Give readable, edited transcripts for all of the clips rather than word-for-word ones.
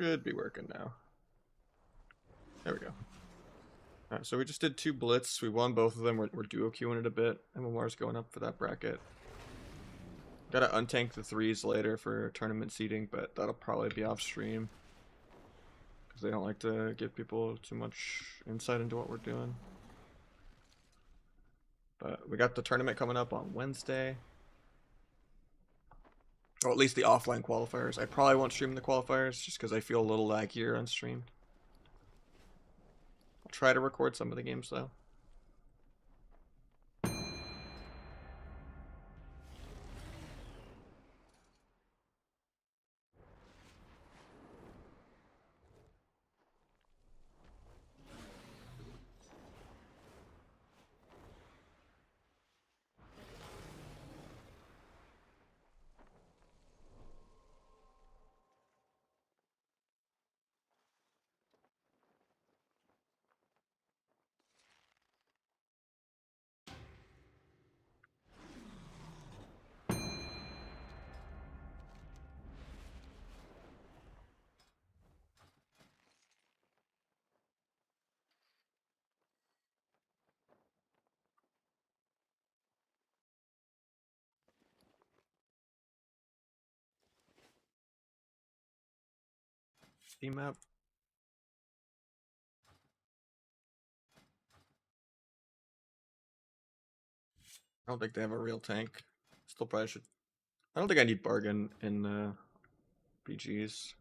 Should be working now. There we go. Alright, so we just did 2 blitz. We won both of them. We're duo queuing it a bit. MMR's going up for that bracket. Gotta untank the 3s later for tournament seeding, but that'll probably be off stream. Because they don't like to give people too much insight into what we're doing. But we got the tournament coming up on Wednesday. Or at least the offline qualifiers. I probably won't stream the qualifiers just because I feel a little laggier on stream. I'll try to record some of the games though. Team map. I don't think they have a real tank. Still probably should. I don't think I need bargain in BGs.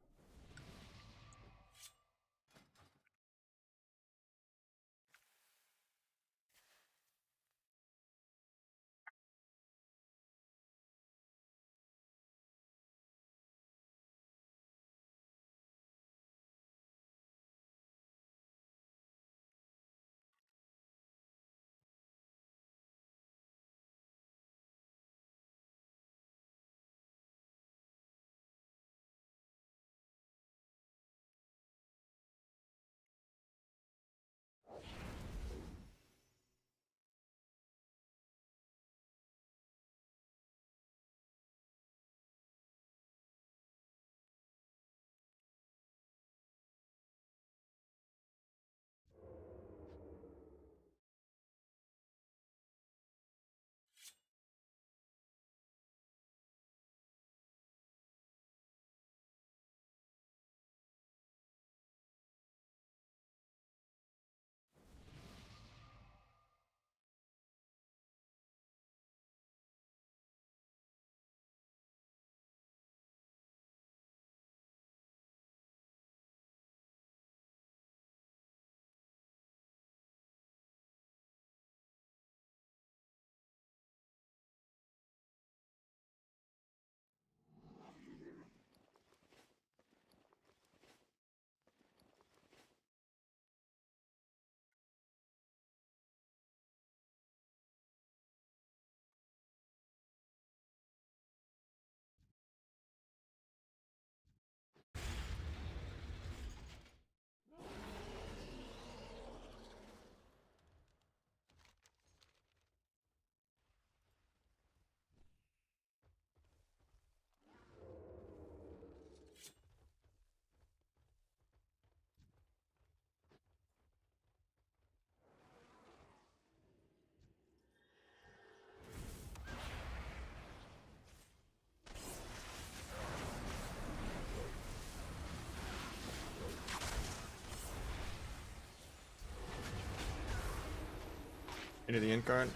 Into the in card.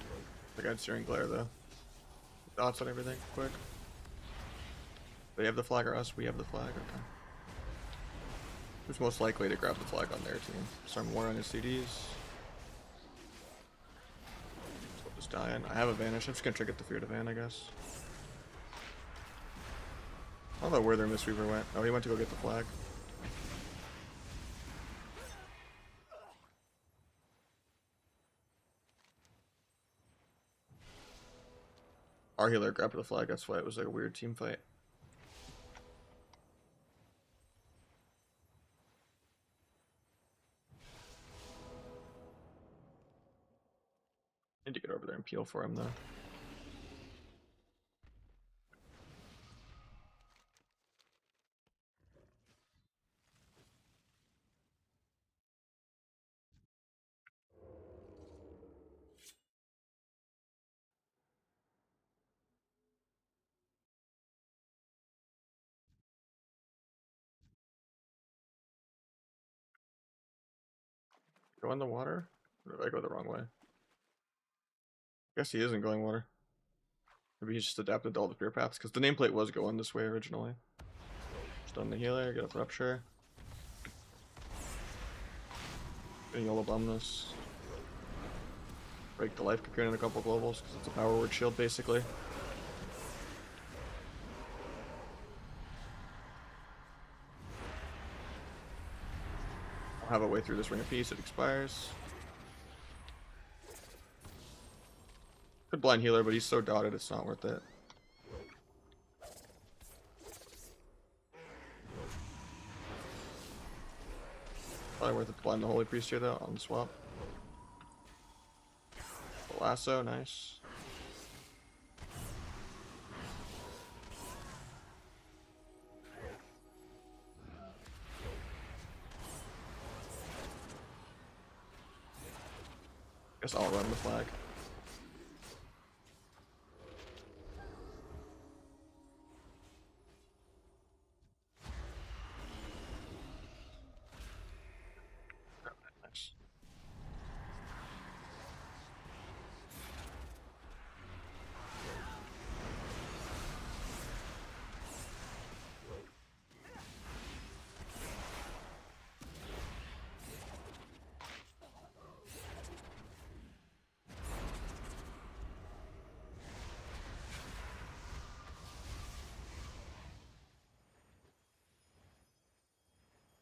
I got steering glare though. Thoughts on everything, quick. They have the flag or us? We have the flag. Okay. Who's most likely to grab the flag on their team? Start more on his CDs. So just dying. I have a vanish. I'm just gonna trigger the fear to van, I guess. I don't know where their Mistweaver went. Oh, he went to go get the flag. Our healer grabbed the flag, that's why it was like a weird team fight. Need to get over there and peel for him though. Go in the water? Or did I go the wrong way? I guess he isn't going water. Maybe he's just adapted to all the fear paths, because the nameplate was going this way originally. Stun the healer, get a rupture. Gonna YOLO bomb this. Break the life cocoon in a couple globals, because it's a power word shield basically. I'll have a way through this ring of peace, it expires. Could blind healer, but he's so dotted it's not worth it. Probably worth it to blind the Holy Priest here though, on the swap. The lasso, nice. Guess I'll run the flag. Nice.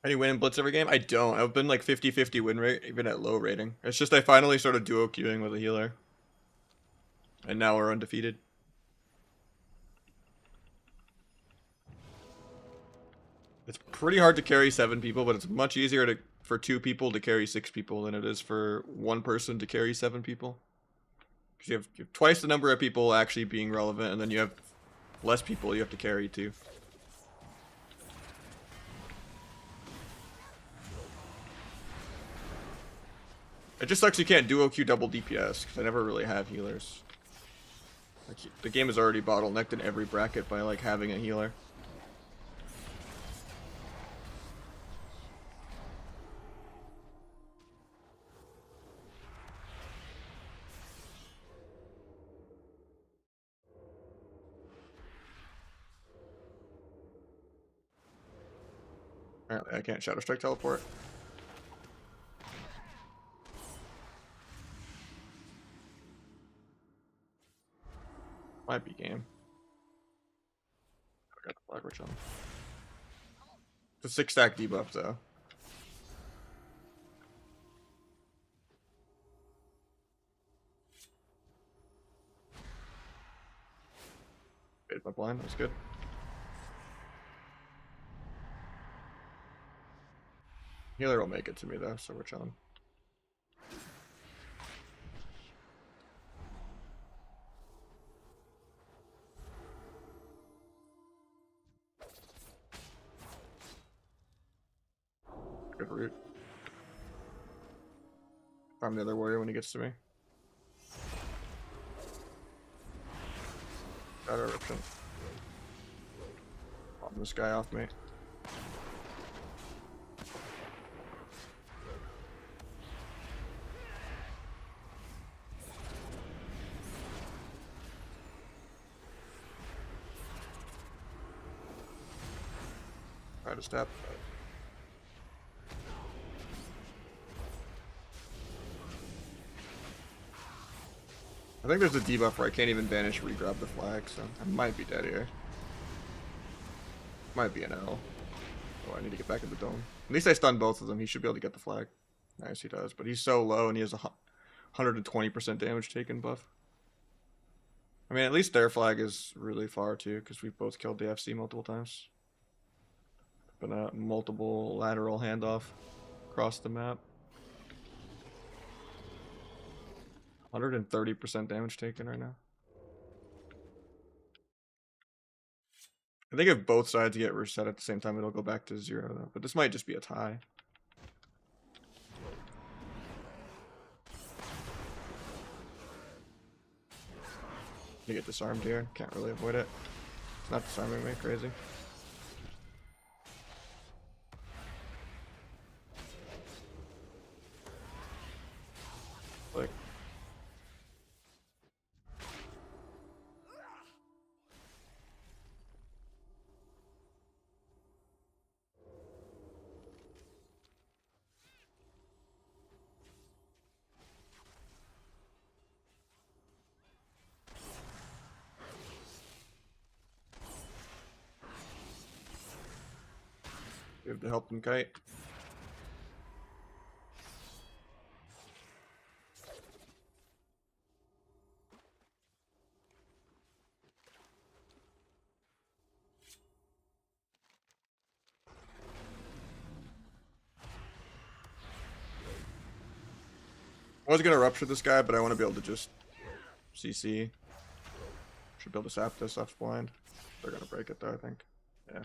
Any win in Blitz every game? I don't. I've been like 50-50 win rate, even at low rating. It's just I finally started duo queuing with a healer. And now we're undefeated. It's pretty hard to carry 7 people, but it's much easier for 2 people to carry 6 people than it is for 1 person to carry 7 people. Because you have twice the number of people actually being relevant, and then you have less people you have to carry too. It just sucks you can't duo queue double DPS, because I never really have healers. Like, the game is already bottlenecked in every bracket by like having a healer. Apparently I can't Shadow Strike teleport. Might be game. I got the flag witch on. It's a 6-stack debuff though. Baited my blind, that was good. Healer will make it to me though, so we're chilling. Good route. Farm the other warrior when he gets to me. Got a eruption. Bomb this guy off me. Try to step. I think there's a debuff where I can't even banish regrab the flag, so I might be dead here. Might be an L. Oh, I need to get back in the dome. At least I stunned both of them. He should be able to get the flag. Nice, he does. But he's so low and he has a 120% damage taken buff. I mean, at least their flag is really far too, because we've both killed the FC multiple times. Been a multiple lateral handoff across the map. 130% damage taken right now. I think if both sides get reset at the same time, it'll go back to 0 though. But this might just be a tie. You get disarmed here. Can't really avoid it. It's not disarming me. Crazy. have to help them kite. I was gonna rupture this guy, but I want to be able to just CC. Should be able to sap this off blind. They're gonna break it though, I think. Yeah.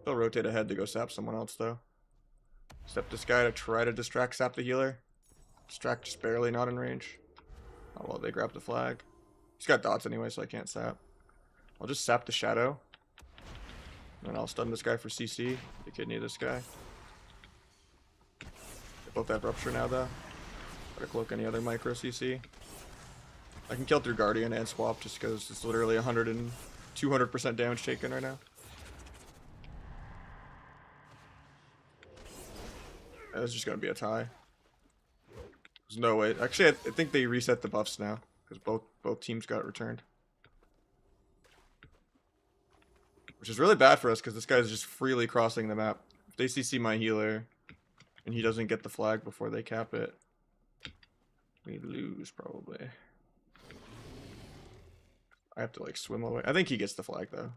Still rotate ahead to go sap someone else though. Step this guy to try to distract sap the healer. Distract just barely not in range. Oh well, they grab the flag. He's got dots anyway, so I can't sap. I'll just sap the shadow. And I'll stun this guy for CC. The kidney this guy. They both have rupture now though. Gotta cloak any other micro CC. I can kill through Guardian and swap just because it's literally 100 and 200% damage taken right now. Yeah, this is just gonna be a tie. There's no way. Actually, I think they reset the buffs now because both teams got returned, which is really bad for us because this guy's just freely crossing the map. If they CC my healer and he doesn't get the flag before they cap it, we lose probably. I have to like swim away. I think he gets the flag though.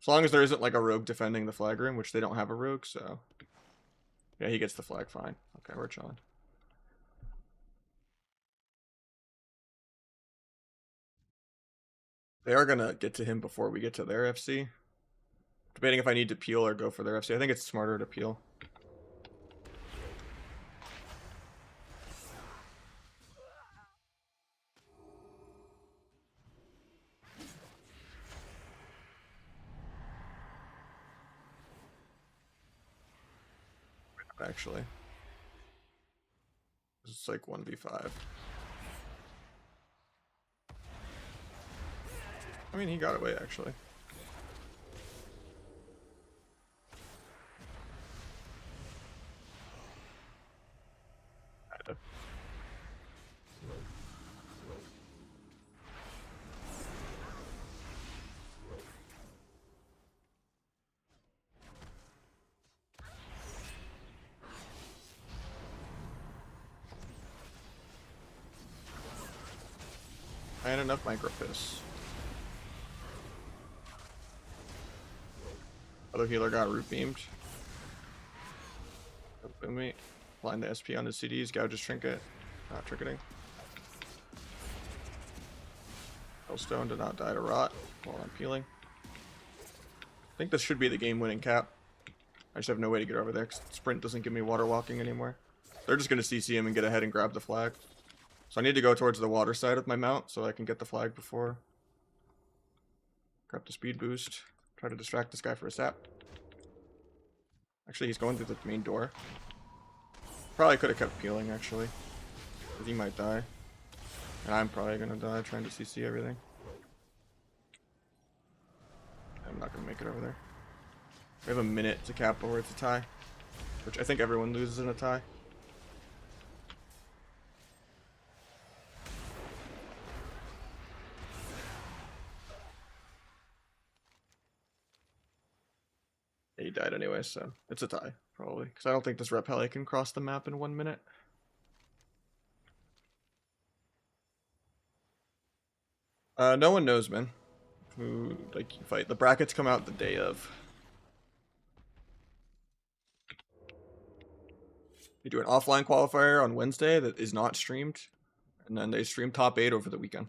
As long as there isn't like a rogue defending the flag room, which they don't have a rogue, so yeah, he gets the flag fine. Okay, we're chilling. They are gonna get to him before we get to their FC. Debating if I need to peel or go for their FC. I think it's smarter to peel. Actually, it's like 1v5. I mean, he got away actually. I had enough micro piss. Other healer got root beamed. Boom me. Blind the SP on his CDs. Gouge his trinket. Not tricketing. Hellstone did not die to rot while I'm peeling. I think this should be the game-winning cap. I just have no way to get over there because sprint doesn't give me water walking anymore. They're just going to CC him and get ahead and grab the flag. So I need to go towards the water side of my mount so I can get the flag before. Grab the speed boost. Try to distract this guy for a sap. Actually, he's going through the main door. Probably could have kept peeling, actually. Because he might die. And I'm probably going to die trying to CC everything. I'm not going to make it over there. We have a minute to cap before it's a tie. Which I think everyone loses in a tie. He died anyway, so it's a tie, probably. Because I don't think this rep heli can cross the map in 1 minute. No one knows, man. Who, like, you fight. The brackets come out the day of. You do an offline qualifier on Wednesday that is not streamed. And then they stream top 8 over the weekend.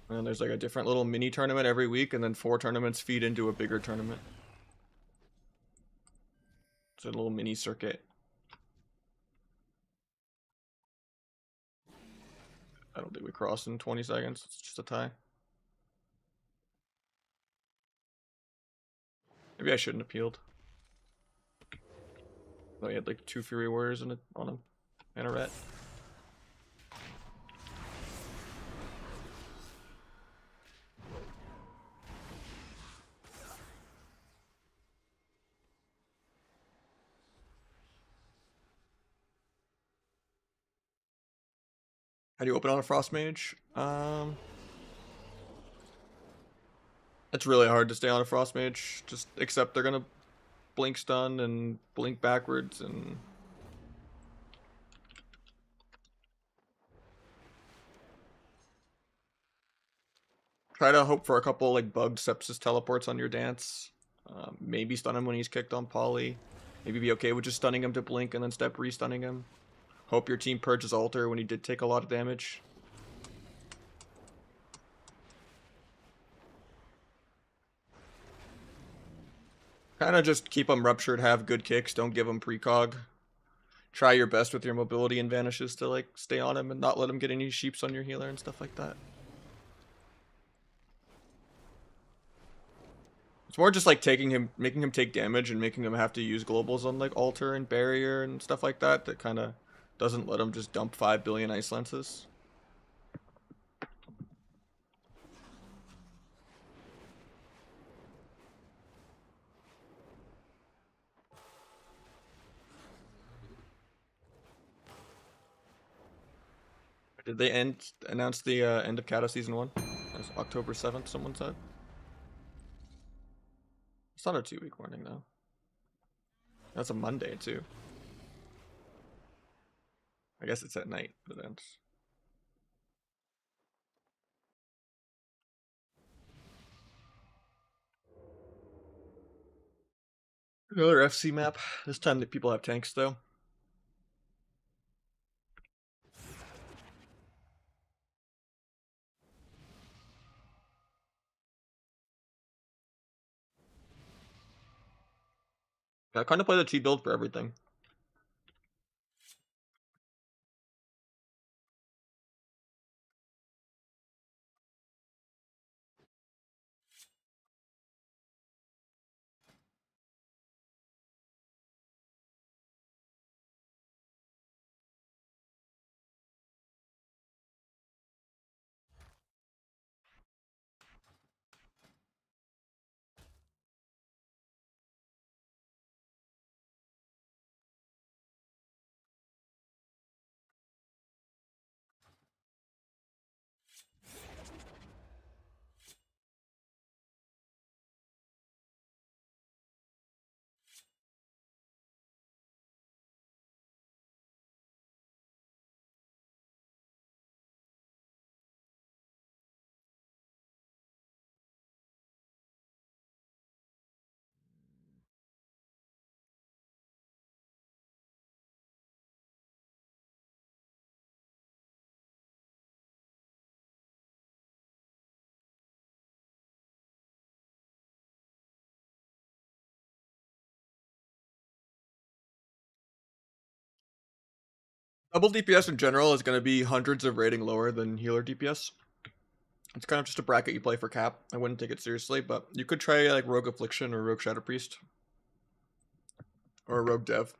And then there's like a different little mini tournament every week, and then 4 tournaments feed into a bigger tournament. It's a little mini circuit. I don't think we cross in 20 seconds. It's just a tie. Maybe I shouldn't have peeled. Though he had like 2 Fury Warriors on him. And a ret. How do you open on a Frost Mage? It It's really hard to stay on a Frost Mage, just except they're gonna blink stun and blink backwards and... Try to hope for a couple like bugged sepsis teleports on your dance. Maybe stun him when he's kicked on poly. Maybe be okay with just stunning him to blink and then step re-stunning him. Hope your team purges altar when he did take a lot of damage. Kind of just keep him ruptured, have good kicks, don't give him precog. Try your best with your mobility and vanishes to like stay on him and not let him get any sheeps on your healer and stuff like that. It's more just like making him take damage and making him have to use globals on like altar and barrier and stuff like that. That kind of doesn't let him just dump 5 billion ice lenses. Did they announce the end of Kata Season 1? It's October 7th, someone said. It's not a 2-week warning, though. That's a Monday, too. I guess it's at night that ends. Another FC map. This time that people have tanks, though. I kind of play the T build for everything. Double DPS in general is going to be hundreds of rating lower than healer DPS. It's kind of just a bracket you play for cap. I wouldn't take it seriously, but you could try like Rogue Affliction or Rogue Shadow Priest. Or Rogue Dev.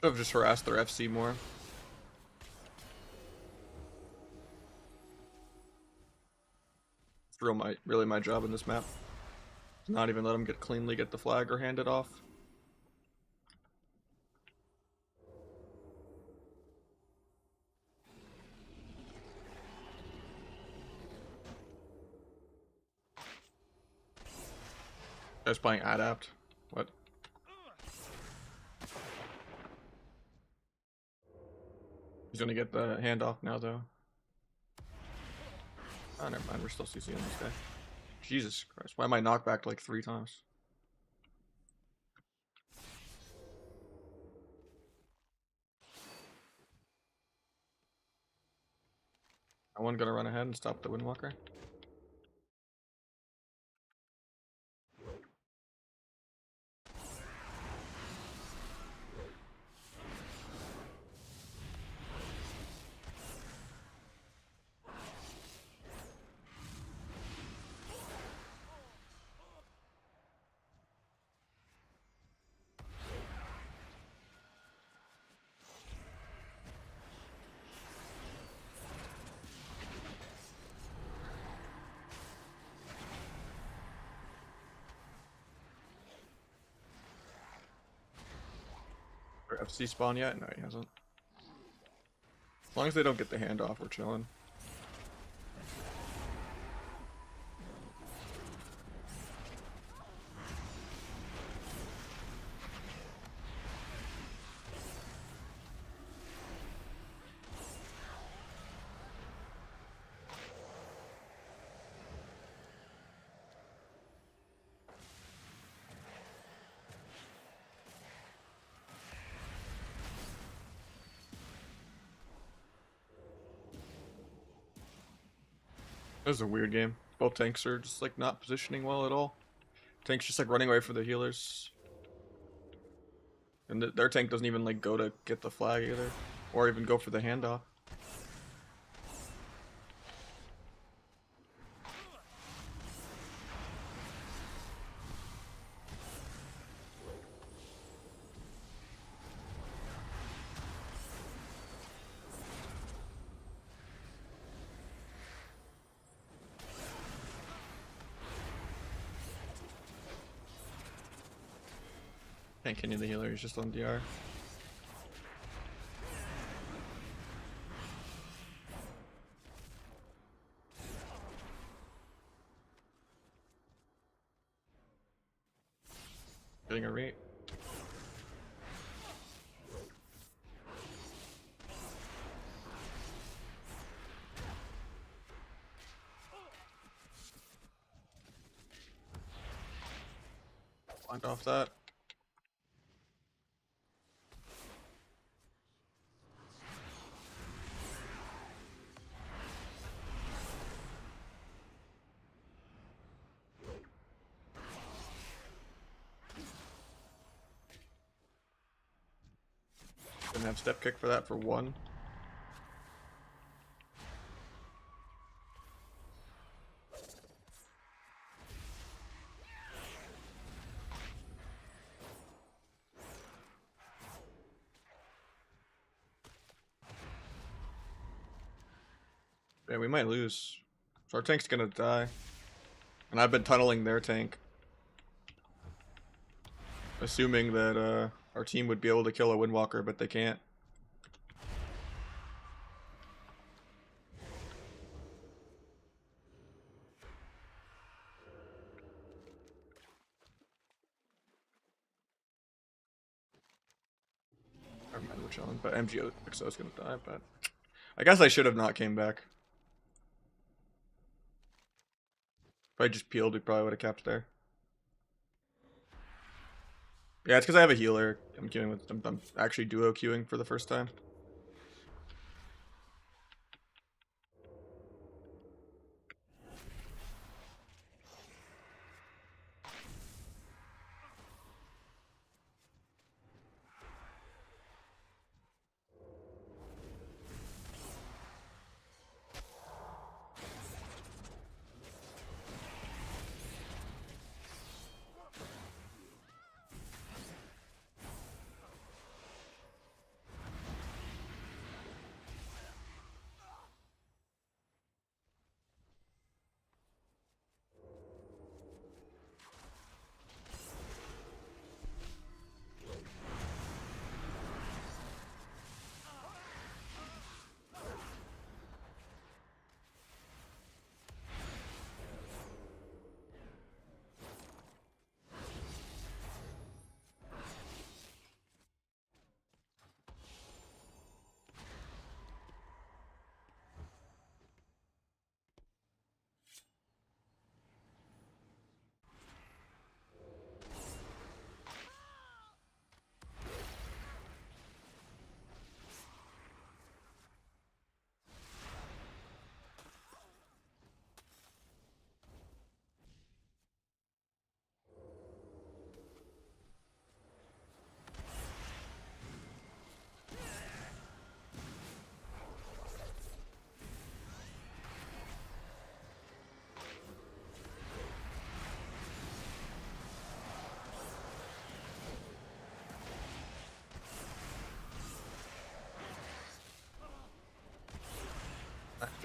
Should have just harassed their FC more. It's really my job in this map. Not even let them cleanly get the flag or hand it off. Guy's playing Adapt. What? He's gonna get the handoff now, though. Oh, never mind. We're still CCing this guy. Jesus Christ. Why am I knocked back like 3 times? I wasn't gonna run ahead and stop the Windwalker. Or FC spawn yet? No, he hasn't. As long as they don't get the handoff, we're chilling. This is a weird game. Both tanks are just like not positioning well at all. Tank's just like running away from the healers. And their tank doesn't even like go to get the flag either. Or even go for the handoff. Can't continue the healer, he's just on DR. Getting a rate. Blind off that. Didn't have step kick for that for one. Yeah, we might lose. So our tank's gonna die. And I've been tunneling their tank. Assuming that our team would be able to kill a Windwalker, but they can't. Never mind, we're chilling. But MGXO is gonna die, but I guess I should have not came back. If I just peeled, we probably would have kept there. Yeah, it's because I have a healer. I'm queuing with. I'm actually duo queuing for the first time.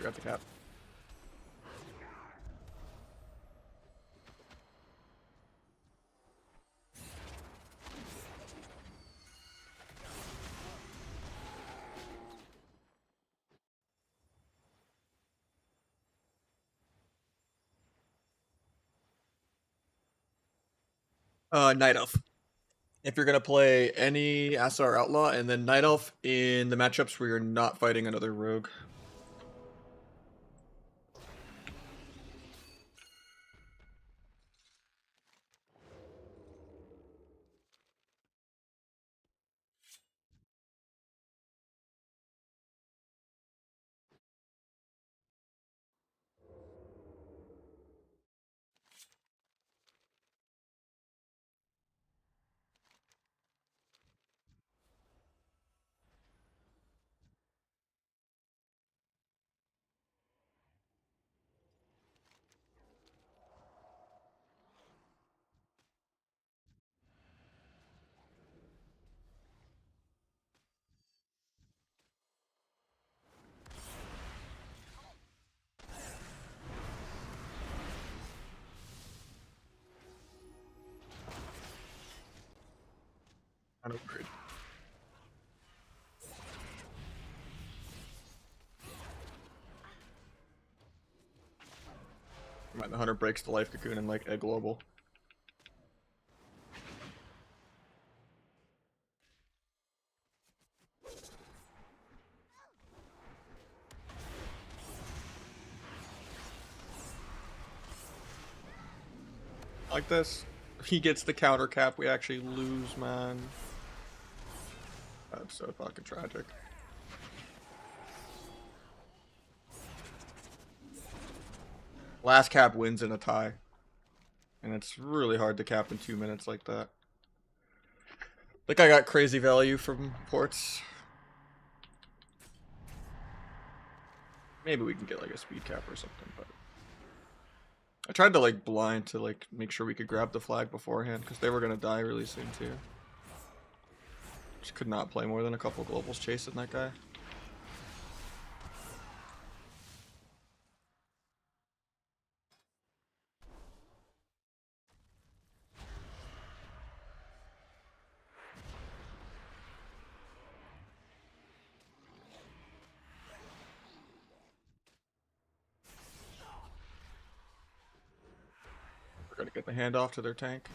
forgot the cap. Night Elf. If you're gonna play any SR Outlaw and then Night Elf in the matchups where you're not fighting another rogue. I don't agree. The hunter breaks the life cocoon and like egg global. Like this. He gets the counter cap, we actually lose, man. That's so fucking tragic. Last cap wins in a tie. And it's really hard to cap in 2 minutes like that. I think I got crazy value from ports. Maybe we can get like a speed cap or something, but I tried to like blind to like make sure we could grab the flag beforehand because they were gonna die really soon too. Just could not play more than a couple globals chasing that guy. We're gonna get the handoff to their tank.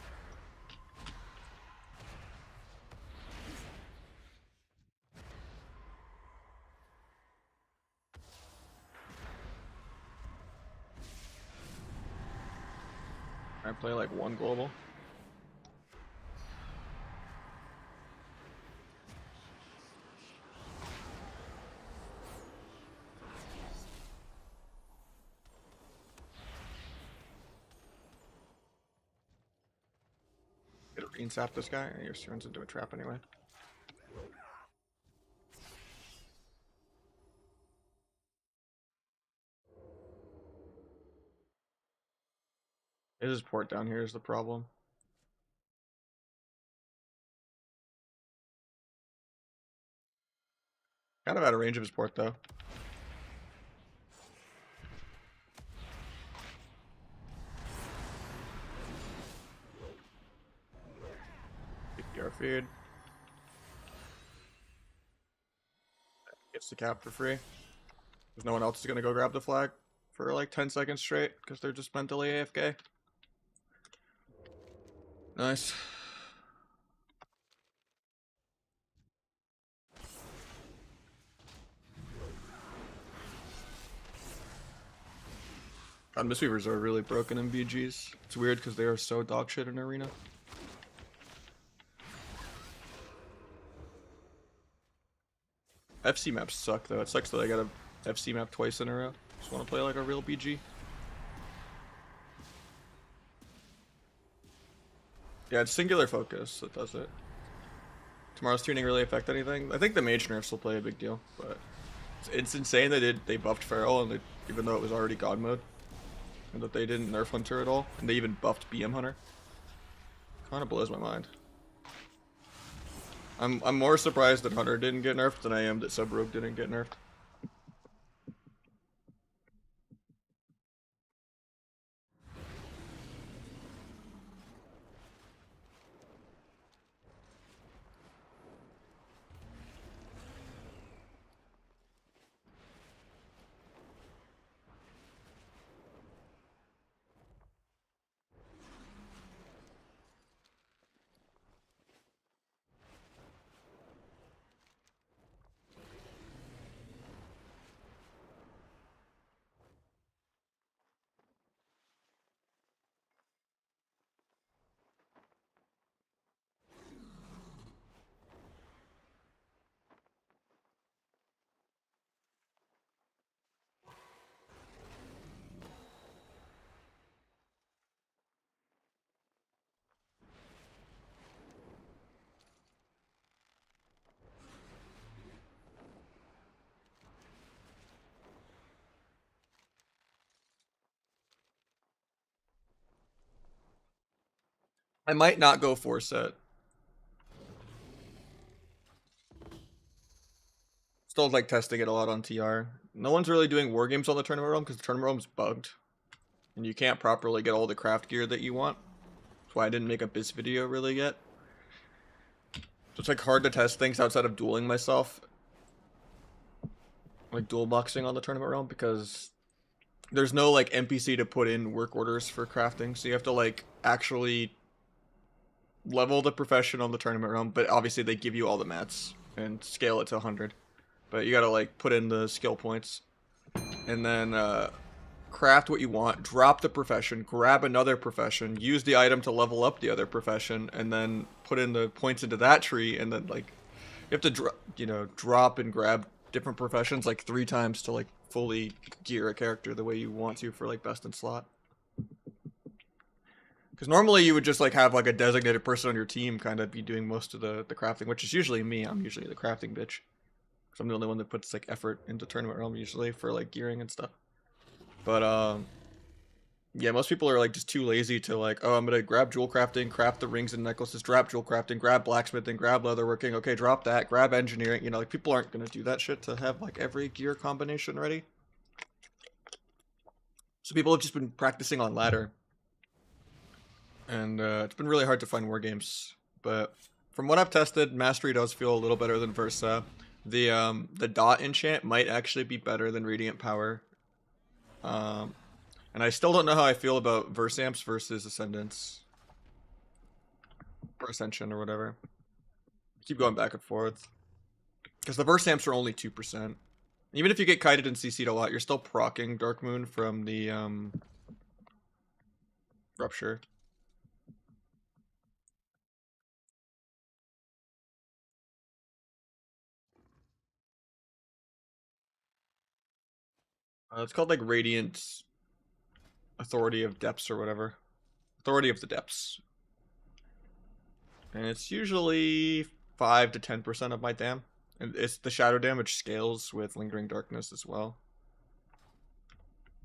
I play like one global. Get a green sap this guy, and he just turns into a trap anyway. His port down here is the problem. Kind of out of range of his port though. PPR feed. Gets the cap for free. Because no one else is gonna go grab the flag for like 10 seconds straight because they're just mentally AFK. Nice. God, Mistweavers are really broken in BGs. It's weird because they are so dog shit in Arena. FC maps suck though. It sucks that I got a FC map twice in a row. Just want to play like a real BG. Yeah, it's singular focus that does it. Tomorrow's tuning really affect anything? I think the mage nerfs will play a big deal, but it's insane that they buffed Feral and even though it was already God mode, and that they didn't nerf Hunter at all, and they even buffed BM Hunter. Kind of blows my mind. I'm more surprised that Hunter didn't get nerfed than I am that Sub Rogue didn't get nerfed. I might not go 4-set. Still like testing it a lot on TR. No one's really doing war games on the tournament realm because the tournament realm's bugged. And you can't properly get all the craft gear that you want. That's why I didn't make a biz video really yet. So it's like hard to test things outside of dueling myself. Like dual boxing on the tournament realm because there's no like NPC to put in work orders for crafting. So you have to like actually level the profession on the tournament realm. But obviously they give you all the mats and scale it to 100. But you gotta like put in the skill points. And then craft what you want, drop the profession, grab another profession, use the item to level up the other profession, and then put in the points into that tree, and then like you have to drop and grab different professions like 3 times to like fully gear a character the way you want to for like best in slot. Because normally you would just like have like a designated person on your team kind of be doing most of the crafting, which is usually me. I'm usually the crafting bitch. Because I'm the only one that puts like effort into tournament realm usually for like gearing and stuff. But yeah, most people are like just too lazy to like, oh, I'm gonna grab jewel crafting, craft the rings and necklaces, drop jewel crafting, grab blacksmithing, grab leatherworking, okay, drop that, grab engineering. You know, like people aren't gonna do that shit to have like every gear combination ready. So people have just been practicing on ladder, and it's been really hard to find war games. But from what I've tested, mastery does feel a little better than Versa. The dot enchant might actually be better than radiant power. And I still don't know how I feel about Versamps versus Ascendants. Or Ascension or whatever. Keep going back and forth. Because the Versamps are only 2%. Even if you get kited and CC'd a lot, you're still proccing Dark Moon from the Rupture. It's called like Radiant Authority of Depths or whatever. Authority of the Depths. And it's usually 5 to 10% of my dam. And it's the shadow damage scales with Lingering Darkness as well.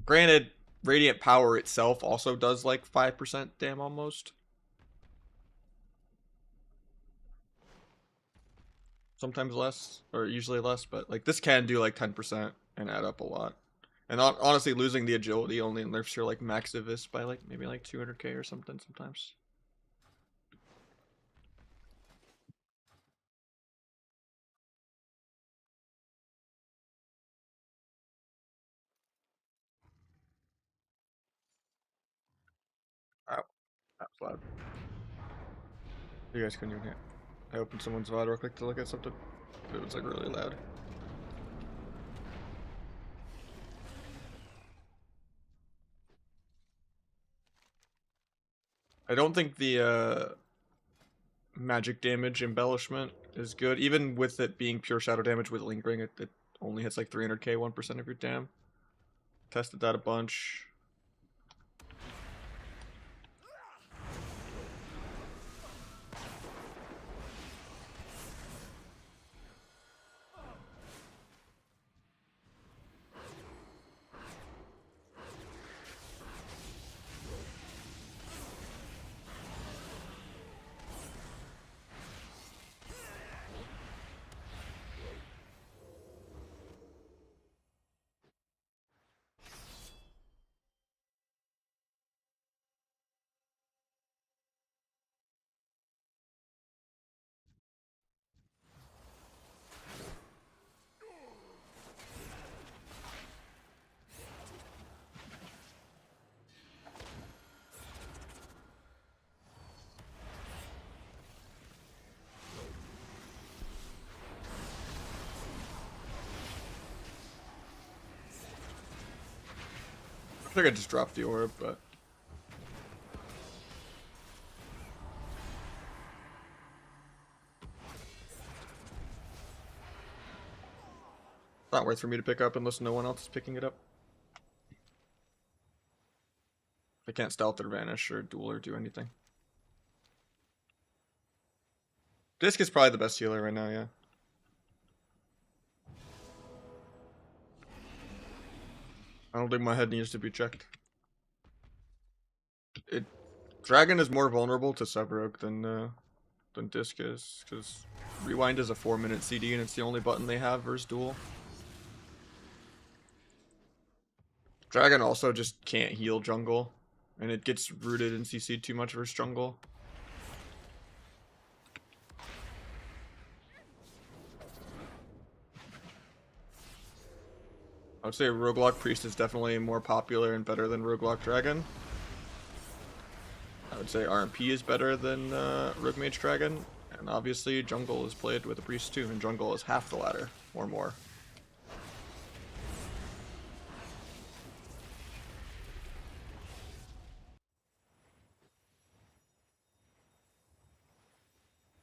Granted, Radiant Power itself also does like 5% dam almost. Sometimes less, or usually less, but like this can do like 10% and add up a lot. And honestly, losing the agility only nerfs your like Maxivis by like maybe like 200k or something sometimes. Wow, that's loud. You guys couldn't even hear. I opened someone's VOD real quick to look at something. It was like really loud. I don't think the magic damage embellishment is good. Even with it being pure shadow damage with lingering, it only hits like 300k, 1% of your dam. Tested that a bunch. I think I just dropped the orb, but it's not worth for me to pick up unless no one else is picking it up. I can't stealth or vanish or duel or do anything. Disc is probably the best healer right now, yeah. I don't think my head needs to be checked. Dragon is more vulnerable to sub-rogue than Disc is, because Rewind is a 4-minute CD and it's the only button they have versus Duel. Dragon also just can't heal jungle, and it gets rooted and CC'd too much versus jungle. I would say Roguelock Priest is definitely more popular and better than Roguelock Dragon. I would say RMP is better than Rogue Mage Dragon, and obviously jungle is played with a Priest too, and jungle is half the ladder, or more.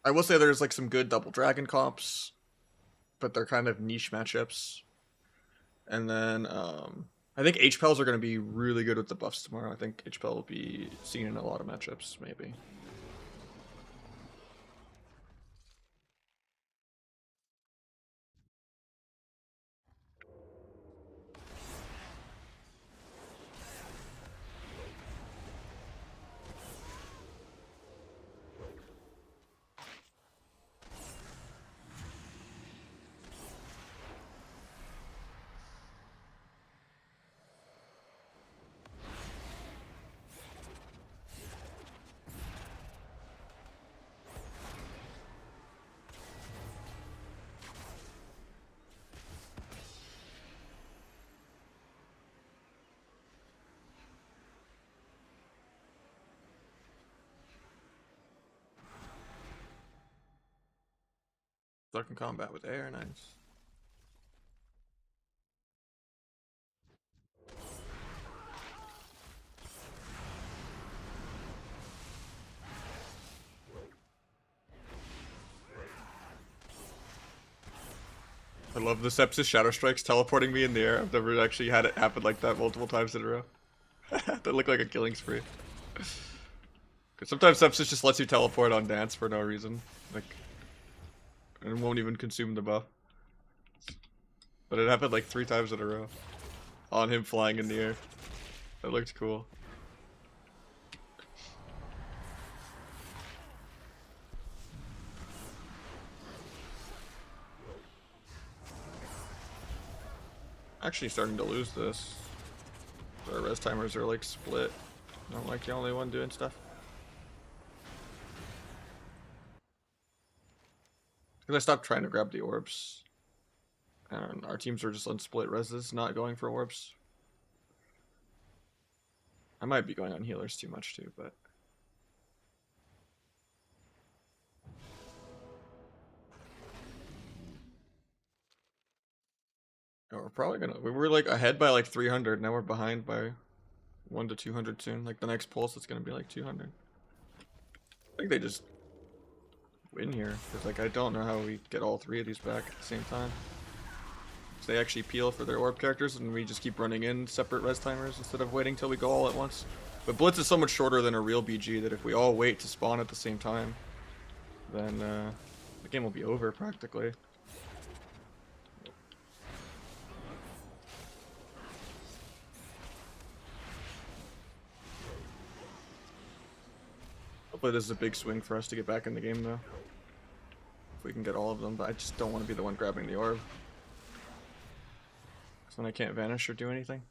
I will say there's like some good double dragon comps, but they're kind of niche matchups. And then I think HPELs are going to be really good with the buffs tomorrow. I think HPEL will be seen in a lot of matchups, maybe. Stuck in combat with air, nice. I love the Sepsis Shadow Strikes teleporting me in the air. I've never actually had it happen like that multiple times in a row. That look like a killing spree. Cause sometimes Sepsis just lets you teleport on dance for no reason. Like, and won't even consume the buff. But it happened like 3 times in a row. On him flying in the air. That looked cool. Actually starting to lose this. Our res timers are like split. I don't like the only one doing stuff. Because I stopped trying to grab the orbs. And our teams are just on split reses, not going for orbs. I might be going on healers too much too, but... Oh, we're probably gonna... We were like ahead by like 300, now we're behind by 1 to 200 soon. Like the next pulse it's gonna be like 200. I think they just win here. Because like I don't know how we get all 3 of these back at the same time. So they actually peel for their orb characters and we just keep running in separate res timers instead of waiting till we go all at once. But Blitz is so much shorter than a real BG that if we all wait to spawn at the same time, then the game will be over practically. Hopefully this is a big swing for us to get back in the game though. If we can get all of them, but I just don't want to be the one grabbing the orb. Because then I can't vanish or do anything.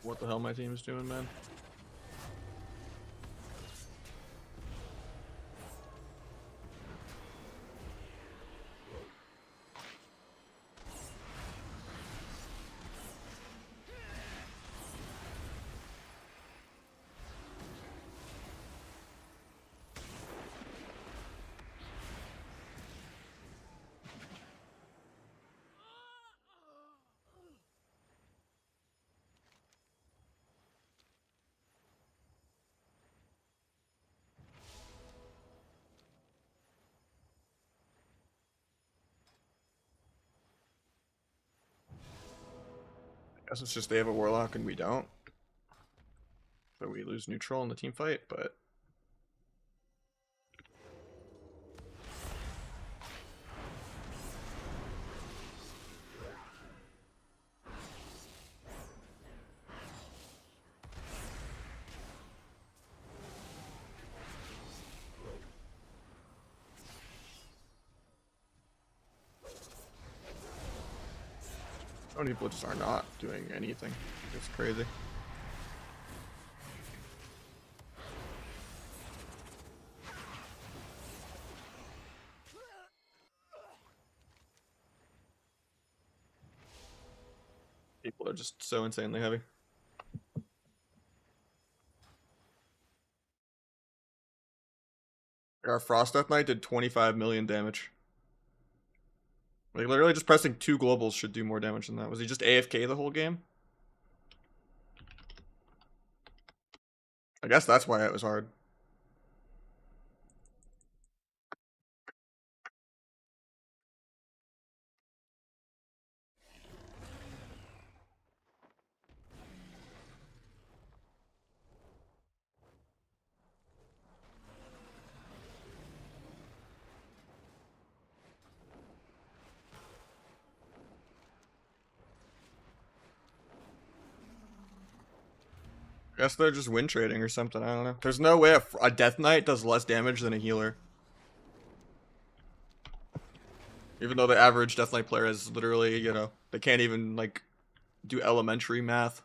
What the hell my team is doing, man. Guess it's just they have a warlock and we don't. So we lose neutral in the team fight, but so many people just are not doing anything. It's crazy. People are just so insanely heavy. Our Frost Death Knight did 25 million damage. Like, literally just pressing 2 globals should do more damage than that. Was he just AFK the whole game? I guess that's why it was hard. I guess they're just win trading or something, I don't know. There's no way a Death Knight does less damage than a healer. Even though the average Death Knight player is literally, you know, they can't even, like, do elementary math.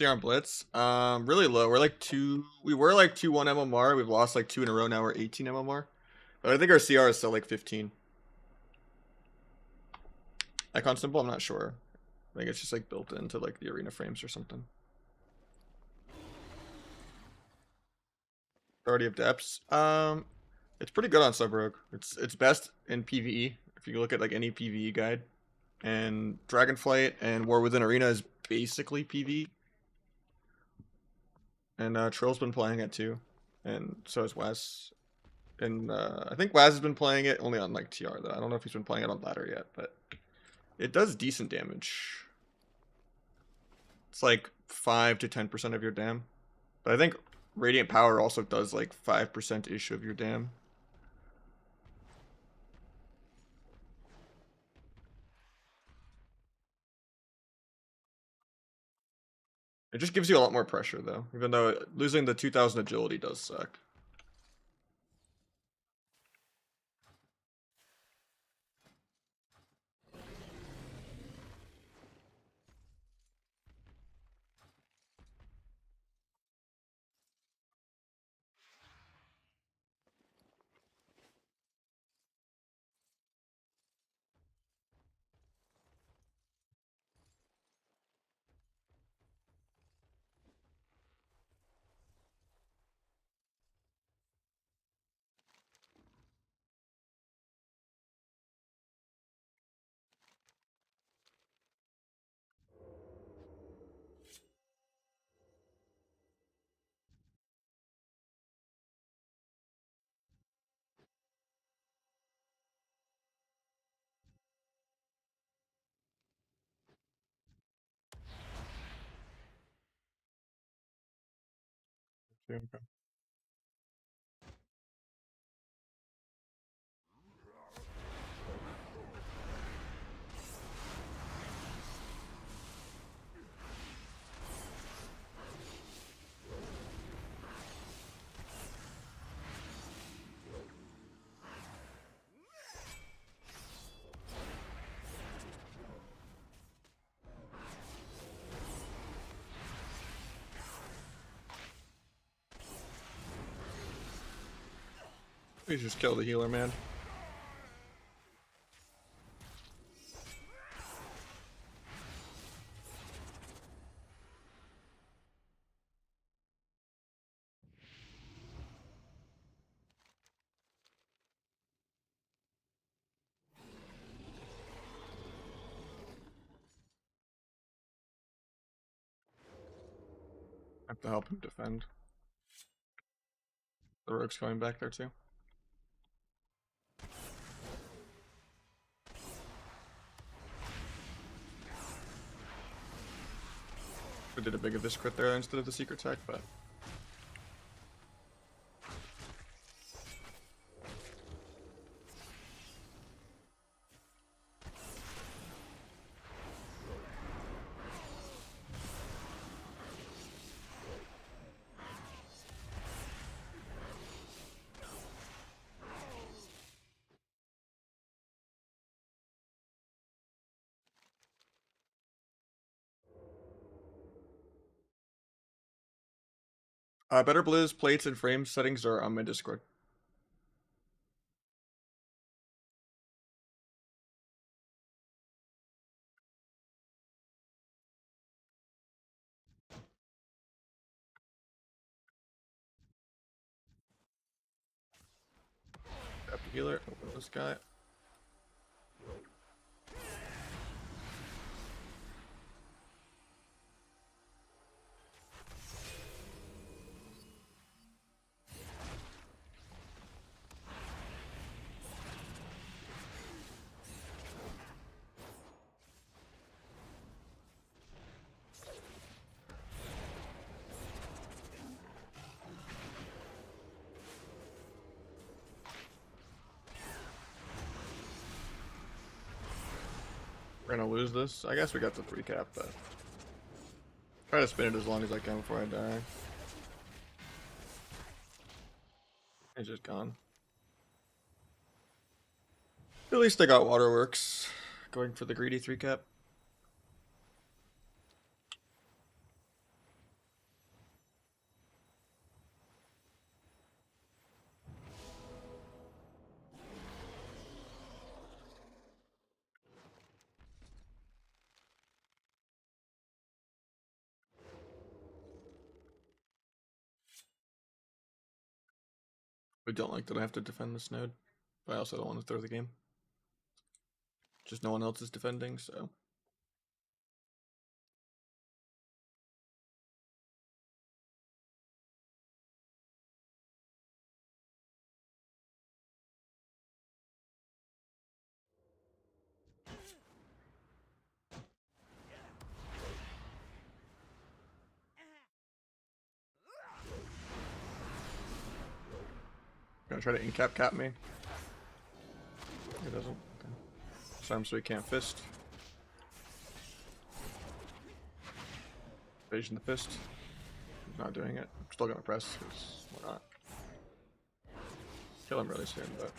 CR on Blitz. Really low. We're like we were like 2-1 MMR. We've lost like 2 in a row now. We're 18 MMR. But I think our CR is still like 15. Icon symbol, I'm not sure. I think it's just like built into like the arena frames or something. Authority of Depths. It's pretty good on Sub Rogue. It's best in PvE if you look at like any PvE guide. And Dragonflight and War Within Arena is basically PvE. And Trill's been playing it too, and so has Wes. And I think Waz has been playing it only on like TR though. I don't know if he's been playing it on ladder yet, but it does decent damage. It's like 5 to 10% of your dam. But I think Radiant Power also does like 5% ish of your dam. It just gives you a lot more pressure though, even though losing the 2000 agility does suck. Okay. Please just kill the healer, man. I have to help him defend. The rogue's coming back there too. We did a big abyss crit there instead of the secret tech, but Better Blizz plates and frame settings are on my Discord. Tap the healer. Open this guy. We're gonna lose this. I guess we got the 3 cap, but try to spin it as long as I can before I die. It's just gone. At least I got Waterworks. Going for the greedy 3 cap. I don't like that I have to defend this node, but I also don't want to throw the game. Just no one else is defending, so. Gonna try to cap me. It doesn't. Okay. Disarm so he can't fist. Evasion the fist. He's not doing it. I'm still gonna press, because why not? Kill him really soon, but.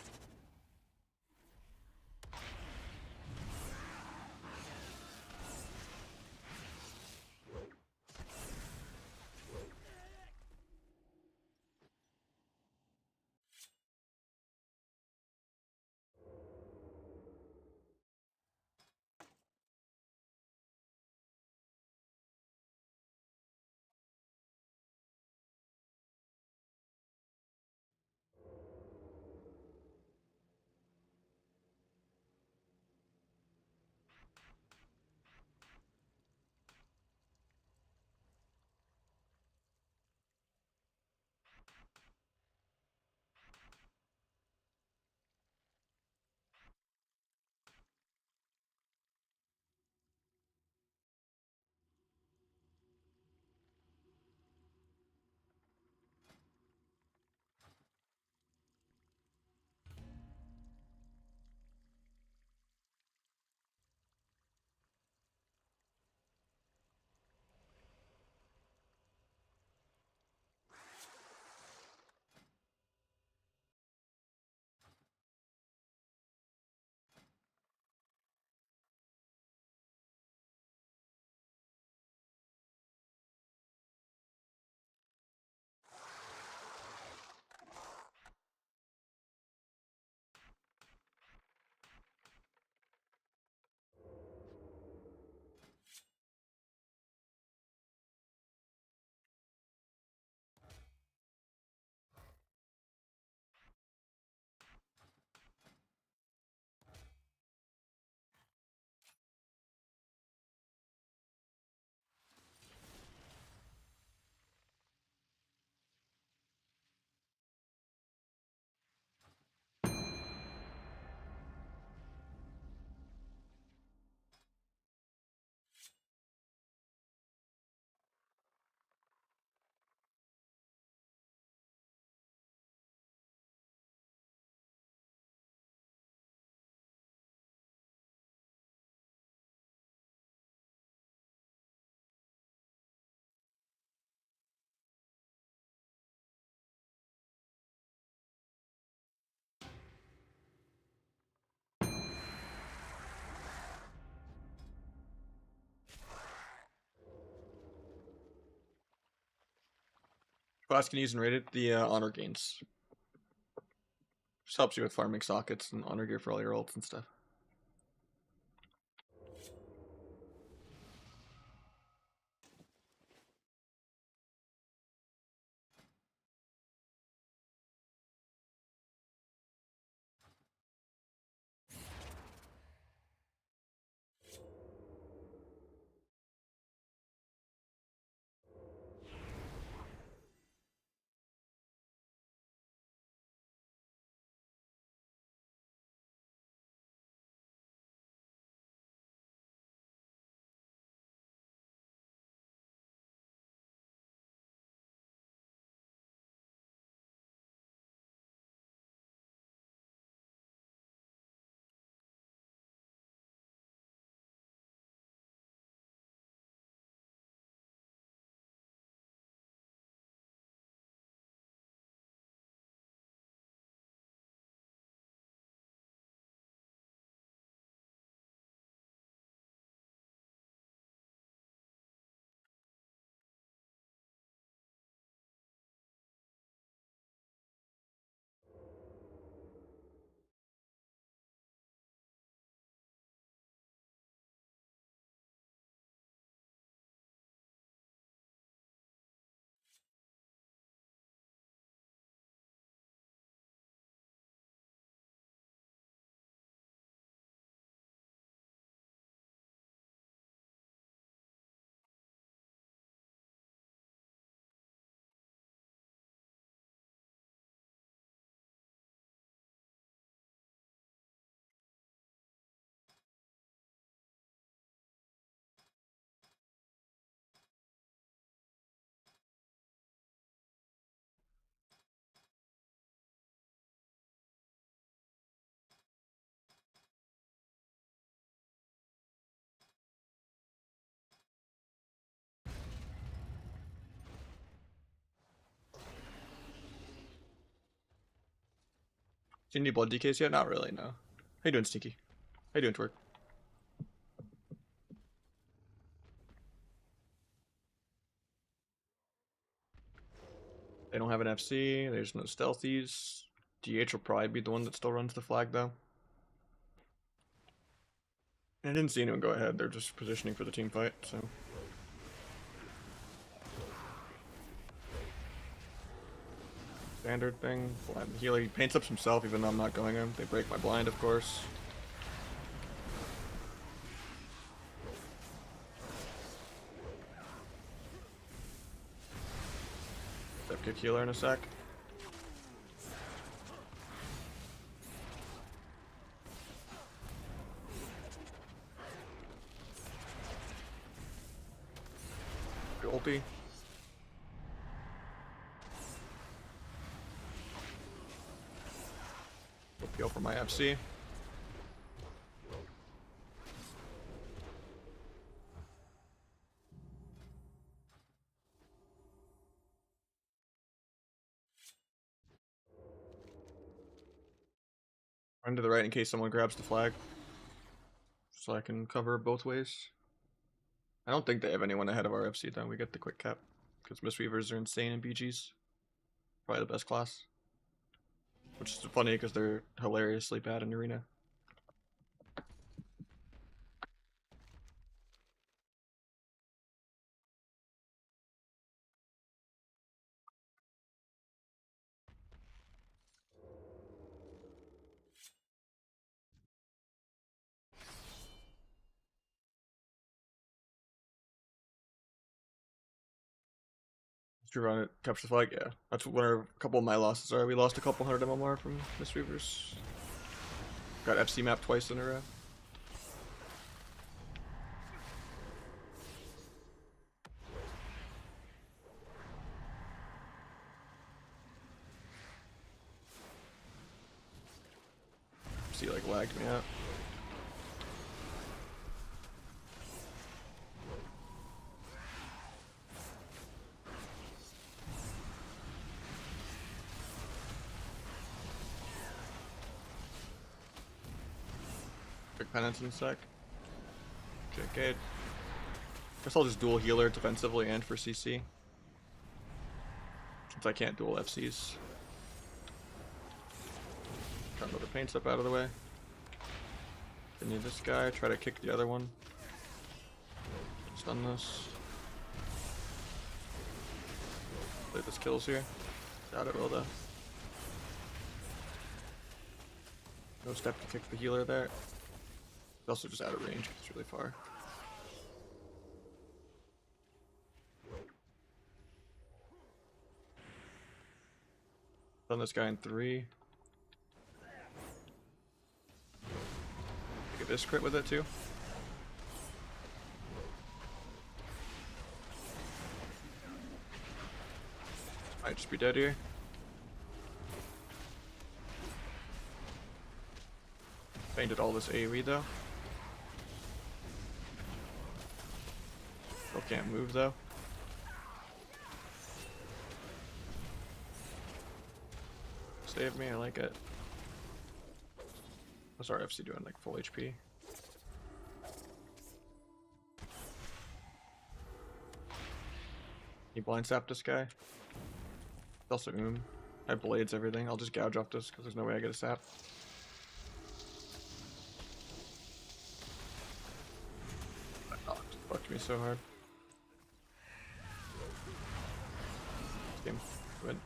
Class can use and rate it. The honor gains. Just helps you with farming sockets and honor gear for all your ults and stuff. Do you need blood DKs yet? Not really, no. How you doing, Sneaky? How you doing, Twerk? They don't have an FC. There's no stealthies. DH will probably be the one that still runs the flag, though. I didn't see anyone go ahead. They're just positioning for the team fight, so. Standard thing. Blind healer. He paints up himself even though I'm not going him. They break my blind, of course. Step kick healer in a sec. Ulti. Appeal for my FC. Run to the right in case someone grabs the flag. So I can cover both ways. I don't think they have anyone ahead of our FC though. We get the quick cap. Because Mistweavers are insane in BGs. Probably the best class. Which is funny because they're hilariously bad in Arena. Run it, capture the flag, yeah. That's where a couple of my losses are. We lost a couple hundred MMR from Mistweavers. Got FC map twice in a row. FC like lagged me out. Penance in a sec. JK. Guess I'll just dual healer defensively and for CC. Since I can't dual FCs. Try to move the paints up out of the way. Continue this guy, try to kick the other one. Stun this. Play this kills here. Doubt it will though. No step to kick the healer there. It's also just out of range, it's really far. Done this guy in 3. Get this crit with it too. Might just be dead here. Painted all this AoE though. Still can't move though. Save me, I like it. What's our FC doing? Like full HP? He blind sap this guy. Also I have blades, everything. I'll just gouge off this because there's no way I get a sap. Oh, it fucked me so hard. Game. Win.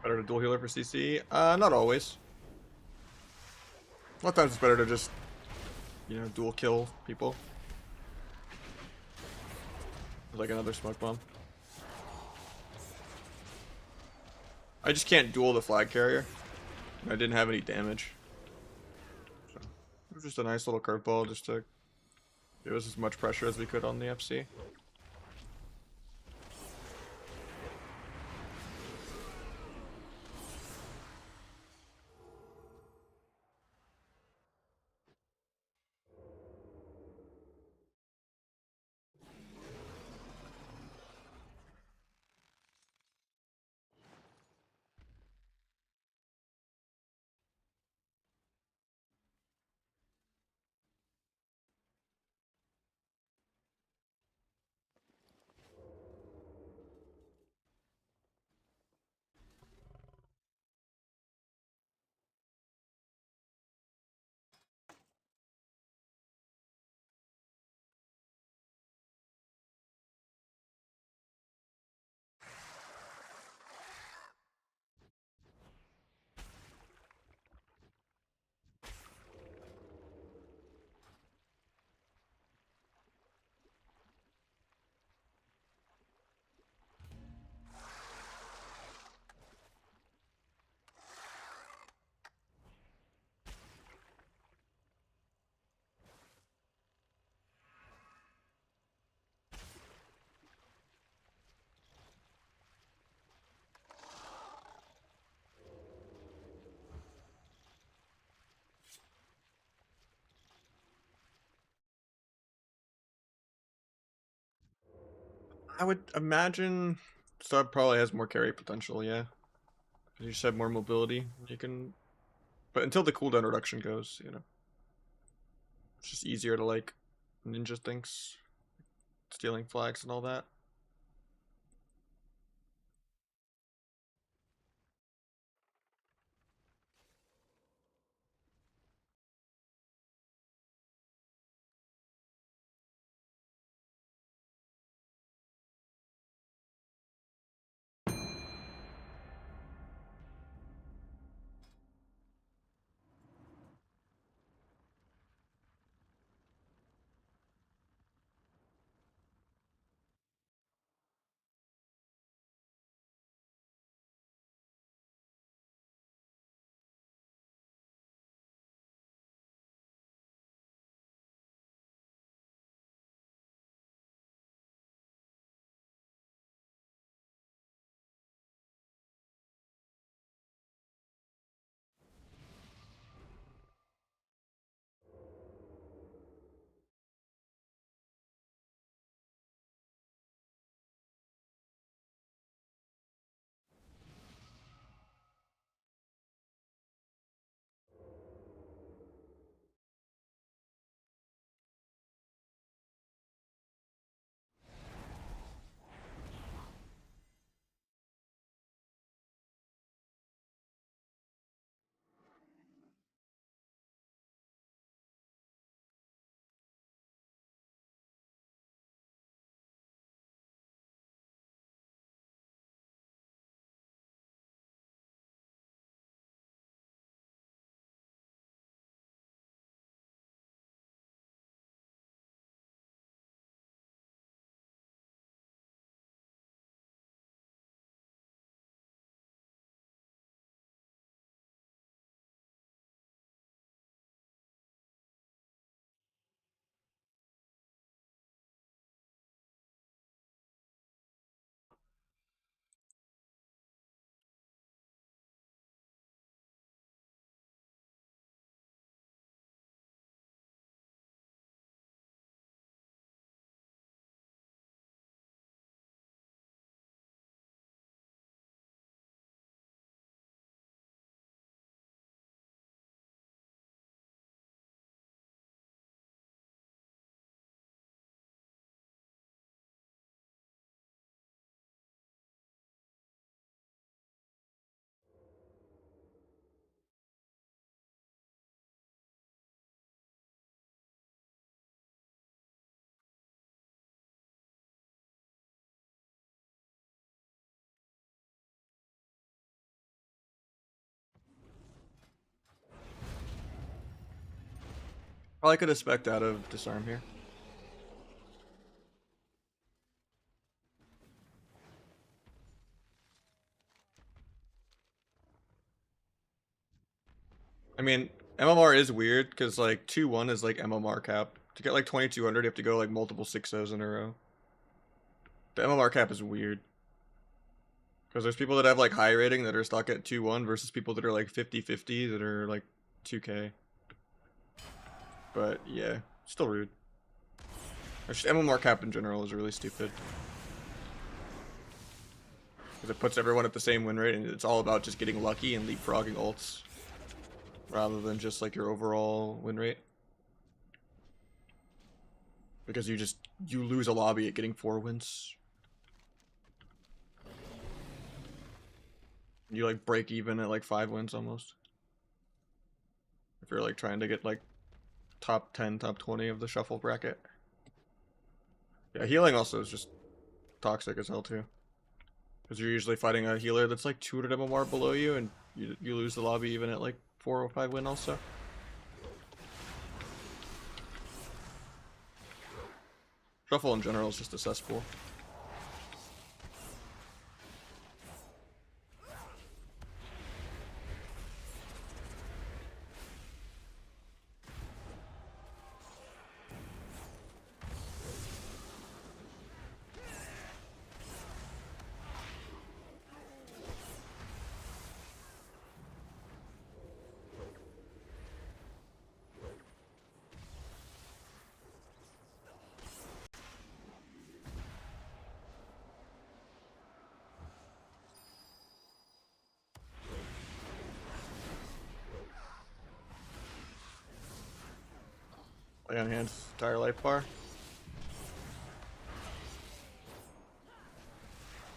Better to dual healer for CC? Not always. A lot of times it's better to just, you know, dual kill people. Like another smoke bomb. I just can't duel the flag carrier. I didn't have any damage. So it was just a nice little curveball just to give us as much pressure as we could on the FC. I would imagine Sub probably has more carry potential, yeah. Because you just have more mobility. You can, but until the cooldown reduction goes, you know, it's just easier to like ninja things, stealing flags and all that. Probably could have spec'd out of disarm here. mean, MMR is weird because like 2-1 is like MMR cap. To get like 2200, you have to go like multiple 6-0s in a row. The MMR cap is weird. Because there's people that have like high rating that are stuck at 2-1 versus people that are like 50-50 that are like 2k. But yeah, still rude. Just MMR cap in general is really stupid. Because it puts everyone at the same win rate and it's all about just getting lucky and leapfrogging ults. Rather than just like your overall win rate. Because you lose a lobby at getting 4 wins. You like break even at like 5 wins almost. If you're like trying to get like top 10, top 20 of the shuffle bracket. Yeah, healing also is just toxic as hell too. Because you're usually fighting a healer that's like 200 MMR below you and you lose the lobby even at like 4 or 5 win also. Shuffle in general is just a cesspool. Play on hands, entire life bar.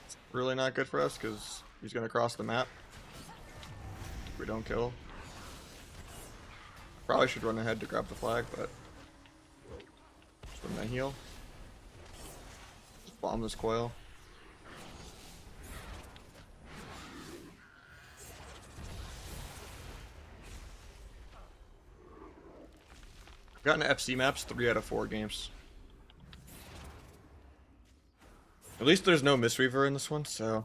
It's really not good for us because he's going to cross the map. If we don't kill. Probably should run ahead to grab the flag, but just run that heal. Just bomb this coil. I've gotten FC maps 3 out of 4 games. At least there's no Mistweaver in this one, so.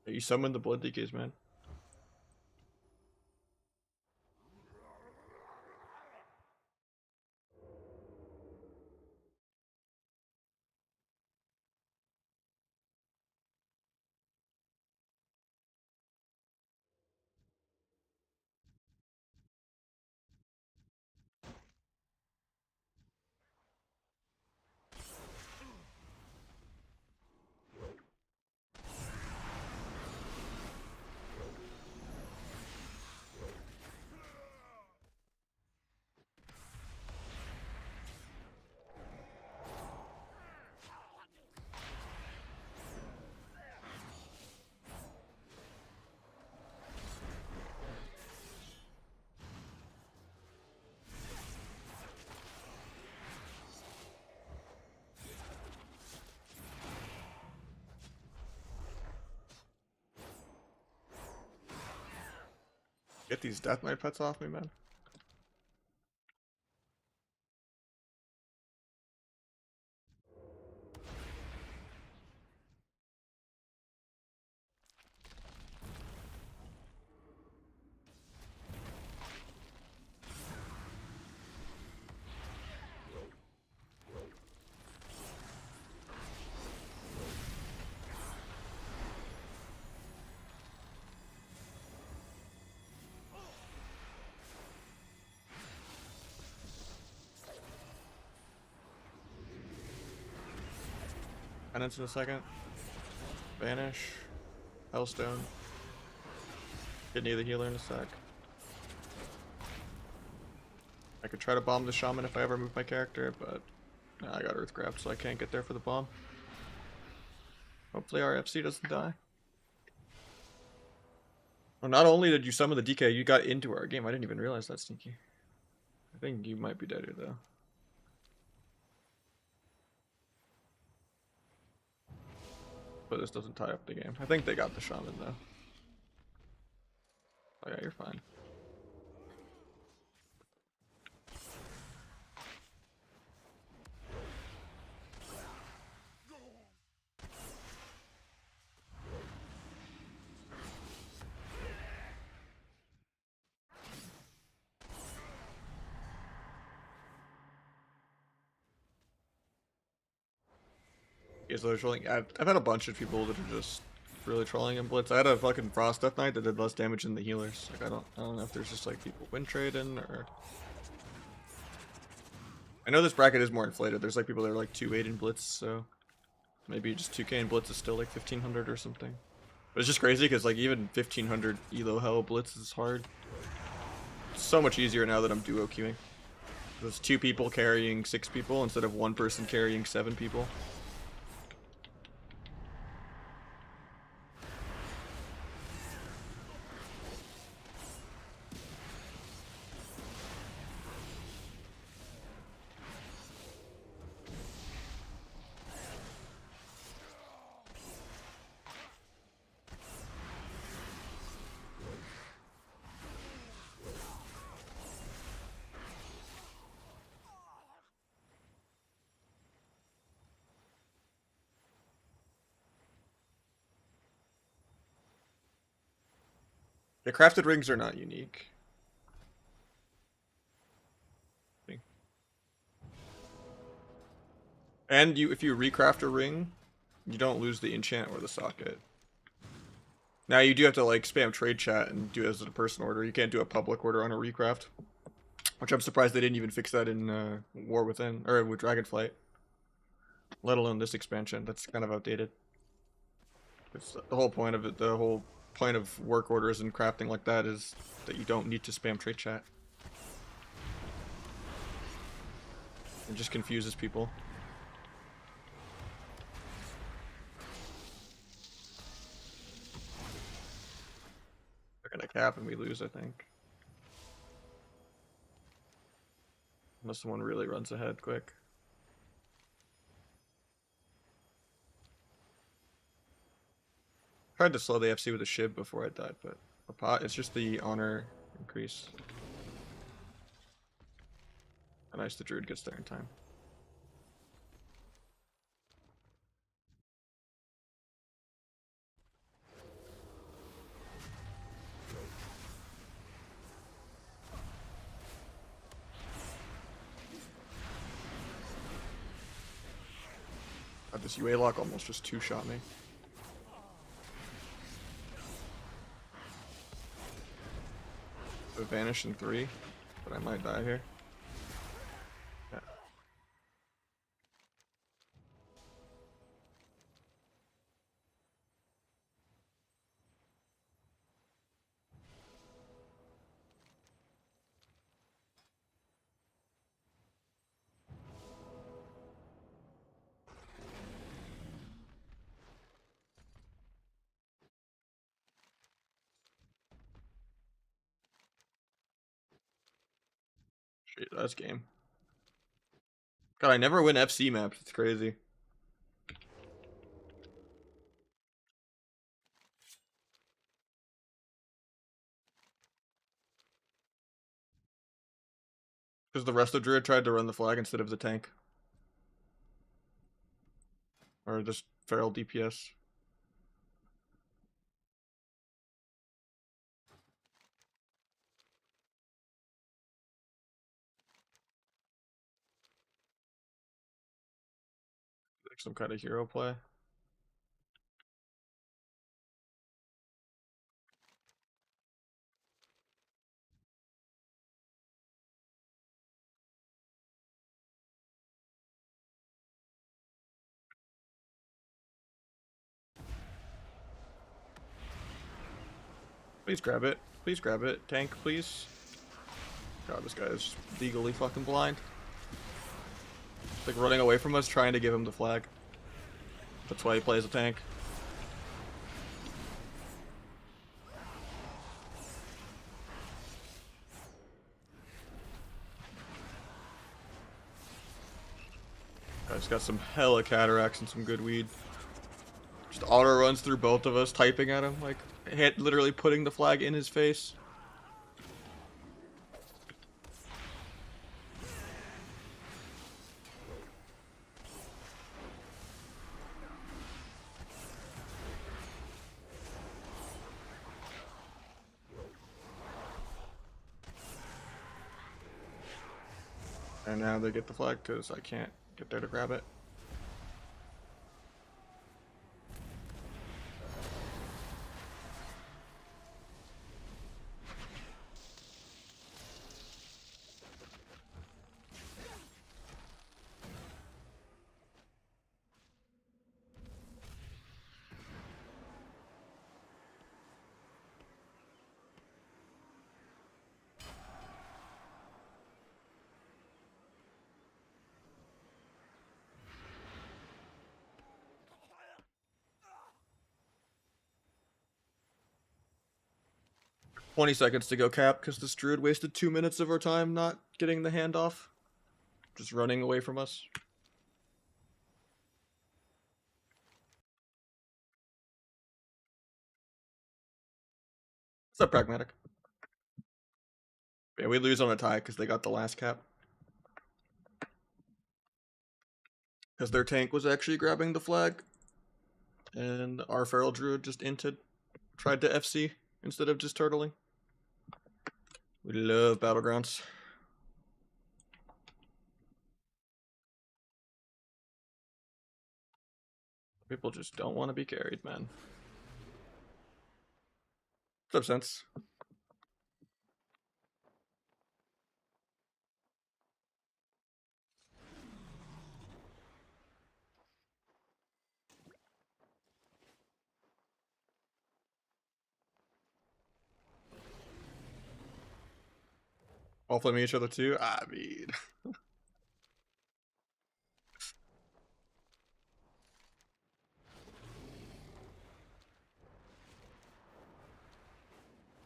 You summoned the blood decays, man. Get these death knight pets off me, man. Penance in a second. Vanish. Hellstone. Kidney the healer in a sec. I could try to bomb the shaman if I ever move my character, but I got earthgrabbed, so I can't get there for the bomb. Hopefully our FC doesn't die. Well, not only did you summon the DK, you got into our game. I didn't even realize that, Sneaky. I think you might be dead here, though. But this doesn't tie up the game. I think they got the shaman, though. Oh yeah, you're fine. Is those trolling? I've had a bunch of people that are just really trolling in Blitz. I had a fucking Frost Death Knight that did less damage than the healers. Like I don't know if there's just like people win trading or. I know this bracket is more inflated. There's like people that are like 2-8 in Blitz, so maybe just 2k in Blitz is still like 1500 or something. But it's just crazy because like even 1500 elo hell Blitz is hard. It's so much easier now that I'm duo queuing. There's 2 people carrying 6 people instead of 1 person carrying 7 people. The crafted rings are not unique. And if you recraft a ring, you don't lose the enchant or the socket. Now you do have to like spam trade chat and do it as a person order. You can't do a public order on a recraft. Which I'm surprised they didn't even fix that in War Within, or with Dragonflight. Let alone this expansion, that's kind of outdated. It's the whole point of it, the whole point of work orders and crafting like that is that you don't need to spam trade chat. It just confuses people. They're gonna cap and we lose, I think. Unless someone really runs ahead quick. Tried to slow the FC with a shib before I died, but a pot, it's just the honor increase. And nice, the druid gets there in time. God, this UA lock almost just 2-shot me. Vanish in 3, but I might die here. Yeah. Shit, that's game. God, I never win FC maps. It's crazy. Because the rest of Druid tried to run the flag instead of the tank. Or just feral DPS. Like some kind of hero play. Please grab it. Please grab it. Tank, please. God, this guy is legally fucking blind. Like running away from us, trying to give him the flag. That's why he plays a tank. Guy's got some hella cataracts and some good weed. Just auto runs through both of us, typing at him, like literally putting the flag in his face. And now they get the flag because I can't get there to grab it. "20 seconds to go, Cap," because this druid wasted 2 minutes of our time not getting the handoff. Just running away from us. What's up, Pragmatic? Yeah, we lose on a tie because they got the last cap. Because their tank was actually grabbing the flag. And our feral druid just tried to FC instead of just turtling. We love Battlegrounds. People just don't want to be carried, man. What's up, Sense? All flaming each other too? I mean...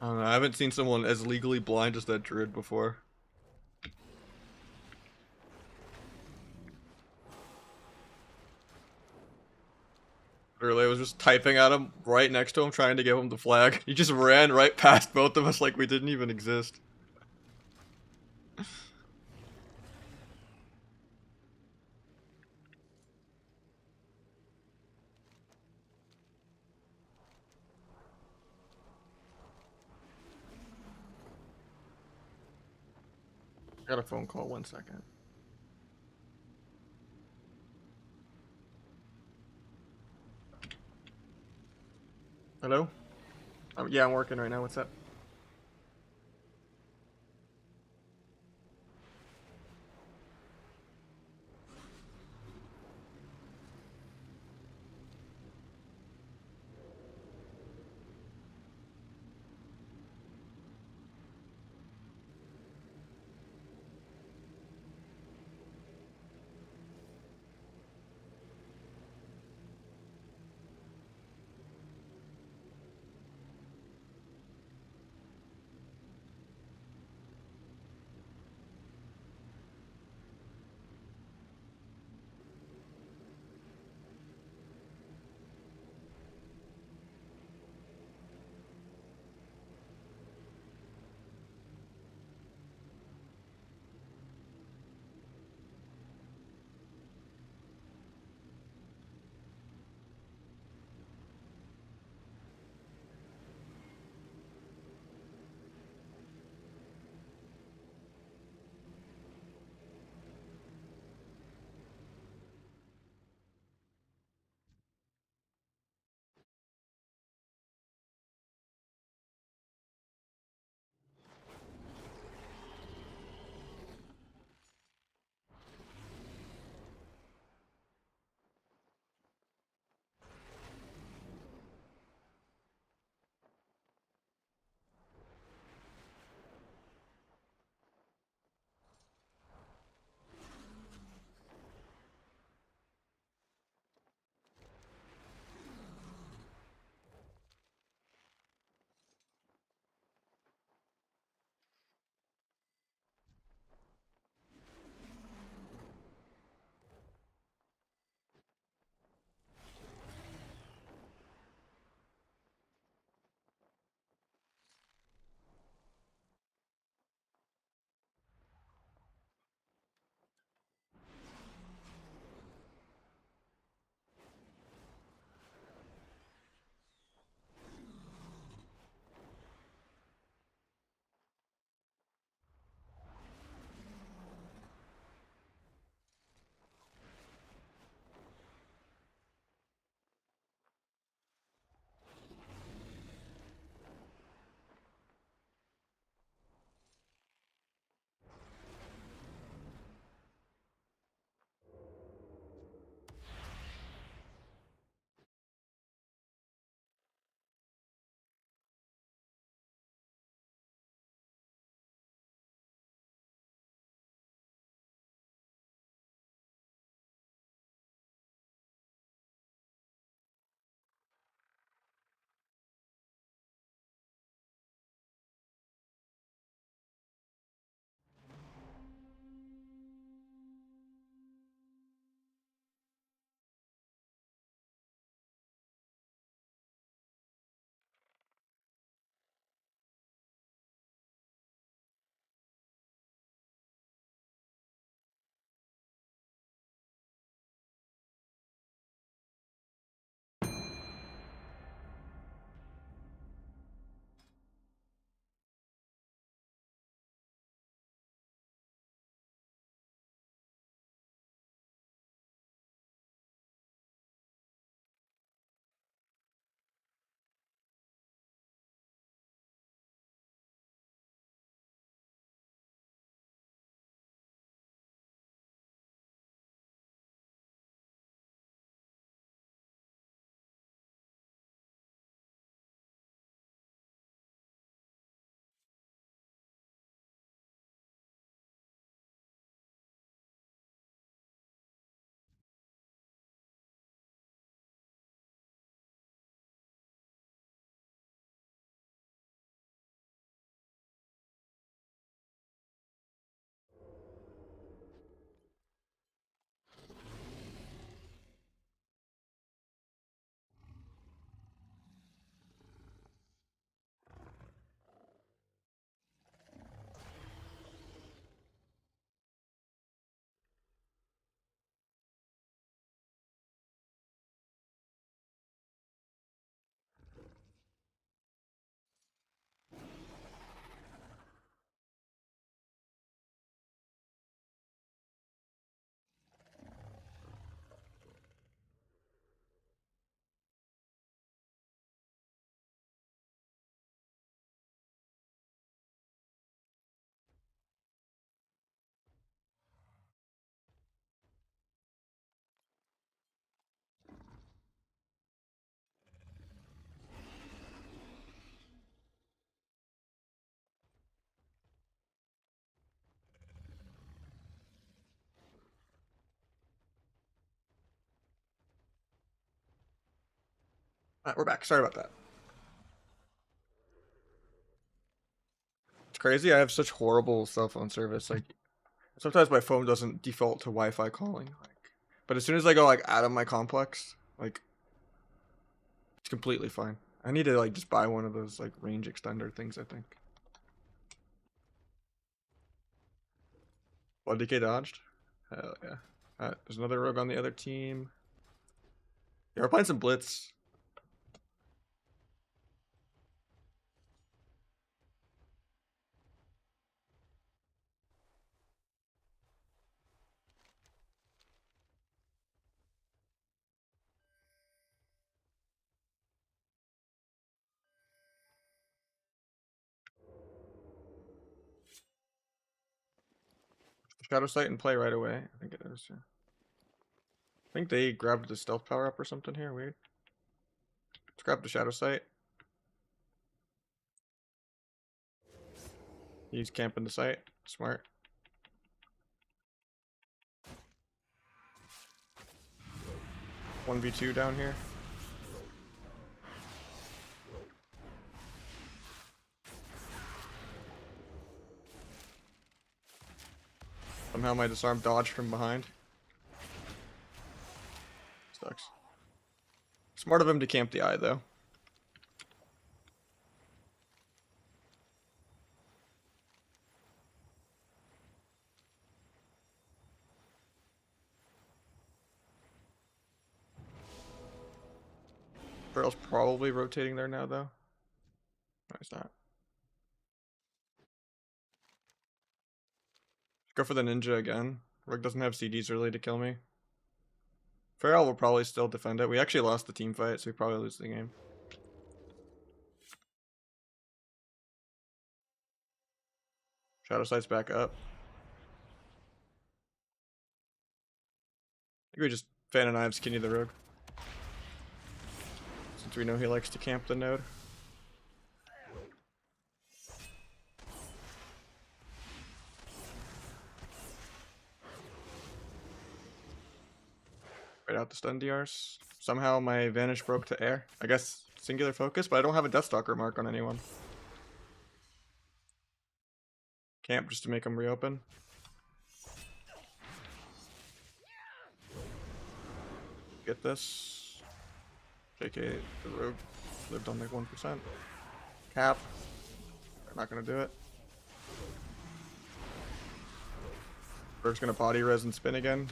I don't know, I haven't seen someone as legally blind as that druid before. Literally, I was just typing at him right next to him, trying to give him the flag. He just ran right past both of us like we didn't even exist. Got a phone call, 1 second. Hello? Yeah, I'm working right now. What's up? Alright, we're back. Sorry about that. It's crazy. I have such horrible cell phone service. Like sometimes my phone doesn't default to Wi-Fi calling. Like, but as soon as I go like out of my complex, like it's completely fine. I need to like just buy one of those like range extender things. I think. Blood DK dodged. Hell yeah. Alright, there's another rogue on the other team. Yeah, we're playing some blitz. Shadow sight and play right away. I think it is. Yeah. I think they grabbed the stealth power up or something here. Weird. Let's grab the shadow sight. He's camping the site. Smart. 1v2 down here. Somehow my disarm dodged from behind. Sucks. Smart of him to camp the eye though. Barrel's probably rotating there now though. No, he's not. Go for the ninja again. Rook doesn't have CDs really to kill me. Feral will probably still defend it. We actually lost the team fight, so we probably lose the game. Shadow sight's back up. I think we just fan and knives skinny the rogue. Since we know he likes to camp the node. Right out the stun DRs. Somehow my vanish broke to air. I guess singular focus, but I don't have a Deathstalker mark on anyone. Camp just to make them reopen. Get this. JK, the rogue lived on like 1%. Cap. They're not gonna do it. Rogue's gonna body res and spin again.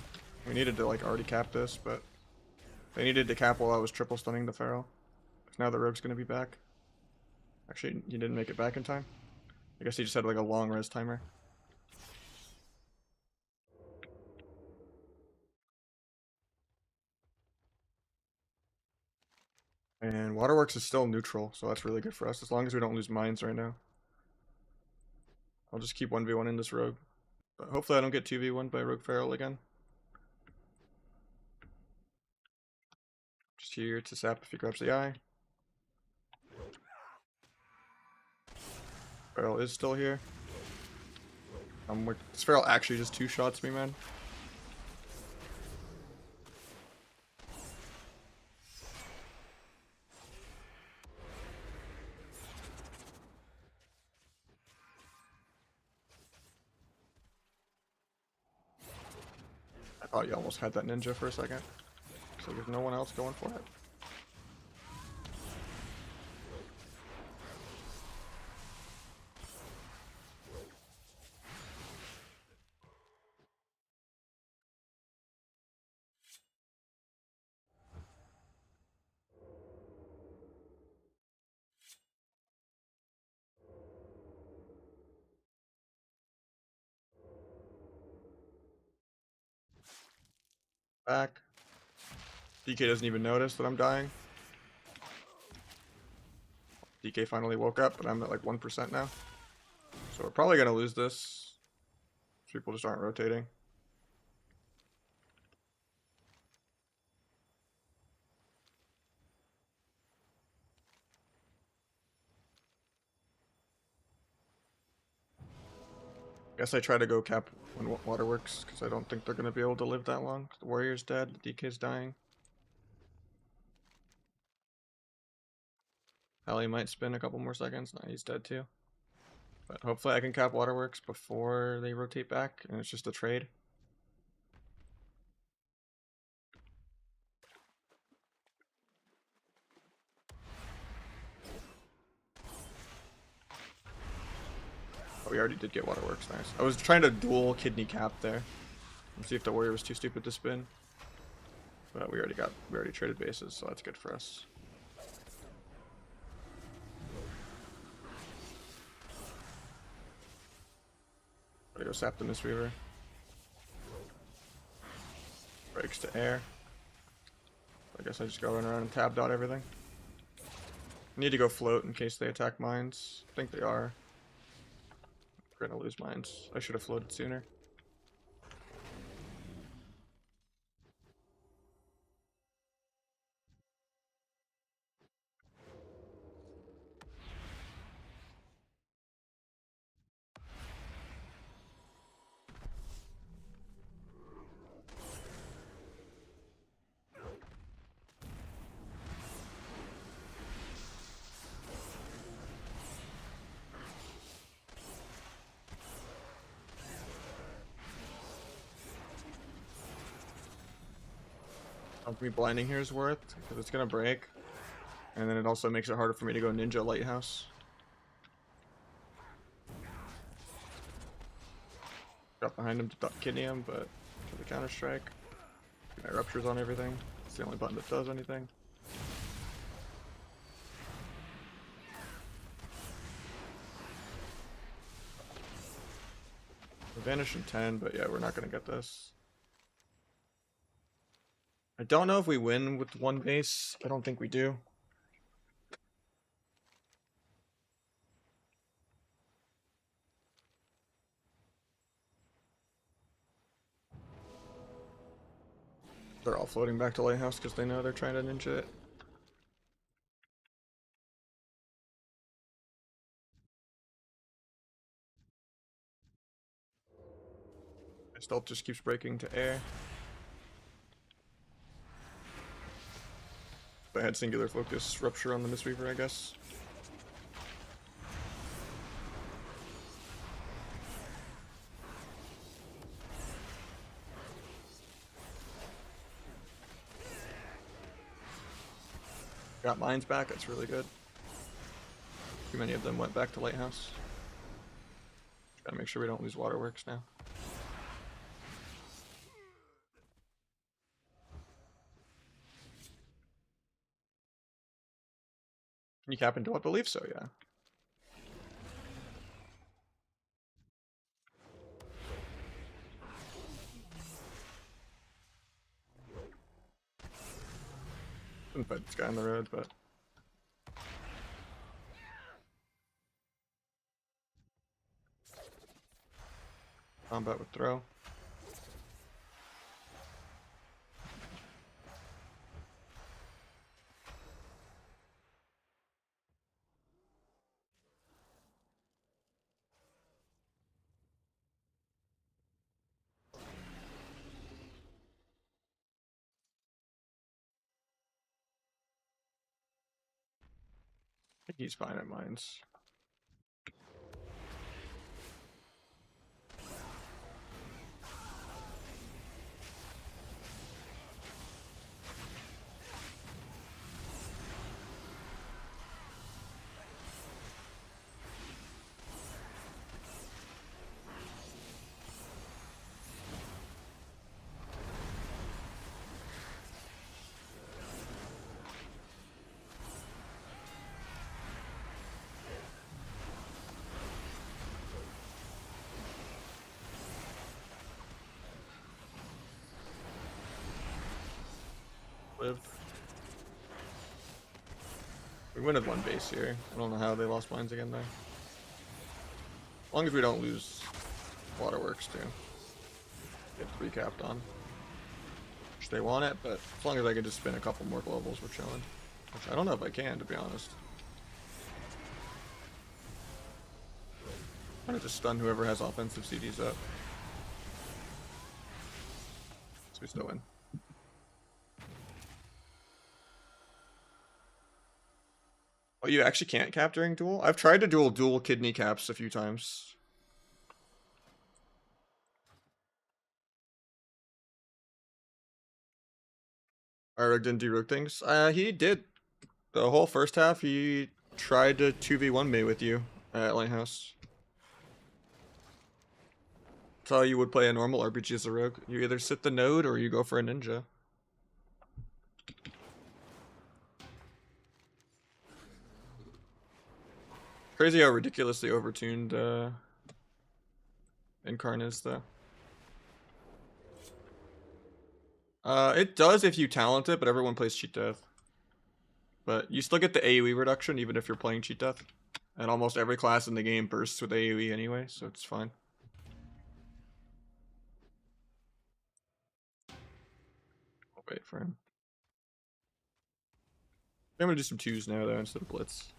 We needed to like already cap this, but they needed to cap while I was triple stunning the Pharaoh. Now the rogue's gonna be back. Actually, he didn't make it back in time. I guess he just had like a long res timer. And Waterworks is still neutral, so that's really good for us, as long as we don't lose mines right now. I'll just keep 1v1 in this rogue. But hopefully I don't get 2v1 by Rogue Feral again. Just here to sap if he grabs the eye. Feral is still here. This Feral actually just two-shots me, man. I thought you almost had that ninja for a second. So there's no one else going for it. Back. DK doesn't even notice that I'm dying. DK finally woke up, but I'm at like 1% now. So we're probably gonna lose this. People just aren't rotating. Guess I try to go cap when Waterworks, because I don't think they're gonna be able to live that long. The Warrior's dead, the DK's dying. Ellie might spin a couple more seconds. No, he's dead too. But hopefully I can cap Waterworks before they rotate back, and it's just a trade. Oh, we already did get Waterworks, nice. I was trying to dual kidney cap there. Let's see if the warrior was too stupid to spin. But we already traded bases, so that's good for us. Gotta go sap the Mistweaver. Breaks to air. I guess I just go run around and tab dot everything. I need to go float in case they attack mines. I think they are. We're gonna lose mines. I should have floated sooner. I don't think blinding here is worth, because it's gonna break. And then it also makes it harder for me to go ninja lighthouse. Got behind him to kidney him, but for the counter strike. My ruptures on everything. It's the only button that does anything. We vanish in 10, but yeah, we're not gonna get this. I don't know if we win with one base. I don't think we do. They're all floating back to lighthouse because they know they're trying to ninja it. My stealth just keeps breaking to air. If I had singular focus rupture on the Mistweaver, I guess. Got mines back, that's really good. Too many of them went back to lighthouse. Gotta make sure we don't lose Waterworks now. Can you cap into what? Believe so, yeah. Didn't fight this guy on the road, but combat with throw. I think he's fine at mines. Live. We win with one base here. I don't know how they lost mines again there. As long as we don't lose Waterworks too. Get 3 capped on. Which they want it, but as long as I can just spin a couple more globals, we're chilling. Which I don't know if I can, to be honest. I'm gonna just stun whoever has offensive CDs up. So we still win. Oh, you actually can't cap during duel? I've tried to dual kidney caps a few times. Arug didn't do rook things. He did. The whole first half, he tried to 2v1 me with you at Lighthouse. That's how you would play a normal RPG as a rogue. You either sit the node or you go for a ninja. Crazy how ridiculously overtuned Incarn is, though. It does if you talent it, but everyone plays cheat death. But you still get the AoE reduction even if you're playing cheat death. And almost every class in the game bursts with AoE anyway, so it's fine. I'll wait for him. I'm gonna do some twos now though instead of blitz.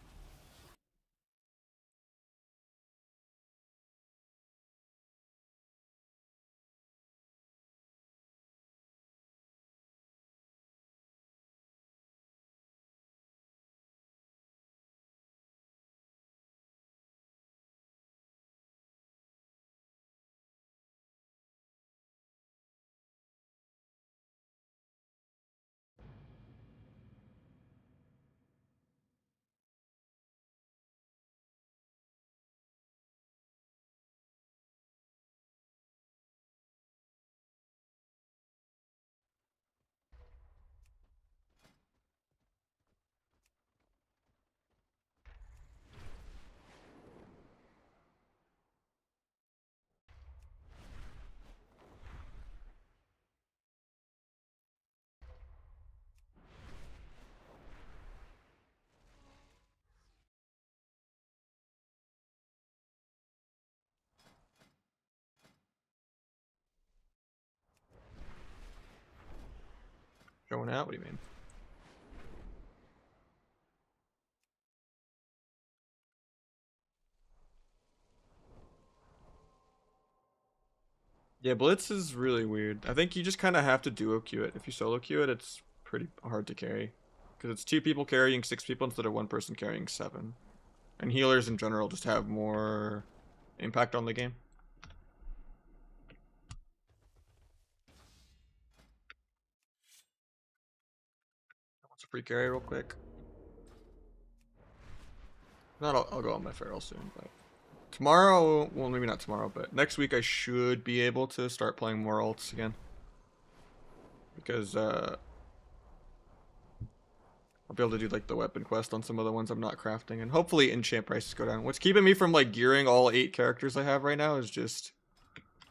Showing out? What do you mean? Yeah, blitz is really weird. I think you just kind of have to duo queue it. If you solo queue it, it's pretty hard to carry. Because it's 2 people carrying 6 people instead of 1 person carrying 7. And healers in general just have more impact on the game. What's a free carry real quick? Not, I'll go on my feral soon, but tomorrow, well maybe not tomorrow, but next week I should be able to start playing more alts again. Because I'll be able to do like the weapon quest on some of the ones I'm not crafting, and hopefully enchant prices go down. What's keeping me from like gearing all 8 characters I have right now is just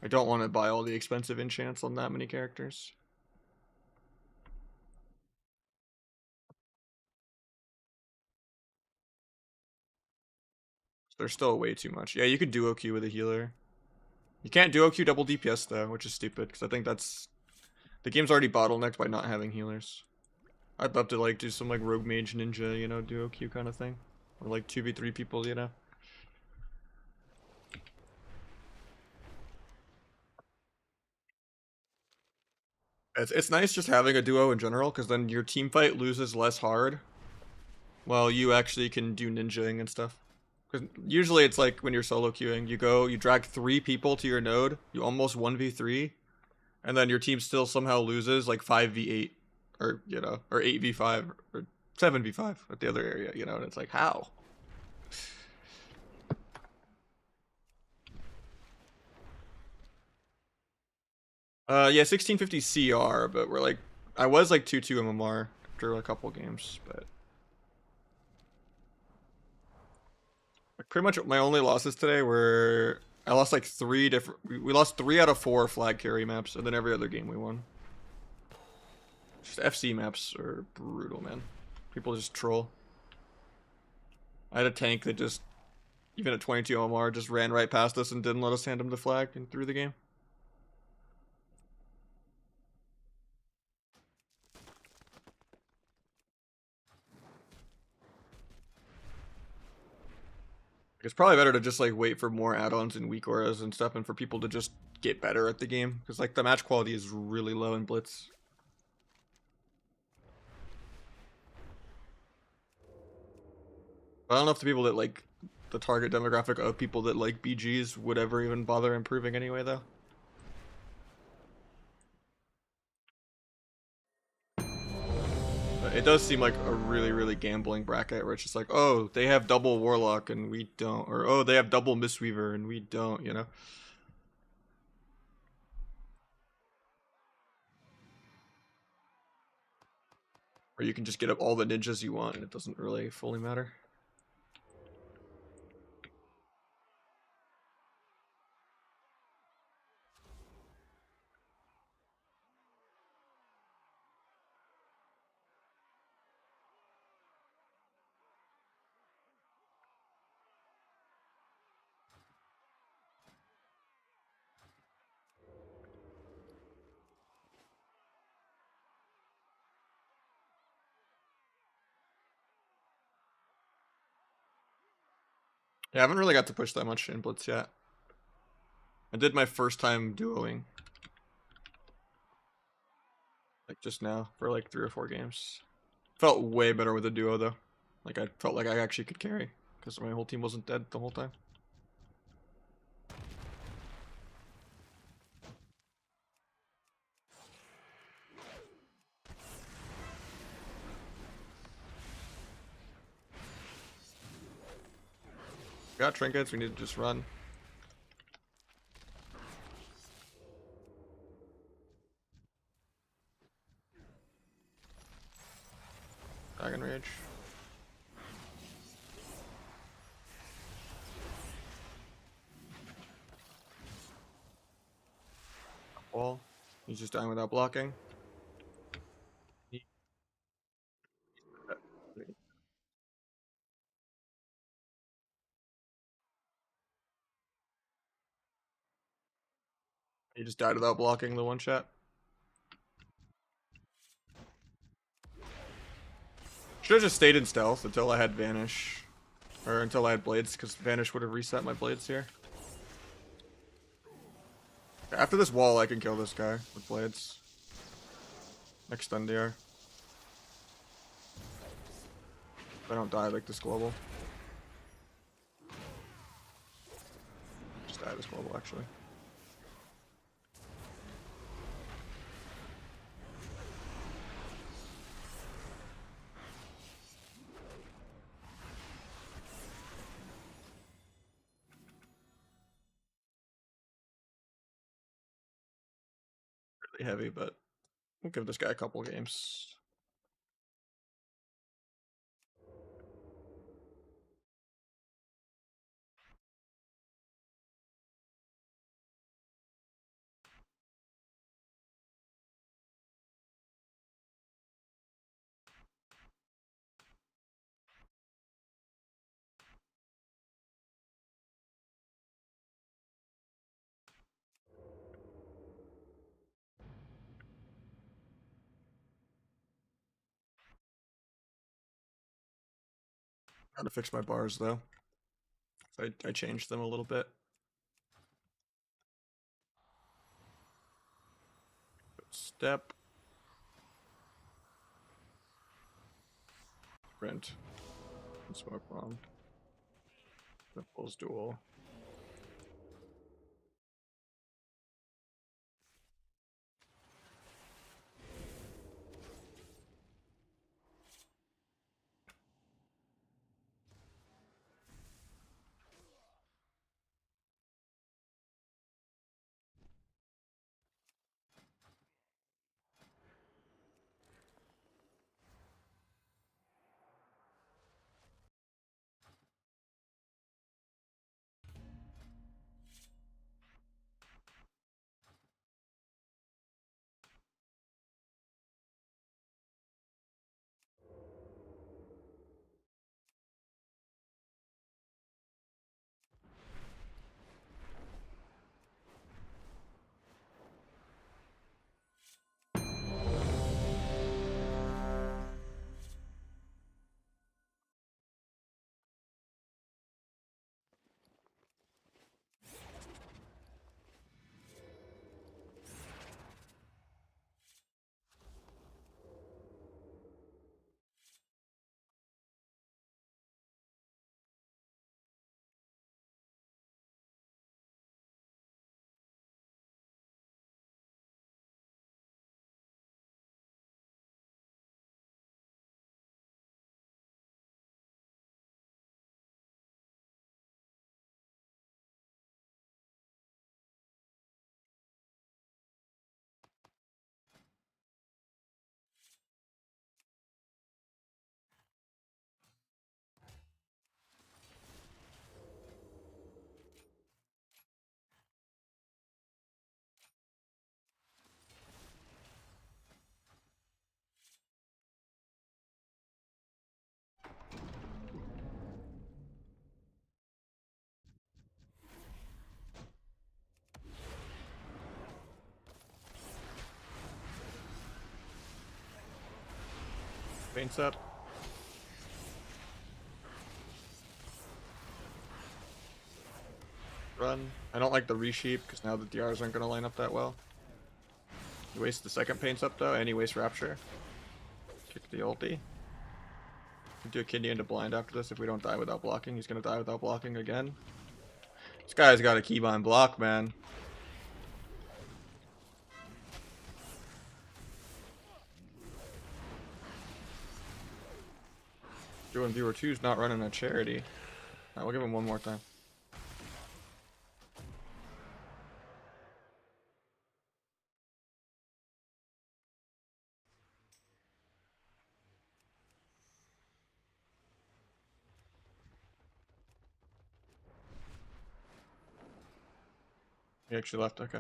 I don't want to buy all the expensive enchants on that many characters. There's still way too much. Yeah, you could duo queue with a healer. You can't duo queue double DPS though, which is stupid because I think that's the game's already bottlenecked by not having healers. I'd love to like do some like rogue mage ninja, you know, duo queue kind of thing, or like 2v3 people, you know. It's nice just having a duo in general because then your team fight loses less hard, while you actually can do ninjaing and stuff. Because usually it's like when you're solo queuing, you drag 3 people to your node, you almost 1v3, and then your team still somehow loses like 5v8, or, you know, or 8v5, or 7v5 at the other area, you know, and it's like, how? Yeah, 1650 CR, but we're like, I was like 2-2 MMR after a couple games, but like, pretty much my only losses today were I lost like 3 different. We lost 3 out of 4 flag carry maps, and then every other game we won. Just FC maps are brutal, man. People just troll. I had a tank that just, even at 22 MMR, just ran right past us and didn't let us hand him the flag and threw the game. It's probably better to just like wait for more add-ons and weak auras and stuff, and for people to just get better at the game, because like the match quality is really low in Blitz. I don't know if the people that like the target demographic of people that like BGs would ever even bother improving anyway, though. But it does seem like a really, really gambling bracket where it's just like, oh, they have double Warlock and we don't, or oh, they have double Mistweaver and we don't, you know? Or you can just get up all the ninjas you want and it doesn't really fully matter. Yeah, I haven't really got to push that much in Blitz yet. I did my first time duoing. Like just now for like 3 or 4 games. Felt way better with a duo though. Like I felt like I actually could carry because my whole team wasn't dead the whole time. Got trinkets, we need to just run. Dragon Rage. Wall. He's just dying without blocking. He just died without blocking the one shot. Should have just stayed in stealth until I had Vanish. Or until I had Blades, because Vanish would have reset my Blades here. After this wall, I can kill this guy with Blades. Next Undear. If I don't die like this global. Just die this global, actually. Really heavy, but we'll give this guy a couple games. Gotta fix my bars, though. I changed them a little bit. Step. Sprint. Smoke bomb. Nipples duel. Paints up. Run. I don't like the resheep because now the DRs aren't going to line up that well. He wastes the second paints up though, and he wastes Rapture. Kick the ulti. Do a kidney into blind after this if we don't die without blocking. He's going to die without blocking again. This guy's got a keybind block, man. Doing viewer 2's not running a charity. Alright, we'll give him one more time. He actually left, okay.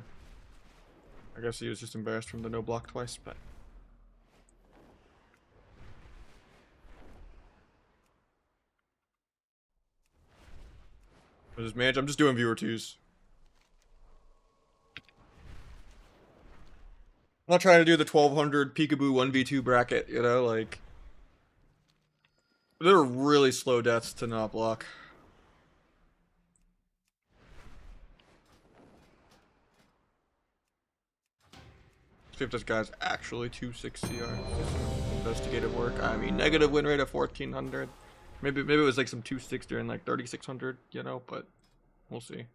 I guess he was just embarrassed from the no block twice, but... With his mage, I'm just doing viewer 2's. I'm not trying to do the 1200 peekaboo 1v2 bracket, you know, like... They're really slow deaths to not block. See if this guy's actually 2-6 CR. Investigative work. I mean, negative win rate of 1400. Maybe it was like some 2-6 during like 3600, you know, but we'll see.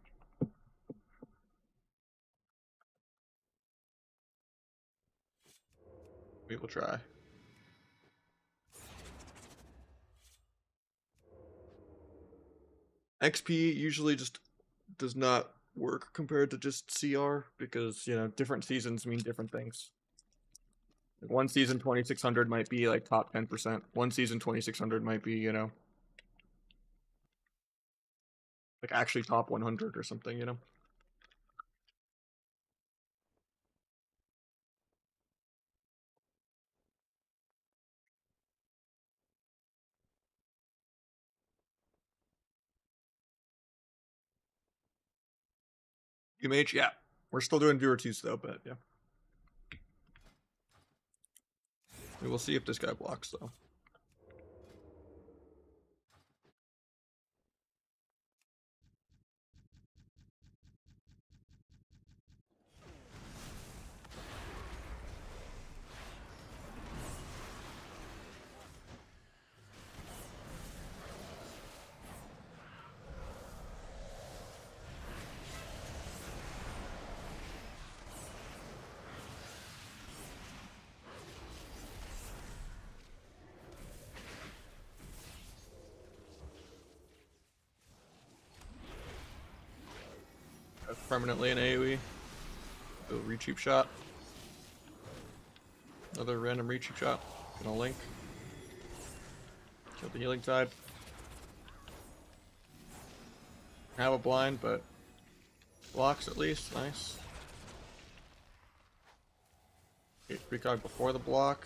We will try. XP usually just does not work compared to just CR because, you know, different seasons mean different things. One season 2600 might be like top 10%. One season 2600 might be, you know, like actually top 100 or something, you know. UMH, yeah. We're still doing viewer 2s though, but yeah. We will see if this guy blocks though. Permanently an AoE. Go recheap shot. Another random recheap shot. Gonna link. Kill the healing tide. Have a blind, but blocks at least. Nice. Okay, precog before the block.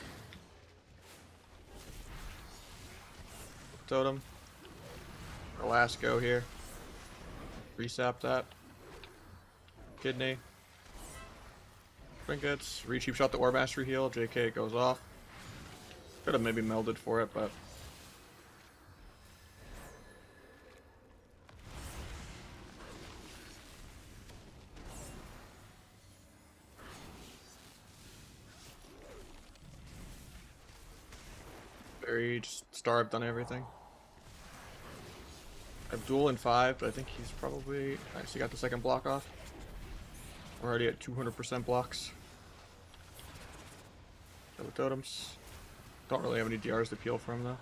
Totem. Our last go here. Resap that. Kidney. Trinkets. Recheap shot the Ore Mastery heal. JK goes off. Could have maybe melded for it, but... Very just starved on everything. I have duel in 5, but I think he's probably... Nice, he got the second block off. We're already at 200% blocks. Kill the totems. Don't really have any DRs to peel from though.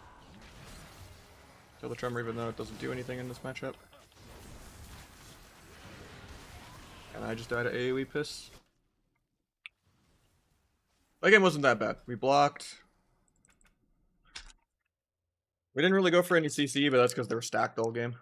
Kill the Tremor even though it doesn't do anything in this matchup. And I just died at AoE piss. That game wasn't that bad. We blocked. We didn't really go for any CC, but that's because they were stacked all game.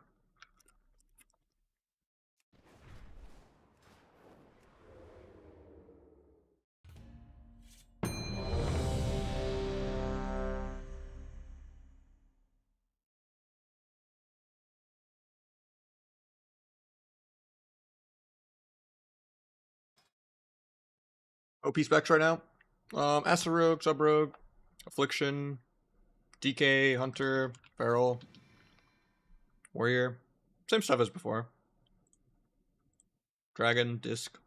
OP specs right now. Acid Rogue, Sub Rogue, Affliction, DK, Hunter, Feral, Warrior. Same stuff as before. Dragon, Disc.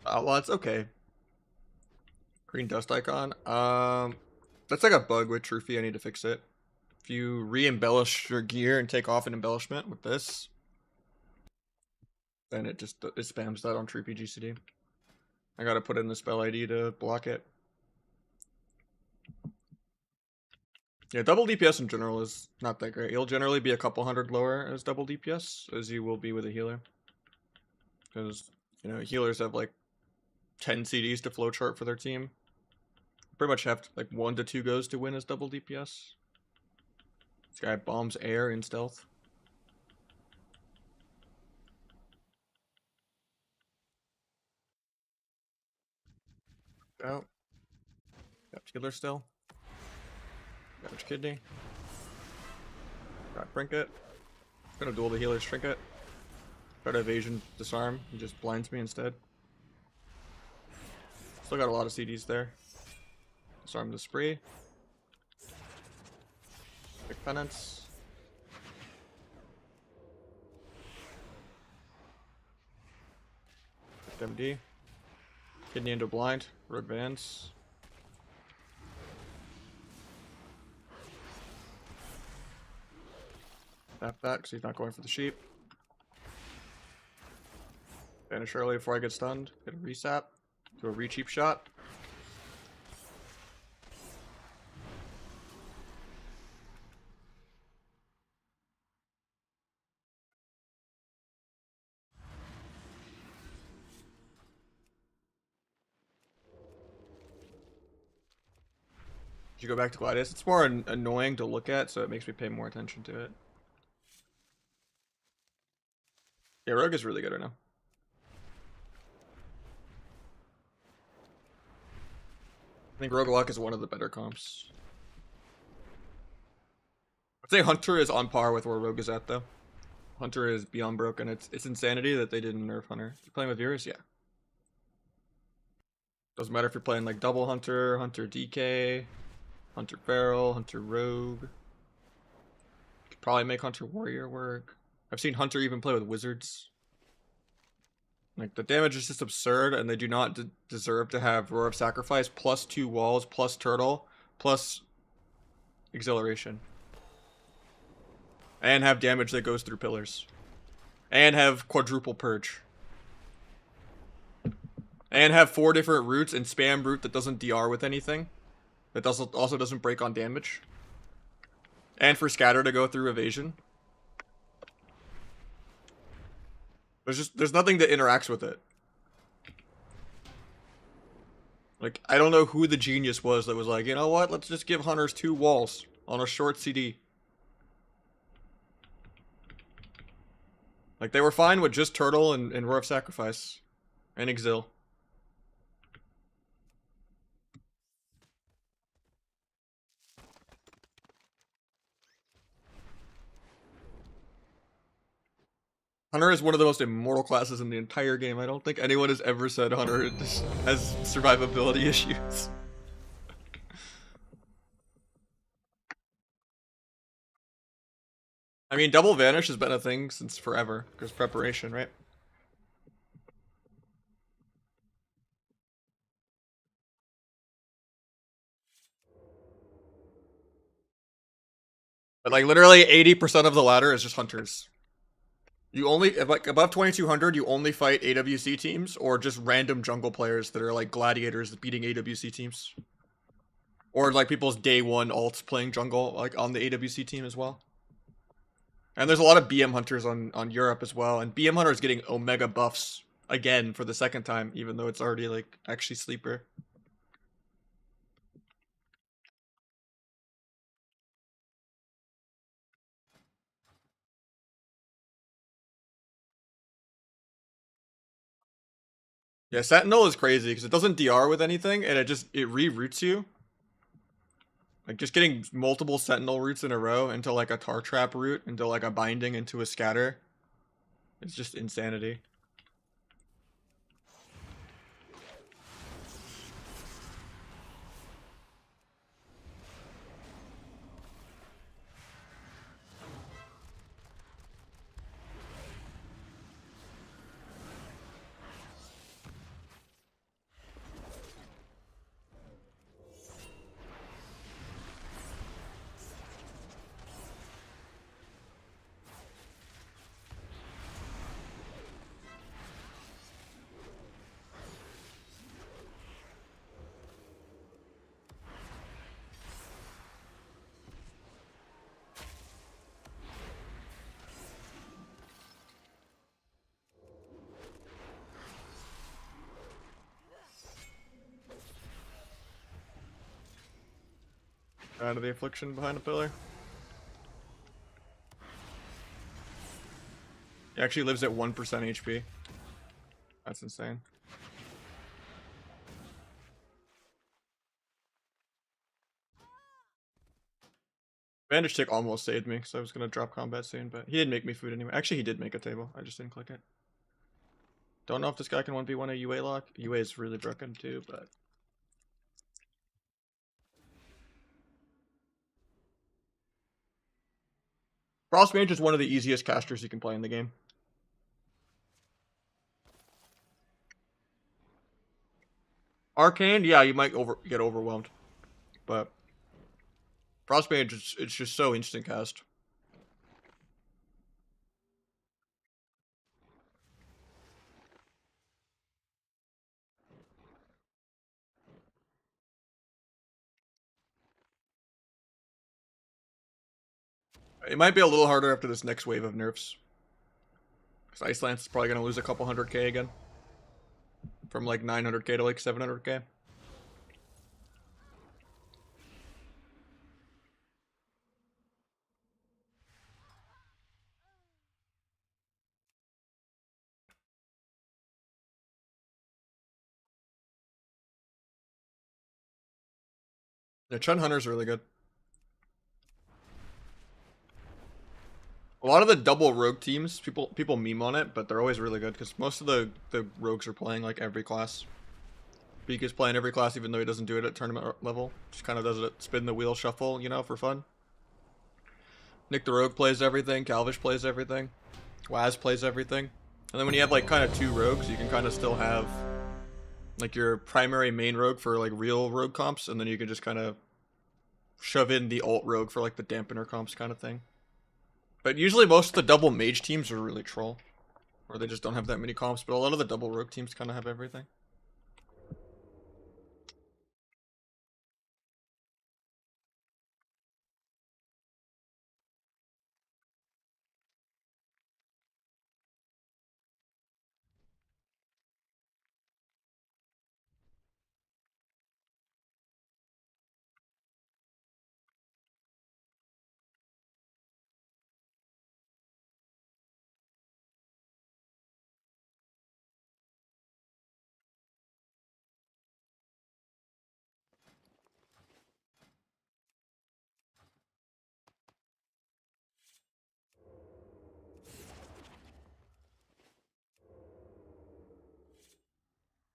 Well, it's okay. Green dust icon. That's like a bug with Trophy. I need to fix it. If you re-embellish your gear and take off an embellishment with this, then it spams that on Trophy GCD. I gotta put in the spell ID to block it. Yeah, double DPS in general is not that great. You'll generally be a couple hundred lower as double DPS as you will be with a healer. Because, you know, healers have like 10 CDs to flowchart for their team. Pretty much have like 1 to 2 goes to win as double DPS. This guy bombs air in stealth. Oh. Got healer still. Damage kidney. Got trinket. Gonna duel the healer's trinket. Try to evasion disarm. He just blinds me instead. Still got a lot of CDs there. Disarm the spree. Big penance. MD. Kidney into blind. Rogue Vans. Tap that because he's not going for the sheep. Vanish early before I get stunned. Get a resap. Do a re-cheap shot. You go back to Gladius. It's more annoying to look at, so it makes me pay more attention to it. Yeah, Rogue is really good right now. I think Rogue Luck is one of the better comps. I'd say Hunter is on par with where Rogue is at, though. Hunter is beyond broken. It's insanity that they didn't nerf Hunter. If you're playing with viewers, yeah. Doesn't matter if you're playing like double Hunter, Hunter DK, Hunter Feral, Hunter Rogue. Could probably make Hunter Warrior work. I've seen Hunter even play with Wizards. Like, the damage is just absurd, and they do not deserve to have Roar of Sacrifice plus 2 walls, plus Turtle, plus Exhilaration. And have damage that goes through pillars. And have quadruple Purge. And have 4 different roots and spam root that doesn't DR with anything. That also doesn't break on damage. And for scatter to go through evasion. There's nothing that interacts with it. Like, I don't know who the genius was that was like, you know what, let's just give hunters 2 walls on a short CD. Like, they were fine with just Turtle and Roar of Sacrifice. And Exil. Hunter is one of the most immortal classes in the entire game. I don't think anyone has ever said Hunter has survivability issues. I mean, double vanish has been a thing since forever, because preparation, right? But like literally 80% of the ladder is just hunters. You only, like above 2200, you only fight AWC teams or just random jungle players that are like gladiators beating AWC teams. Or like people's day 1 alts playing jungle like on the AWC team as well. And there's a lot of BM hunters on Europe as well. And BM hunter is getting Omega buffs again for the 2nd time, even though it's already like actually sleeper. Yeah, Sentinel is crazy because it doesn't DR with anything and it reroutes you. Like just getting multiple sentinel roots in a row into like a tar trap root, into like a binding, into a scatter. It's just insanity. Out of the affliction behind a pillar. He actually lives at 1% HP. That's insane. Bandage Tick almost saved me because I was going to drop combat soon, but he didn't make me food anyway. Actually, he did make a table. I just didn't click it. Don't know if this guy can 1v1 a UA lock. UA is really broken too, but... Frost Mage is one of the easiest casters you can play in the game. Arcane, yeah, you might get overwhelmed. But... Frost Mage, it's just so instant cast. It might be a little harder after this next wave of nerfs. Because Ice Lance is probably going to lose a couple 100k again. From like 900k to like 700k. The Chun Hunter's really good. A lot of the double rogue teams, people meme on it, but they're always really good because most of the rogues are playing like every class. Beak is playing every class even though he doesn't do it at tournament level. Just kind of does it, spin the wheel shuffle, you know, for fun. Nick the Rogue plays everything. Calvish plays everything. Waz plays everything. And then when you have like kind of two rogues, you can kind of still have like your primary main rogue for like real rogue comps, and then you can just kind of shove in the alt rogue for like the dampener comps kind of thing. But usually most of the double mage teams are really troll. Or they just don't have that many comps, but a lot of the double rogue teams kind of have everything.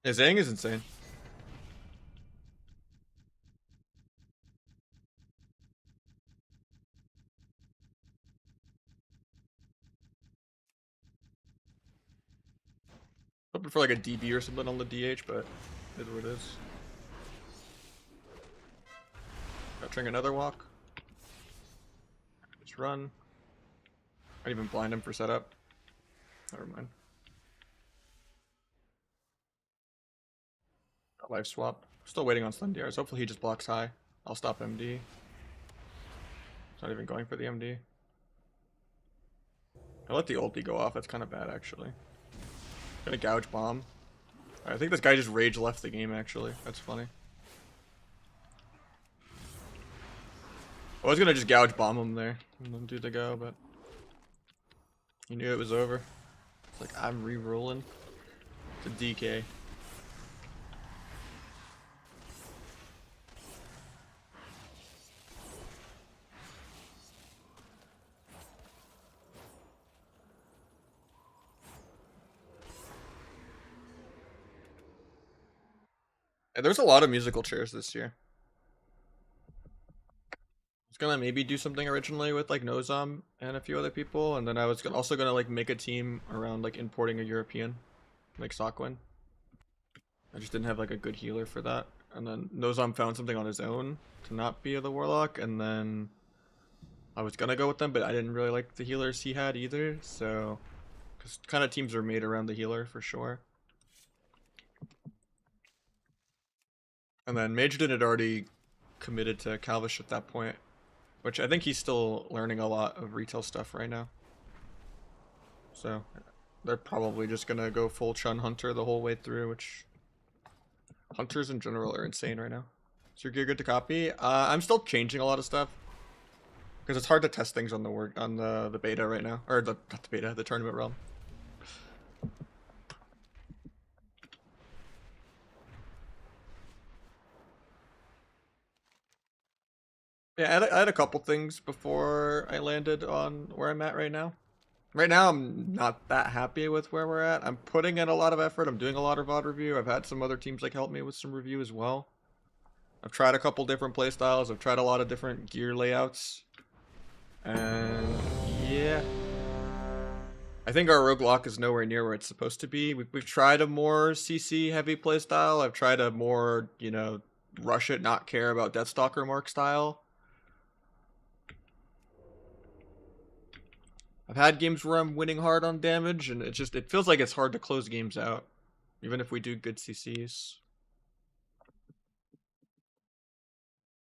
Yeah, Zhang is insane. Hoping for like a DB or something on the DH, but it is what it is. Got trying another walk. Just run. I'd even blind him for setup. Never mind. Got life swap. Still waiting on Slendiars. Hopefully he just blocks high. I'll stop MD. It's not even going for the MD. I let the ulti go off. That's kind of bad, actually. Gonna gouge bomb. I think this guy just rage left the game, actually. That's funny. I was gonna just gouge bomb him there and then do the go, but he knew it was over. It's like, I'm re-rolling. It's a DK. There's a lot of musical chairs this year. I was gonna maybe do something originally with like Nozam and a few other people, and then I was also gonna like make a team around like importing a European, like Sokwin. I just didn't have like a good healer for that. And then Nozam found something on his own to not be the Warlock, and then I was gonna go with them, but I didn't really like the healers he had either, so... Because kind of teams are made around the healer, for sure. And then Majordan had already committed to Calvish at that point, which I think he's still learning a lot of retail stuff right now. So, they're probably just gonna go full Chun Hunter the whole way through, which... Hunters in general are insane right now. So you're good to copy? I'm still changing a lot of stuff. Because it's hard to test things on the beta right now. Or not the beta, the tournament realm. Yeah, I had a couple things before I landed on where I'm at right now. Right now, I'm not that happy with where we're at. I'm putting in a lot of effort. I'm doing a lot of VOD review. I've had some other teams like help me with some review as well. I've tried a couple different playstyles. I've tried a lot of different gear layouts. And yeah. I think our roguelock is nowhere near where it's supposed to be. We've tried a more CC heavy playstyle. I've tried a more, you know, rush it, not care about Deathstalker Mark style. I've had games where I'm winning hard on damage, and it feels like it's hard to close games out, even if we do good CCs.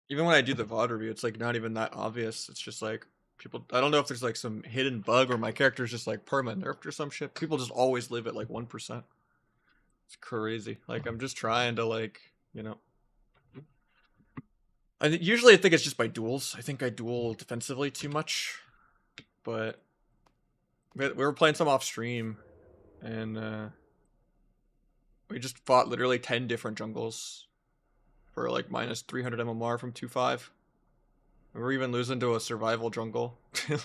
Even when I do the VOD review, it's like not even that obvious. It's just like people. I don't know if there's like some hidden bug or my character's just like perma nerfed or some shit. People just always live at like 1%. It's crazy. Like I'm just trying to like, you know. Usually I think it's just by duels. I think I duel defensively too much, but we were playing some off stream, and we just fought literally 10 different jungles for like minus 300 MMR from 2-5. We were even losing to a survival jungle.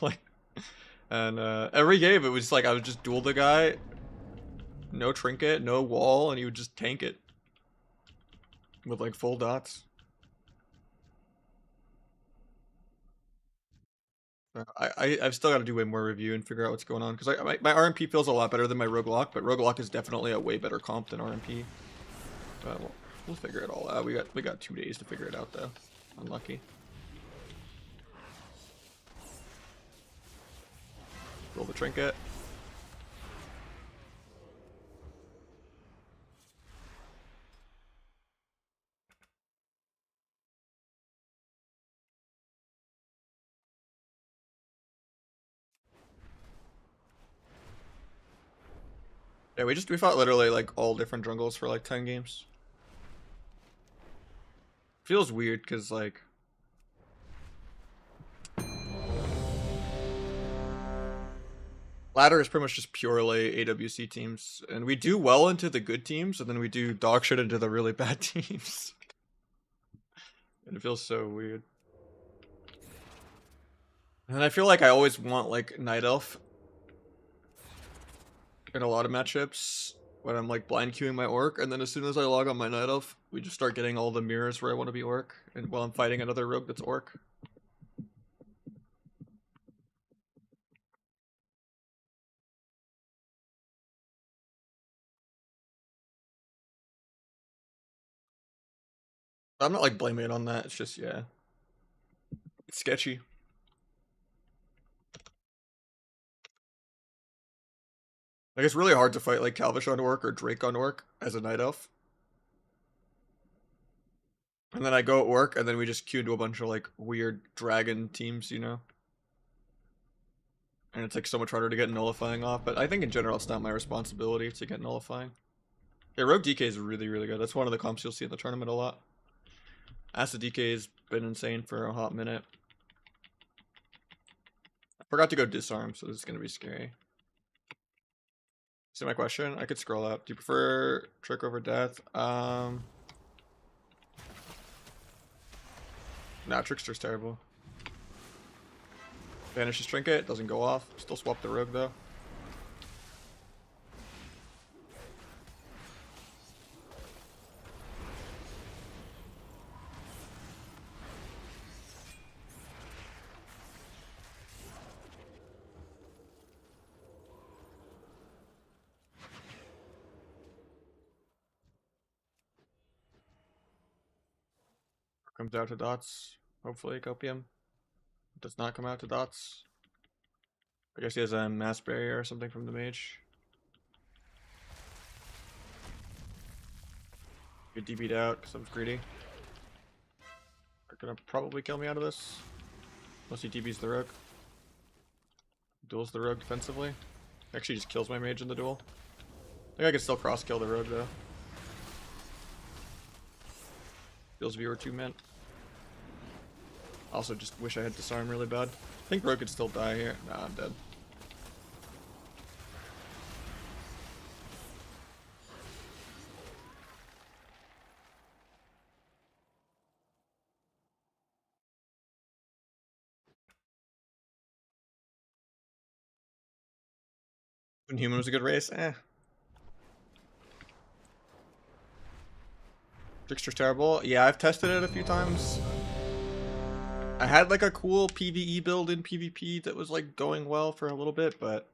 Like, and every game it was like I would just duel the guy, no trinket, no wall, and he would just tank it with like full dots. I've still got to do way more review and figure out what's going on, because my RMP feels a lot better than my roguelock, but roguelock is definitely a way better comp than RMP. But we'll figure it all out. We got 2 days to figure it out though. Unlucky. Roll the trinket. Yeah, we fought literally like all different jungles for like 10 games. Feels weird because like ladder is pretty much just purely AWC teams, and we do well into the good teams, and then we do dog shit into the really bad teams. And it feels so weird. And I feel like I always want like Night Elf in a lot of matchups when I'm like blind queuing my orc, and then as soon as I log on my Night Elf, we just start getting all the mirrors where I want to be orc, and while I'm fighting another rogue that's orc. I'm not like blaming it on that, it's just, yeah. It's sketchy. Like, it's really hard to fight like Calvish on orc or Drake on orc as a Night Elf. And then I go at work, and then we just queue into a bunch of like weird dragon teams, you know? And it's like so much harder to get nullifying off, but I think in general it's not my responsibility to get nullifying. Yeah, Rogue DK is really, really good. That's one of the comps you'll see in the tournament a lot. Acid DK has been insane for a hot minute. I forgot to go disarm, so this is going to be scary. See my question? I could scroll up. Do you prefer trick over death? Nah, Trickster's terrible. Vanishes trinket, doesn't go off. Still swap the rogue though. Comes out to dots. Hopefully, Copium. Does not come out to dots. I guess he has a mass barrier or something from the mage. Get DB'd out because I was greedy. They're gonna probably kill me out of this. Unless he DBs the rogue. Duels the rogue defensively. Actually just kills my mage in the duel. I think I can still cross kill the rogue though. Feels viewer 2 mint. Also just wish I had disarm really bad. I think rogue could still die here. Nah, I'm dead. When human was a good race, eh. Trickster's terrible. Yeah, I've tested it a few times. I had like a cool PvE build in PvP that was like going well for a little bit, but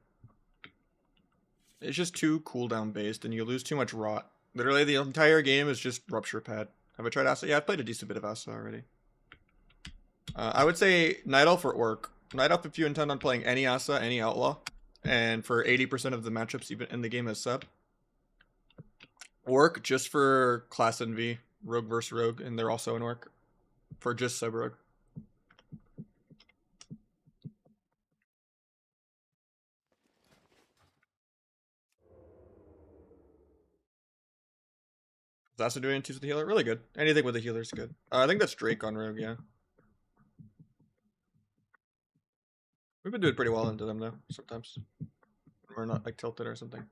it's just too cooldown based and you lose too much rot. Literally the entire game is just rupture pad. Have I tried Asa? Yeah, I've played a decent bit of Asa already. I would say Night Elf or Orc. Night Elf if you intend on playing any Asa, any Outlaw, and for 80% of the matchups even in the game as sub. Orc just for class NV, Rogue versus Rogue, and they're also an Orc for just sub Rogue. Asa doing twos with the healer, really good. Anything with the healer is good. I think that's Drake on Rogue, yeah. We've been doing pretty well into them though, sometimes. We're not like tilted or something.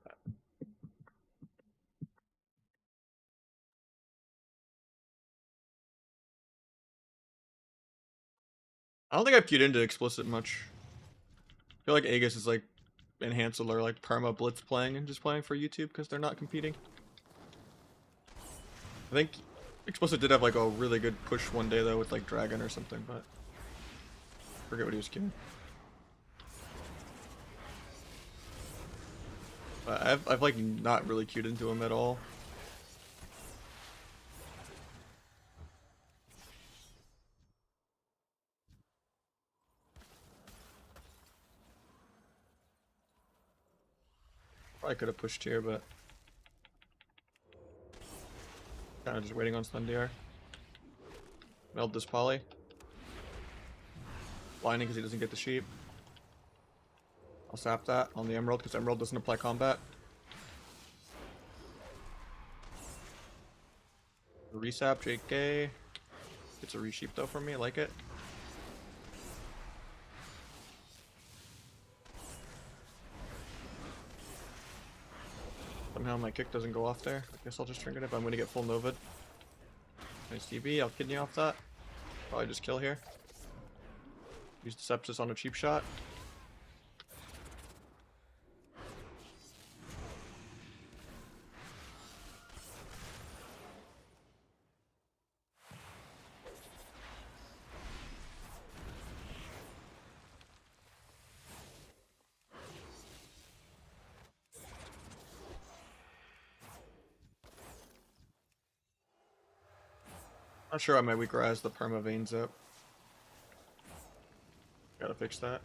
I don't think I've queued into explicit much. I feel like Aegis is like Enhanced or like Perma Blitz playing and just playing for YouTube because they're not competing. I think Explicit did have like a really good push one day though with like Dragon or something, but I forget what he was queuing. But I've like not really queued into him at all. Probably could have pushed here, but kind of just waiting on Slendiar. Meld this poly. Blinding because he doesn't get the sheep. I'll sap that on the Emerald because Emerald doesn't apply combat. Resap JK. Gets a resheep though from me, like it. Somehow my kick doesn't go off there. I guess I'll just trinket it, but I'm gonna get full Novid. Nice DB, I'll kidney off that. Probably just kill here. Use the Sepsis on a cheap shot. Not sure why my weaker has the perma veins up. Gotta fix that.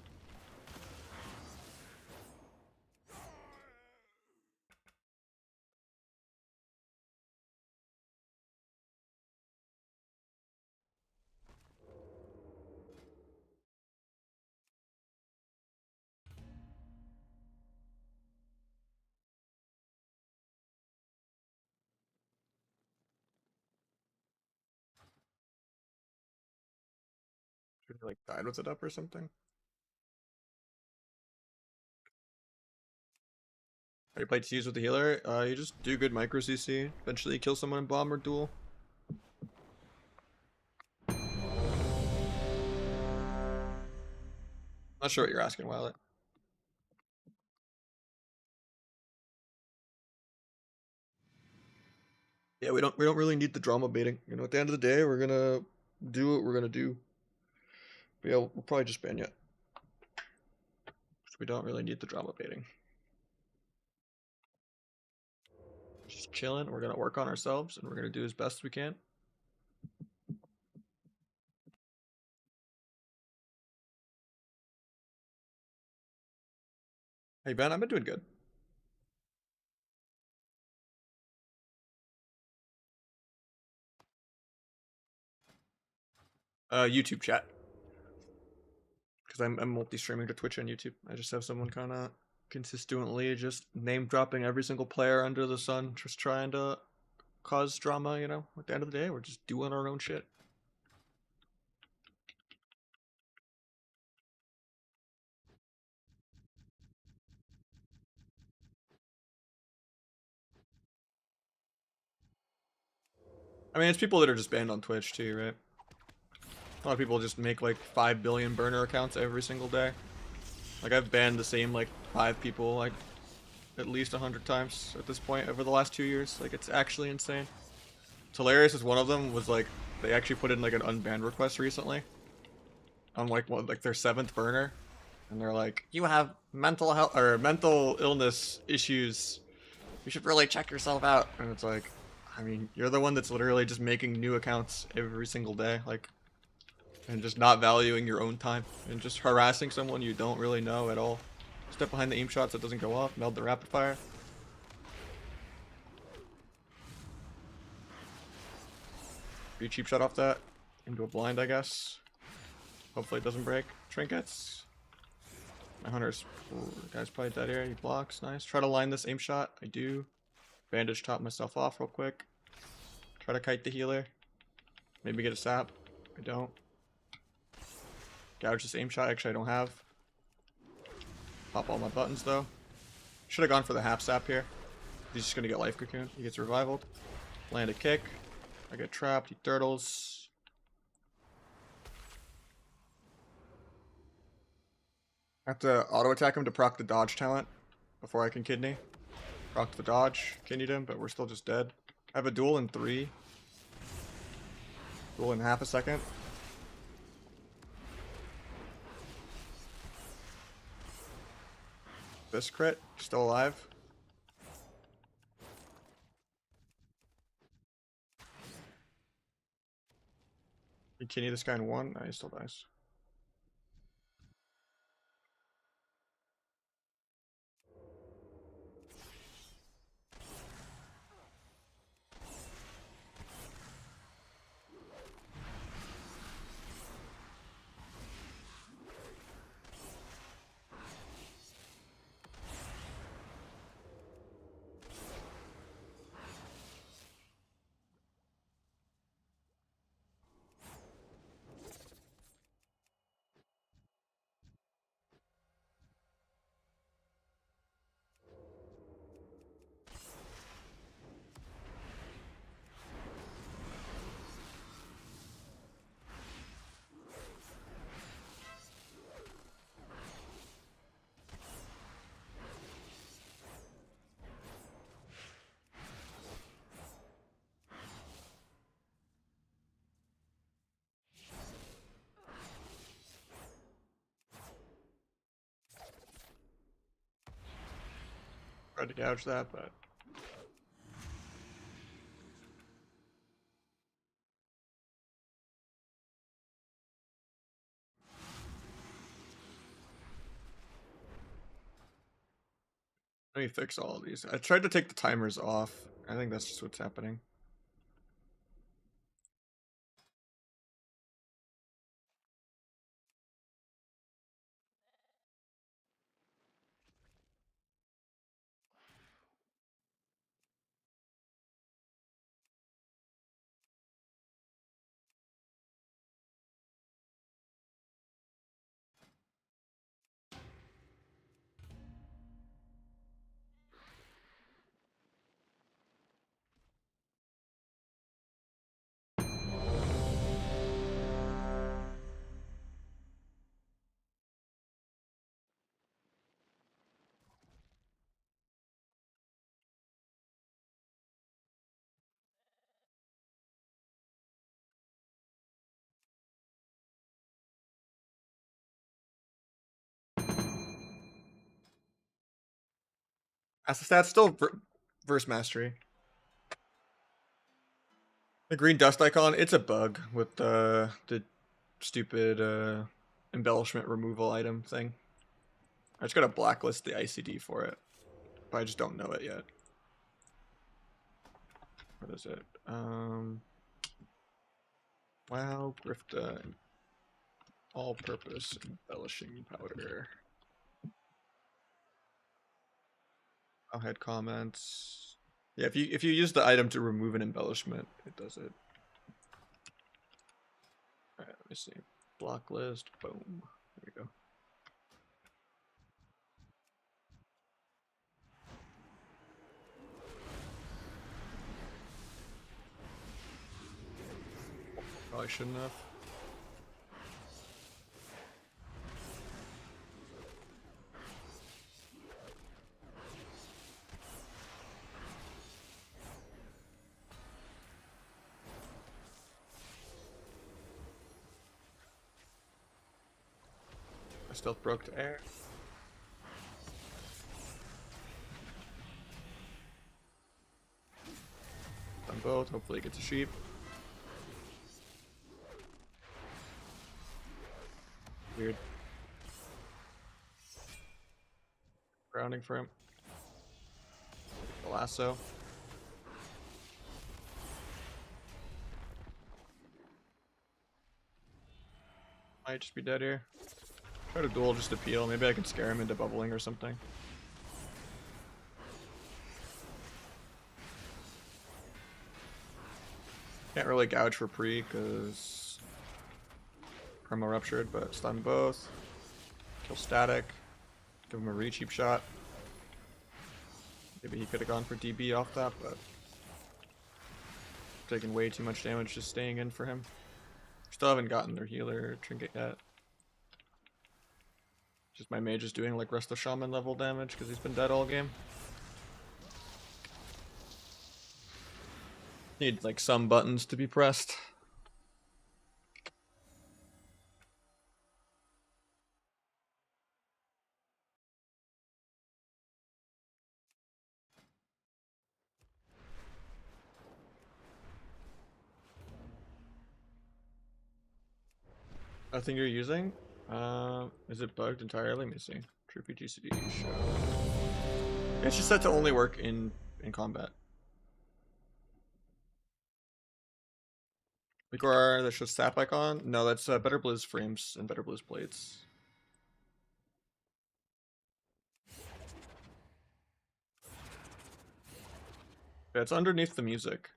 Should have like died with it up or something. How do you play T's with the healer? You just do good micro CC. Eventually you kill someone in bomb or duel. Not sure what you're asking, Violet. Yeah, we don't really need the drama baiting. You know, at the end of the day, we're gonna do what we're gonna do. But yeah, we'll probably just ban yet. We don't really need the drama baiting. Just chilling. We're gonna work on ourselves, and we're gonna do as best we can. Hey Ben, I've been doing good. YouTube chat. Because I'm multi-streaming to Twitch and YouTube. I just have someone kind of consistently just name dropping every single player under the sun, just trying to cause drama, you know? At the end of the day, we're just doing our own shit. I mean, it's people that are just banned on Twitch too, right? A lot of people just make like 5 billion burner accounts every single day. Like I've banned the same like 5 people like at least 100 times at this point over the last 2 years. Like it's actually insane. It's hilarious as one of them was like they actually put in like an unbanned request recently on like what like their 7th burner, and they're like, "You have mental health or mental illness issues. You should really check yourself out." And it's like, I mean, you're the one that's literally just making new accounts every single day, like, and just not valuing your own time and just harassing someone you don't really know at all. Step behind the aim shots that doesn't go off, meld the rapid fire. Be cheap shot off that into a blind, I guess. Hopefully it doesn't break. Trinkets. My hunter's guy's probably dead here. He blocks. Nice. Try to line this aim shot. I do. Bandage top myself off real quick. Try to kite the healer. Maybe get a sap. I don't. Gouge this aim shot. Actually, I don't have. Pop all my buttons though. Should have gone for the half sap here. He's just gonna get life cocoon. He gets revivaled. Land a kick. I get trapped. He turtles. I have to auto attack him to proc the dodge talent before I can kidney. Proc the dodge, kidneyed him, but we're still just dead. I have a duel in 3. Duel in half a second. This crit, still alive. You kidney this guy in 1. No, he still dies. Tried to gouge that, but let me fix all of these. I tried to take the timers off. I think that's just what's happening. As the stats still verse mastery. The green dust icon, it's a bug with the stupid embellishment removal item thing. I just gotta blacklist the ICD for it, but I just don't know it yet. What is it? Wow, Grifta, all-purpose embellishing powder. I'll hide comments. Yeah, if you use the item to remove an embellishment, it does it. Alright, let me see. Block list, boom. There we go. Probably shouldn't have. My stealth broke to air. Done both. Hopefully it gets a sheep. Weird. Grounding for him. The lasso. Might just be dead here. Try to duel just to peel. Maybe I can scare him into bubbling or something. Can't really gouge for pre because Promo ruptured, but stun both. Kill static. Give him a re-cheap shot. Maybe he could have gone for DB off that, but taking way too much damage just staying in for him. Still haven't gotten their healer trinket yet. Just my mage is doing like rest of shaman level damage because he's been dead all game. Need like some buttons to be pressed. I think you're using? Is it bugged entirely? Let me see. True PGCD show. It's just set to only work in combat. Before that shows sap icon? No, that's Better Blizz frames and Better Blizz plates. Yeah, it's underneath the music.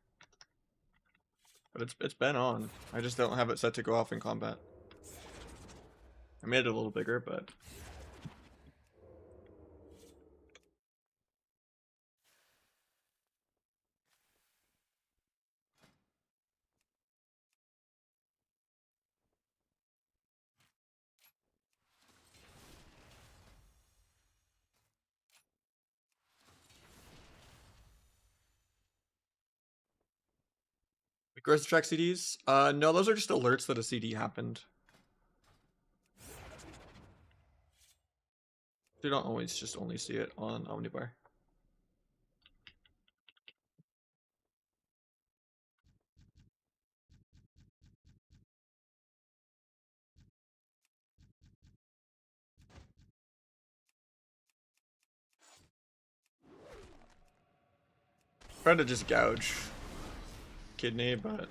But it's been on. I just don't have it set to go off in combat. I made it a little bigger, but Growth track CDs? No, those are just alerts that a CD happened. You don't always just only see it on Omnibar. Tried to just gouge Kidney, but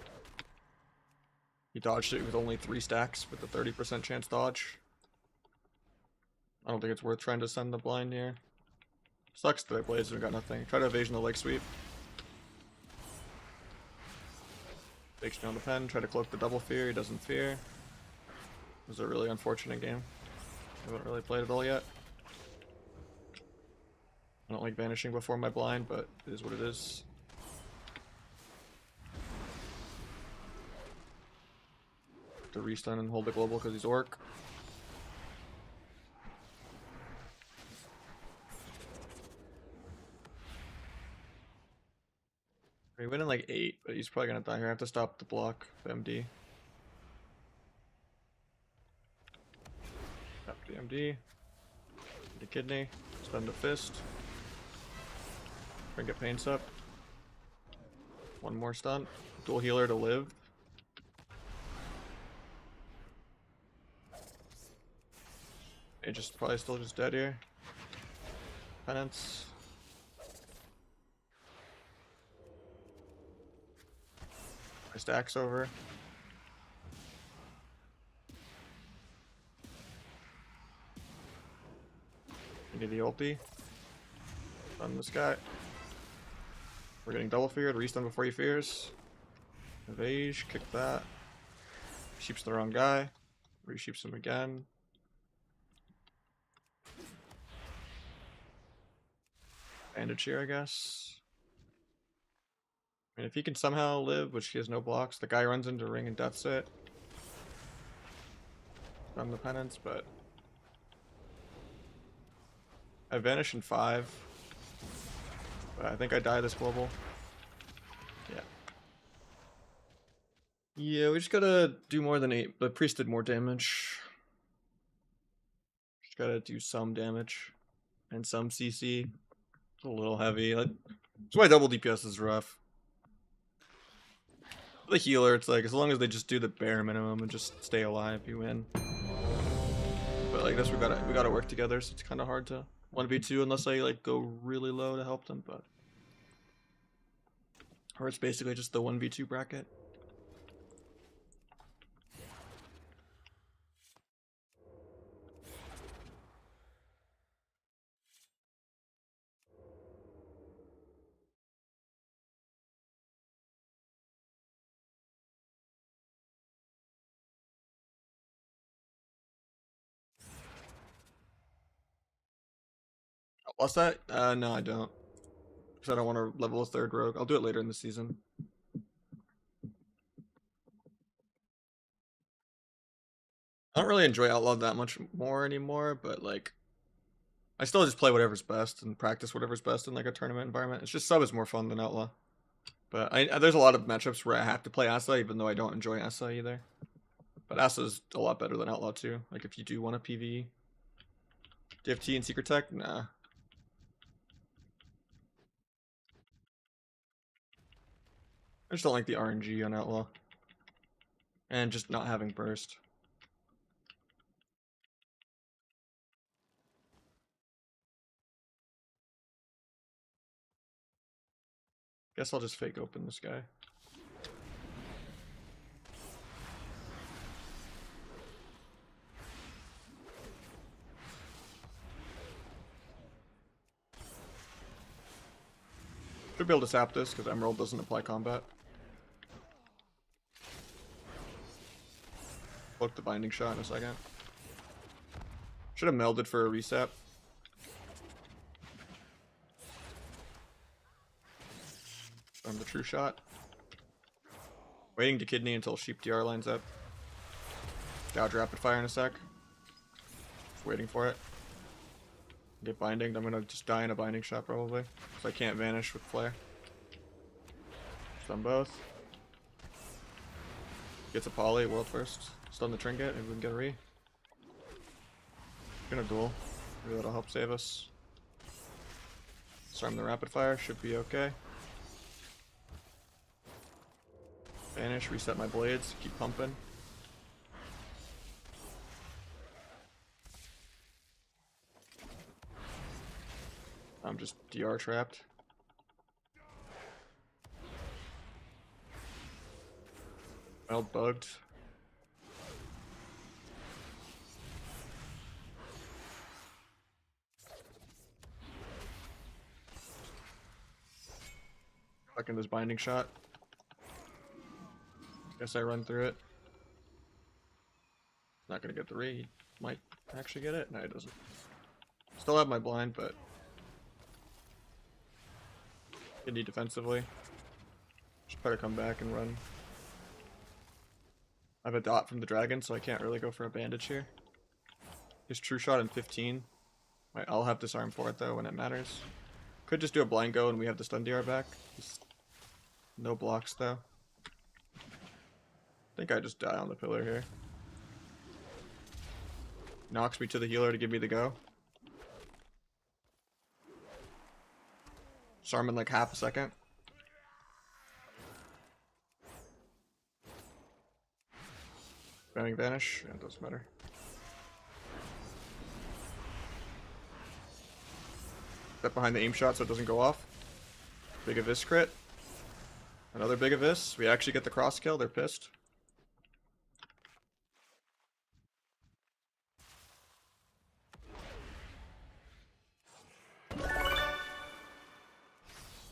he dodged it with only 3 stacks with a 30% chance dodge. I don't think it's worth trying to send the blind here. Sucks that I blazed and got nothing. Try to evasion the leg sweep. Takes down the pen, try to cloak the double fear, he doesn't fear. It was a really unfortunate game. I haven't really played it all yet. I don't like vanishing before my blind, but it is what it is. To restun and hold the global because he's orc. We win in like 8, but he's probably gonna die here. I have to stop the block of MD. Stop the MD. The kidney. Stun the fist. Try and get paints up. One more stun. Dual healer to live. Mage is probably still just dead here. Penance. My stack's over. We need the ulti. Stun this guy. We're getting double feared. Restun before he fears. Evage. Kick that. Sheeps the wrong guy. Resheeps him again. Bandage here, I guess. I mean, if he can somehow live, which he has no blocks, the guy runs into ring and deaths it. Run the penance, but I vanish in 5. But I think I die this global. Yeah. Yeah, we just gotta do more than 8. The priest did more damage. Just gotta do some damage. And some CC. It's a little heavy. That's why double DPS is rough. The healer, it's like, as long as they just do the bare minimum and just stay alive, you win. But like this, we gotta work together, so it's kind of hard to 1v2 unless I like go really low to help them, but... Or it's basically just the 1v2 bracket. What's that? No, I don't. Because I don't want to level a 3rd rogue. I'll do it later in the season. I don't really enjoy Outlaw that much more anymore, but like... I still just play whatever's best and practice whatever's best in like a tournament environment. It's just sub is more fun than Outlaw. But there's a lot of matchups where I have to play Asa, even though I don't enjoy Asa either. But Asa is a lot better than Outlaw too. Like if you do want a PvE. Do you have T and Secret Tech? Nah. I just don't like the RNG on Outlaw. And just not having burst. Guess I'll just fake open this guy. Should be able to sap this because Emerald doesn't apply combat. Look the binding shot in a second. Should have melded for a reset. The true shot. Waiting to kidney until Sheep DR lines up. Dodge rapid fire in a sec. Just waiting for it. Get binding. I'm gonna just die in a binding shot probably. So I can't vanish with flare. Stun both. Gets a poly, world first. Stun the trinket, maybe we can get a re. Gonna duel. Maybe that'll help save us. Disarm the rapid fire, should be okay. Vanish, reset my blades, keep pumping. I'm just DR trapped. Well bugged. Fucking this binding shot. Guess I run through it. Not gonna get the re. He might actually get it. No, he doesn't. Still have my blind, but kidney defensively. Should better come back and run. I have a dot from the dragon, so I can't really go for a bandage here. His true shot in 15. I'll have disarm for it though when it matters. Could just do a blind go and we have the stun DR back. Just no blocks though. I think I just die on the pillar here. Knocks me to the healer to give me the go. Disarm in like half a second. Banning vanish. Yeah, it doesn't matter. Step behind the aim shot so it doesn't go off. Big Abyss crit. Another Big Abyss. We actually get the cross kill. They're pissed.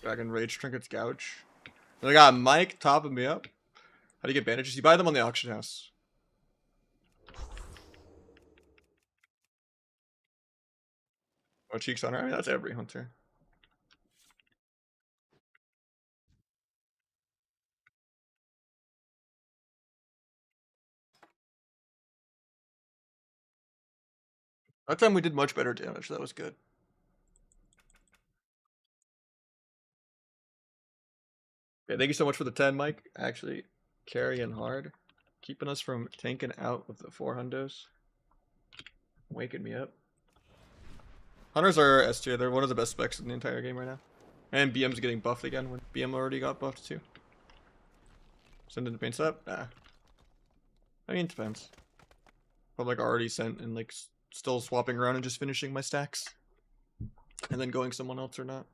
Dragon Rage Trinkets Gouge. And I got Mike topping me up. How do you get bandages? You buy them on the auction house. Oh, Cheeks Hunter. I mean, that's every hunter. That time we did much better damage. That was good. Okay, thank you so much for the 10, Mike. Actually, carrying hard. Keeping us from tanking out with the 4 hundos. Waking me up. Hunters are S tier. They're one of the best specs in the entire game right now. And BM's getting buffed again when BM already got buffed too. Send in the paints up? Nah. I mean, it depends. I'm like already sent and like still swapping around and just finishing my stacks. And then going someone else or not.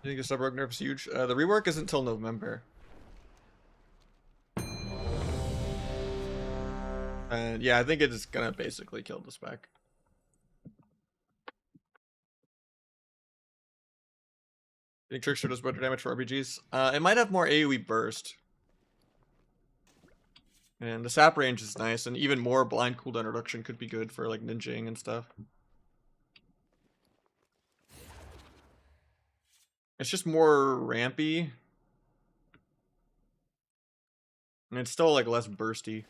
I think the sub-rogue nerf is huge. The rework isn't until November. And yeah, I think it's gonna basically kill the spec. I think Trickster does better damage for RPGs. It might have more AoE burst. And the sap range is nice, and even more blind cooldown reduction could be good for like ninjing and stuff. It's just more rampy. And it's still like less bursty.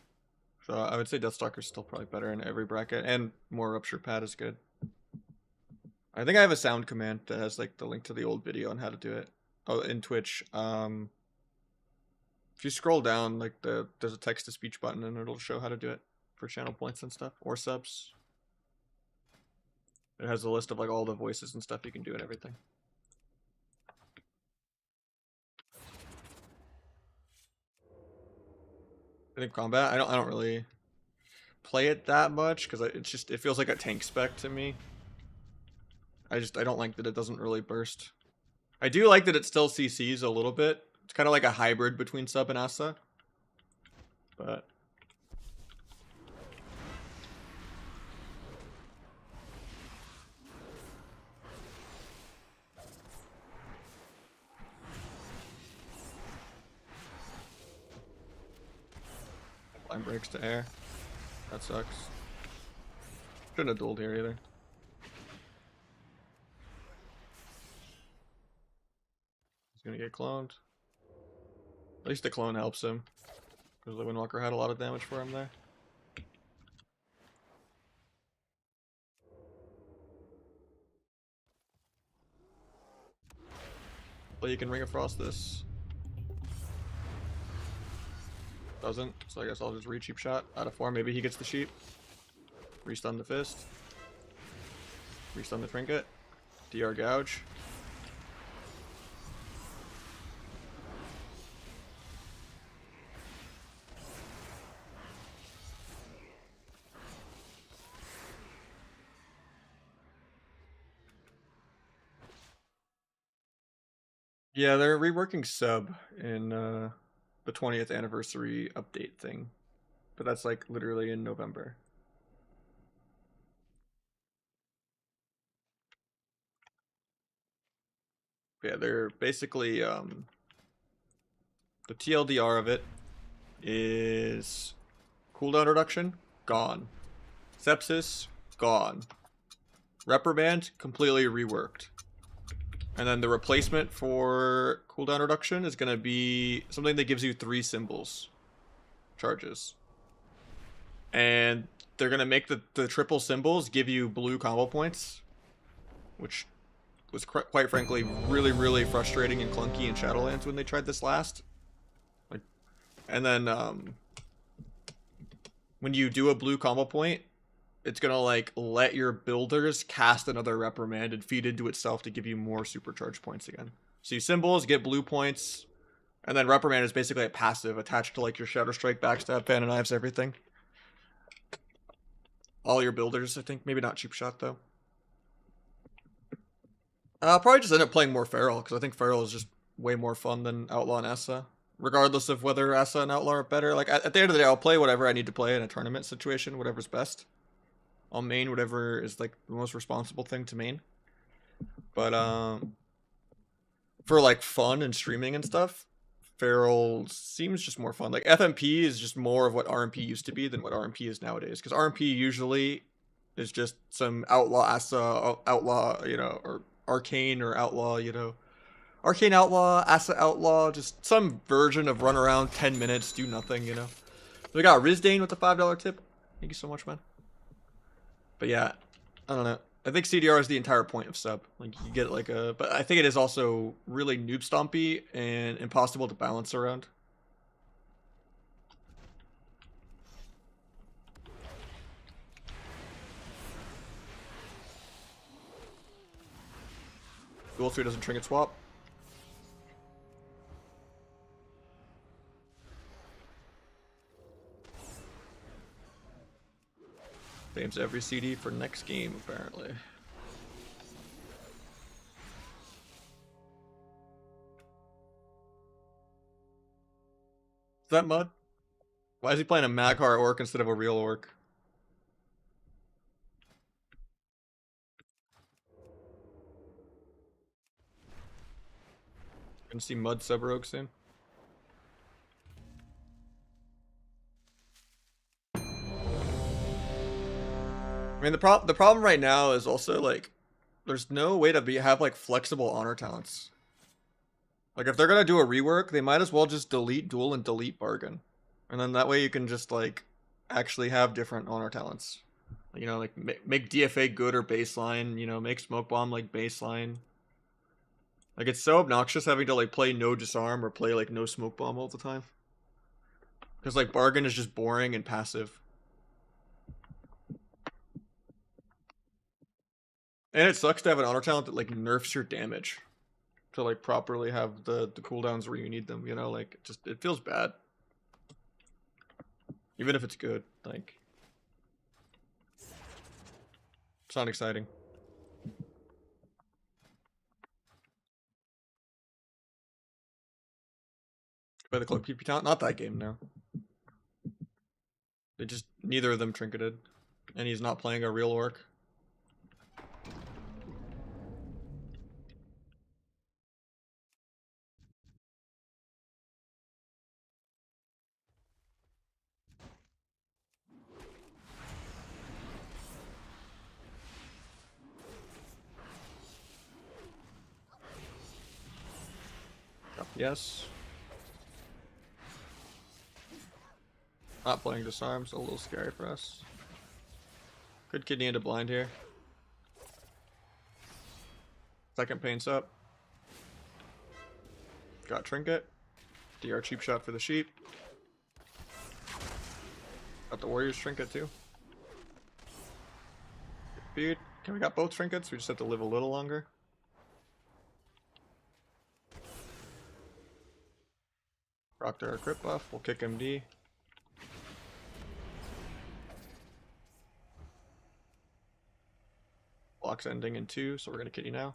So I would say Deathstalker's still probably better in every bracket, and more Rupture Pad is good. I think I have a sound command that has like the link to the old video on how to do it. Oh, in Twitch. If you scroll down, like there's a text to speech button and it'll show how to do it for channel points and stuff, or subs. It has a list of like all the voices and stuff you can do and everything. I think combat, I don't really play it that much because it feels like a tank spec to me. I don't like that it doesn't really burst. I do like that it still CCs a little bit. It's kind of like a hybrid between sub and Asa. But blind breaks to air. That sucks. Shouldn't have dueled here either. He's gonna get cloned. At least the clone helps him. Because the Windwalker had a lot of damage for him there. Well, you can Ring of Frost this. Doesn't, so I guess I'll just re-cheap shot. Out of 4, maybe he gets the sheep. Restun the fist. Restun the trinket. DR gouge. Yeah, they're reworking sub in the 20th anniversary update thing. But that's like literally in November. Yeah, they're basically the TLDR of it is cooldown reduction, gone. Sepsis, gone. Reprimand, completely reworked. And then the replacement for cooldown reduction is going to be something that gives you 3 symbols charges. And they're going to make the triple symbols give you blue combo points, which was quite frankly really, really frustrating and clunky in Shadowlands when they tried this last. Like, and then when you do a blue combo point, it's gonna like let your builders cast another reprimand and feed into itself to give you more supercharge points again. So you symbols get blue points, and then reprimand is basically a passive attached to like your Shadow Strike, Backstab, Fan of Knives, everything. All your builders, I think. Maybe not Cheap Shot though. I'll probably just end up playing more Feral, because I think Feral is just way more fun than Outlaw and Essa. Regardless of whether Essa and Outlaw are better. Like, at the end of the day, I'll play whatever I need to play in a tournament situation, whatever's best. I'll main whatever is, like, the most responsible thing to main. But, for, like, fun and streaming and stuff, Feral seems just more fun. Like, FMP is just more of what RMP used to be than what RMP is nowadays. Because RMP usually is just some Outlaw, Essa, Outlaw, you know, or Arcane or Outlaw, you know. Arcane Outlaw, Assa Outlaw, just some version of run around 10 minutes, do nothing, you know. We got Rizdane with the $5 tip. Thank you so much, man. But yeah, I don't know. I think CDR is the entire point of sub. Like, you get like a... But I think it is also really noob stompy and impossible to balance around. Duel 3 doesn't trinket swap. Saves every CD for next game, apparently. Is that Mud? Why is he playing a Maghar orc instead of a real orc? Gonna see Mud sub rogue soon. I mean, the problem right now is also like, there's no way to have like flexible honor talents. Like, if they're gonna do a rework, they might as well just delete duel and delete bargain, and then that way you can just like actually have different honor talents. You know, like make DFA good or baseline. You know, make smoke bomb like baseline. Like, it's so obnoxious having to like play no disarm or play like no smoke bomb all the time. Because like bargain is just boring and passive. And it sucks to have an honor talent that like nerfs your damage to like properly have the cooldowns where you need them, you know, like it feels bad. Even if it's good, like it's not exciting. By the club PP talent, not that game now. They just neither of them trinketed, and he's not playing a real orc. Yes. Not playing disarm, so a little scary for us. Could kidney into blind here. Second paint's up. Got trinket. DR cheap shot for the sheep. Got the warrior's trinket too. Good. Can we got both trinkets? We just have to live a little longer. Rocked our crit buff. We'll kick MD. Block's ending in 2, so we're gonna kitty now.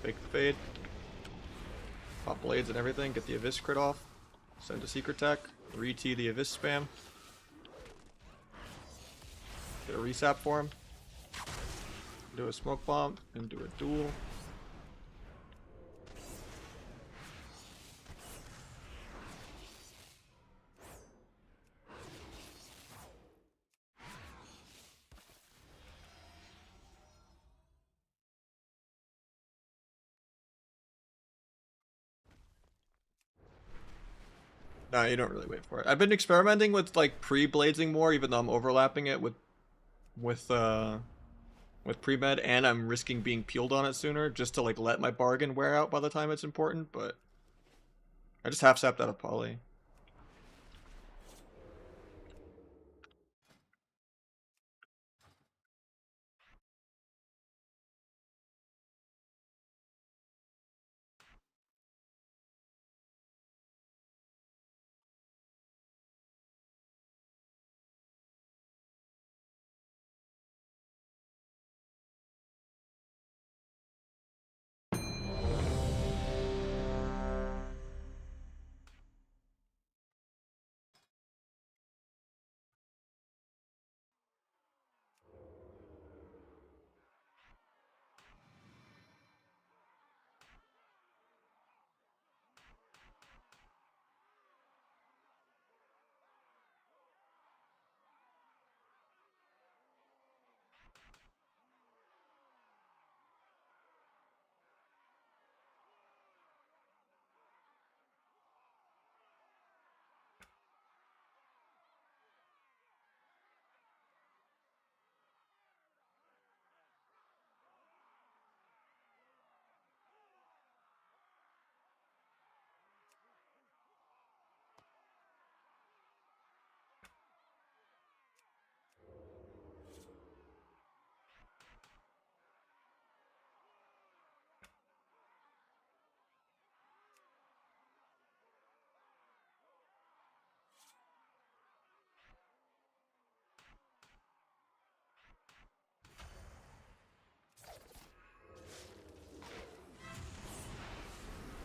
Fake the fade. Pop blades and everything. Get the Abyss crit off. Send a secret tech. Re-T the Abyss spam. Get a resap for him. Do a smoke bomb and do a duel. No, you don't really wait for it. I've been experimenting with like pre-blazing more, even though I'm overlapping it with pre-med, and I'm risking being peeled on it sooner, just to like let my bargain wear out by the time it's important. But I just half sapped out of poly.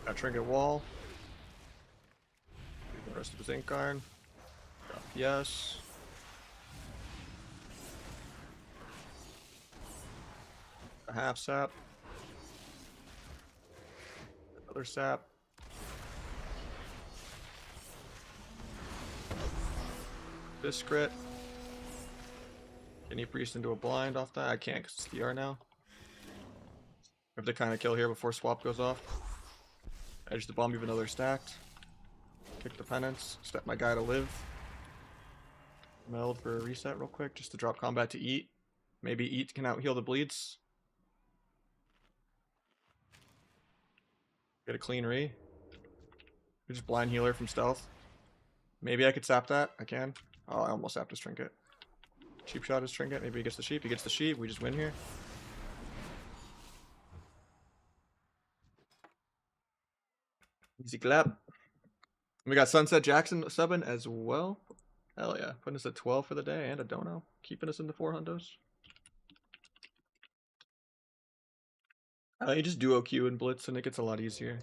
Got trinket wall. The rest of his ink iron. Yes. A half sap. Another sap. This crit. Can you priest into a blind off that? I can't because it's DR now. We have to kind of kill here before swap goes off. Edge the bomb even though they're stacked. Kick the penance. Step my guy to live. Meld for a reset real quick just to drop combat to eat. Maybe eat can out heal the bleeds. Get a clean re. We just blind healer from stealth. Maybe I could sap that. I can. Oh, I almost sapped his trinket. Cheap shot his trinket. Maybe he gets the sheep. He gets the sheep. We just win here. Easy clap. We got Sunset Jackson subbing as well. Hell yeah. Putting us at 12 for the day and a dono. Keeping us in the 400s. You just duo Q and blitz and it gets a lot easier.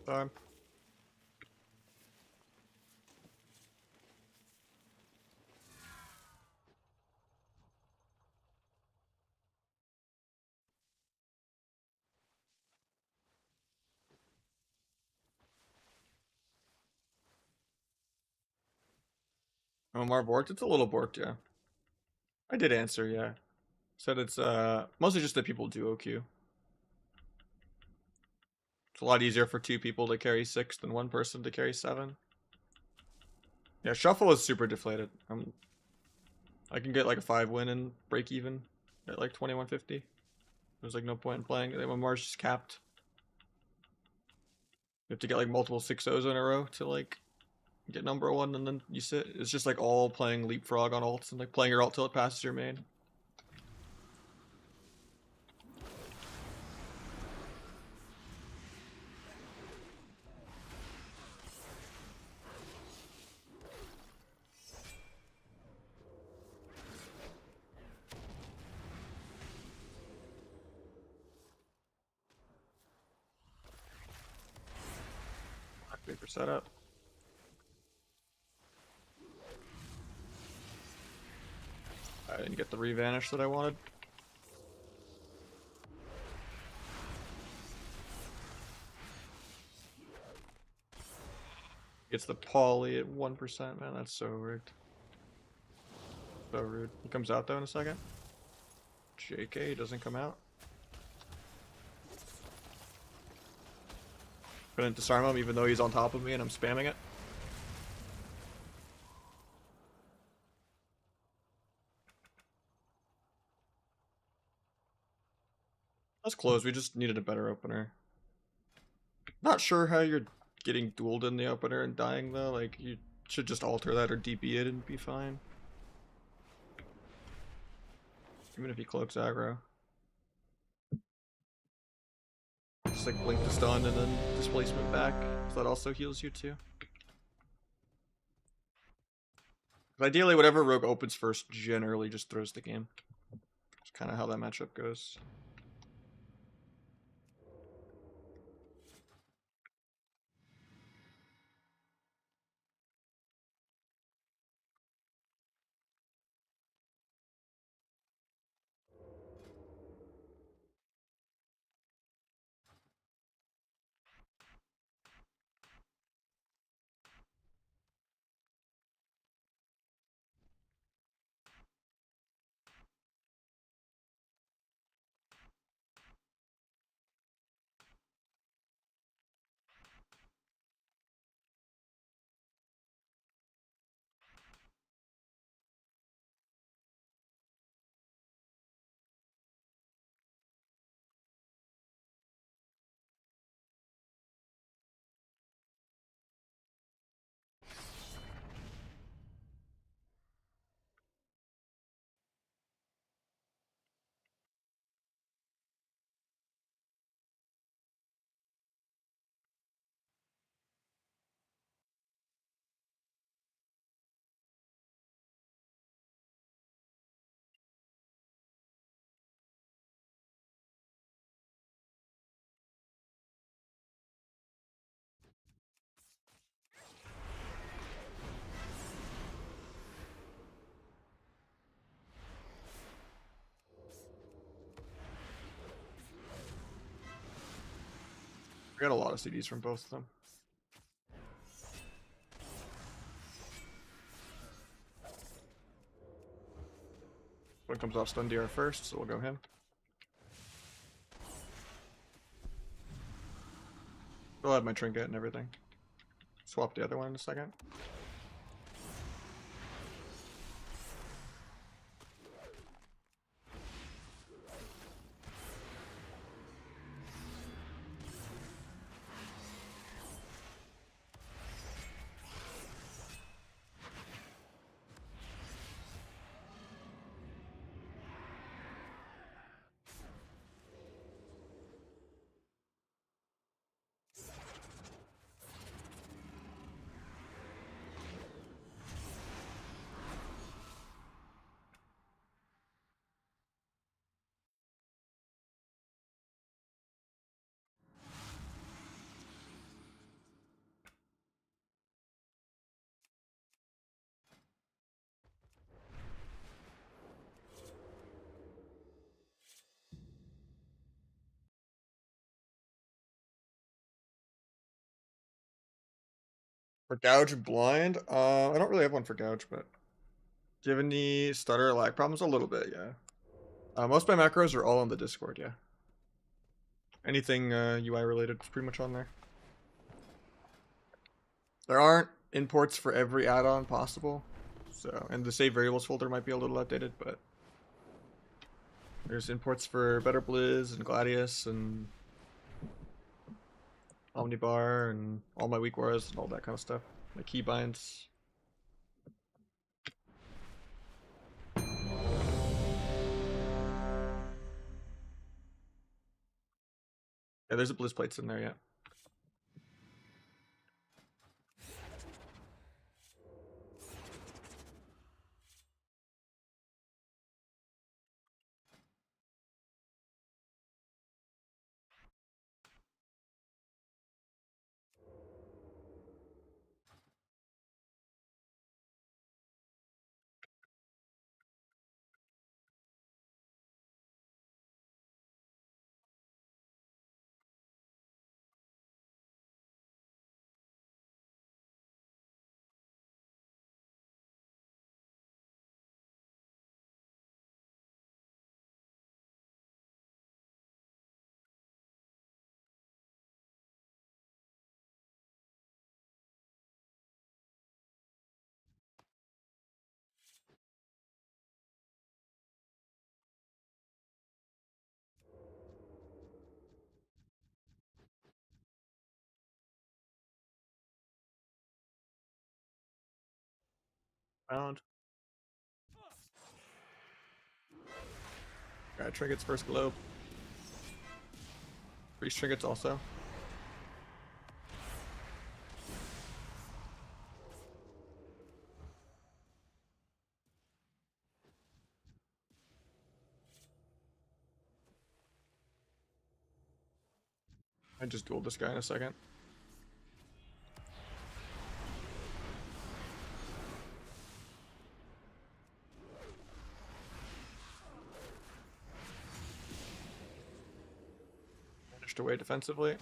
Time. Omar borked? It's a little borked, yeah. I did answer, yeah. Said it's mostly just that people duo Q. It's a lot easier for 2 people to carry 6 than 1 person to carry 7. Yeah, shuffle is super deflated. I can get like a 5 win and break even at like 2150. There's like no point in playing. When Mars is capped, you have to get like multiple 6-0s in a row to like get number 1, and then you sit. It's just like all playing leapfrog on ults and like playing your ult till it passes your main. Wait for setup. I didn't get the revanish that I wanted. Gets the poly at 1%, man, that's so rigged. So rude. He comes out though in a second. JK doesn't come out. Couldn't disarm him even though he's on top of me and I'm spamming it. That's close, we just needed a better opener. Not sure how you're getting dueled in the opener and dying though, like you should just alter that or DP it and be fine. Even if he cloaks aggro. Just like blink to stun and then displacement back, so that also heals you too. Ideally, whatever rogue opens first generally just throws the game. It's kind of how that matchup goes. I got a lot of CDs from both of them. One comes off stun DR first, so we'll go him. I'll have my trinket and everything. Swap the other one in a second. For Gouge Blind, I don't really have one for Gouge, but given the stutter lag problems a little bit, yeah. Most of my macros are all on the Discord, yeah. Anything UI related is pretty much on there. There aren't imports for every add-on possible, So, and the save variables folder might be a little outdated, but there's imports for Better Blizz and Gladius and Omnibar and all my weak auras and all that kind of stuff. My keybinds. Yeah, there's a Blizz plates in there, yeah. Found. Got trinkets first globe. Priest trinkets also. I just dueled this guy in a second. Managed away defensively.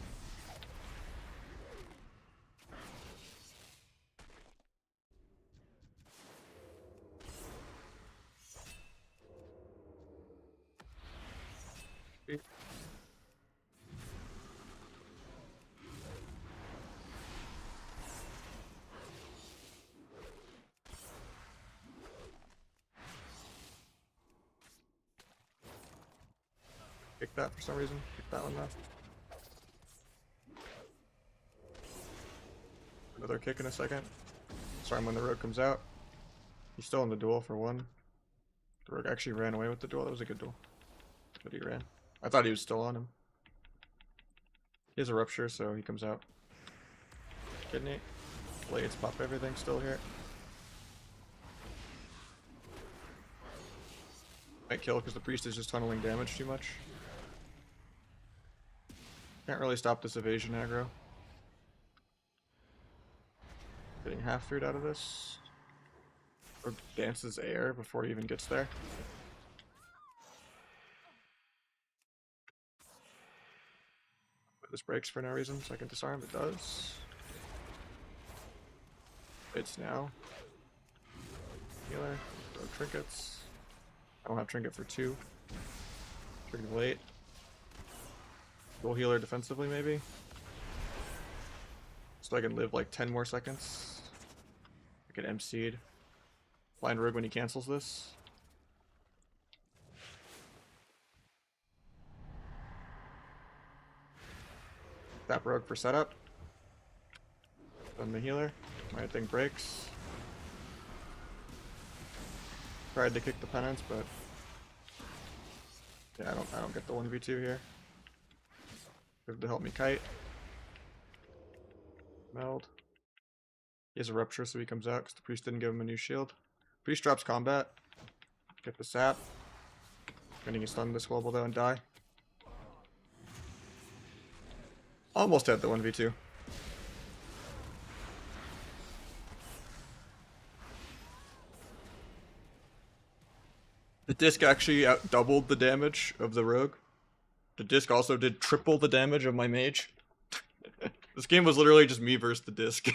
Kick that for some reason. Kick that one left. Another kick in a second. Sorry, when the rogue comes out. He's still in the duel for one. The rogue actually ran away with the duel. That was a good duel. But he ran. I thought he was still on him. He has a rupture, so he comes out. Kidney. Blades pop everything still here. Might kill because the priest is just tunneling damage too much. Can't really stop this evasion aggro. Getting half fruit out of this. Or dances air before he even gets there. But this breaks for no reason, so I can disarm. It does. It's now. Healer. Throw trinkets. I don't have trinket for 2. Trinket late. Dual healer defensively, maybe. So I can live like 10 more seconds. I can MC'd. Blind rogue when he cancels this. Tap rogue for setup. Then the healer. My thing breaks. Tried to kick the penance, but yeah, I don't get the 1v2 here. Good to help me kite. Meld. He has a rupture, so he comes out because the priest didn't give him a new shield. Priest drops combat. Get the sap. Gonna get stunned this wobble though and die. Almost had the 1v2. The disc actually out doubled the damage of the rogue. The disc also did triple the damage of my mage. This game was literally just me versus the disc.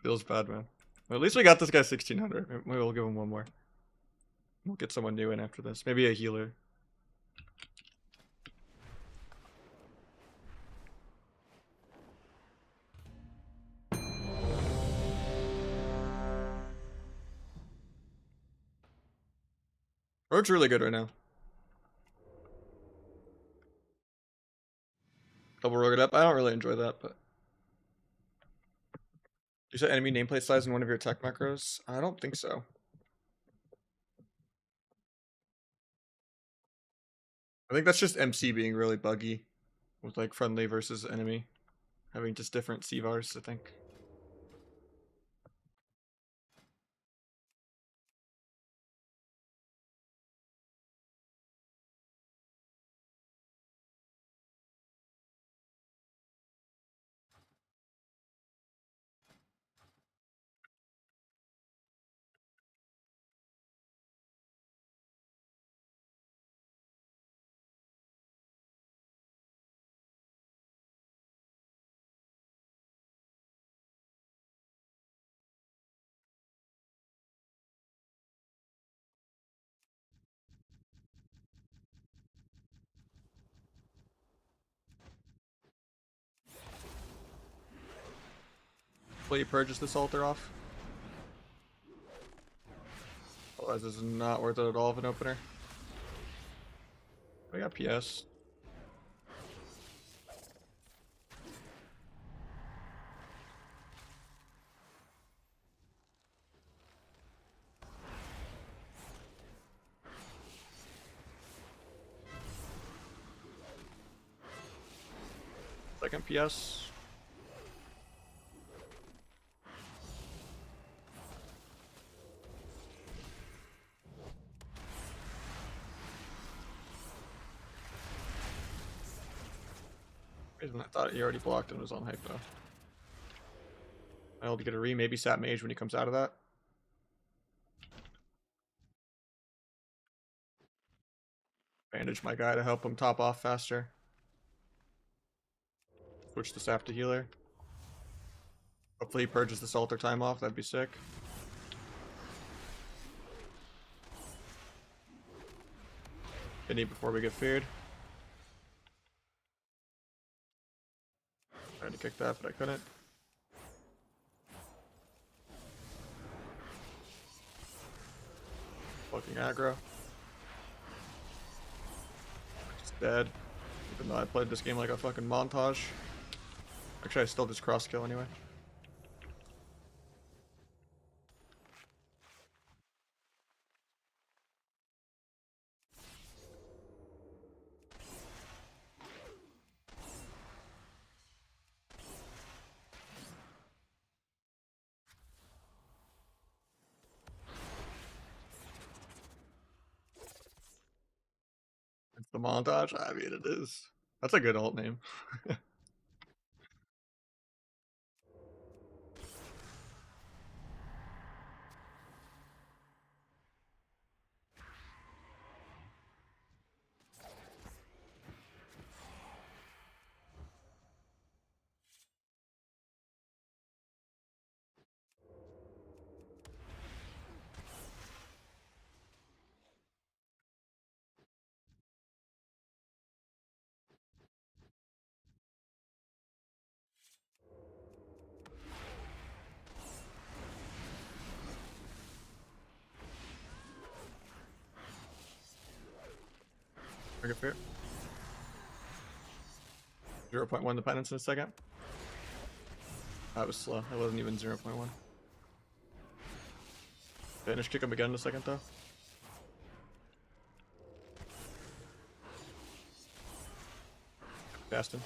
Feels bad, man. Well, at least we got this guy 1600. Maybe we'll give him one more. We'll get someone new in after this. Maybe a healer. Rogue's really good right now. Double rogue it up. I don't really enjoy that, but you said enemy nameplate size in one of your tech macros? I don't think so. I think that's just MC being really buggy with like friendly versus enemy having just different CVARs, I think. Will you purchase this altar off? Otherwise, this is not worth it at all of an opener. We got PS. Second PS. Reason I thought he already blocked and was on hypo. I'll to get a re, maybe Sat Mage when he comes out of that. Bandage my guy to help him top off faster. Switch the Sap to healer. Hopefully he purges this altar time off, that'd be sick. Need before we get feared. Tried to kick that, but I couldn't. Fucking aggro. Just dead. Even though I played this game like a fucking montage. Actually, I still just cross kill anyway. It's the montage. I mean, it is. That's a good alt name. Target fear. 0.1 dependence in a second. That was slow. It wasn't even 0.1. Finish kick him again in a second though. Bastin.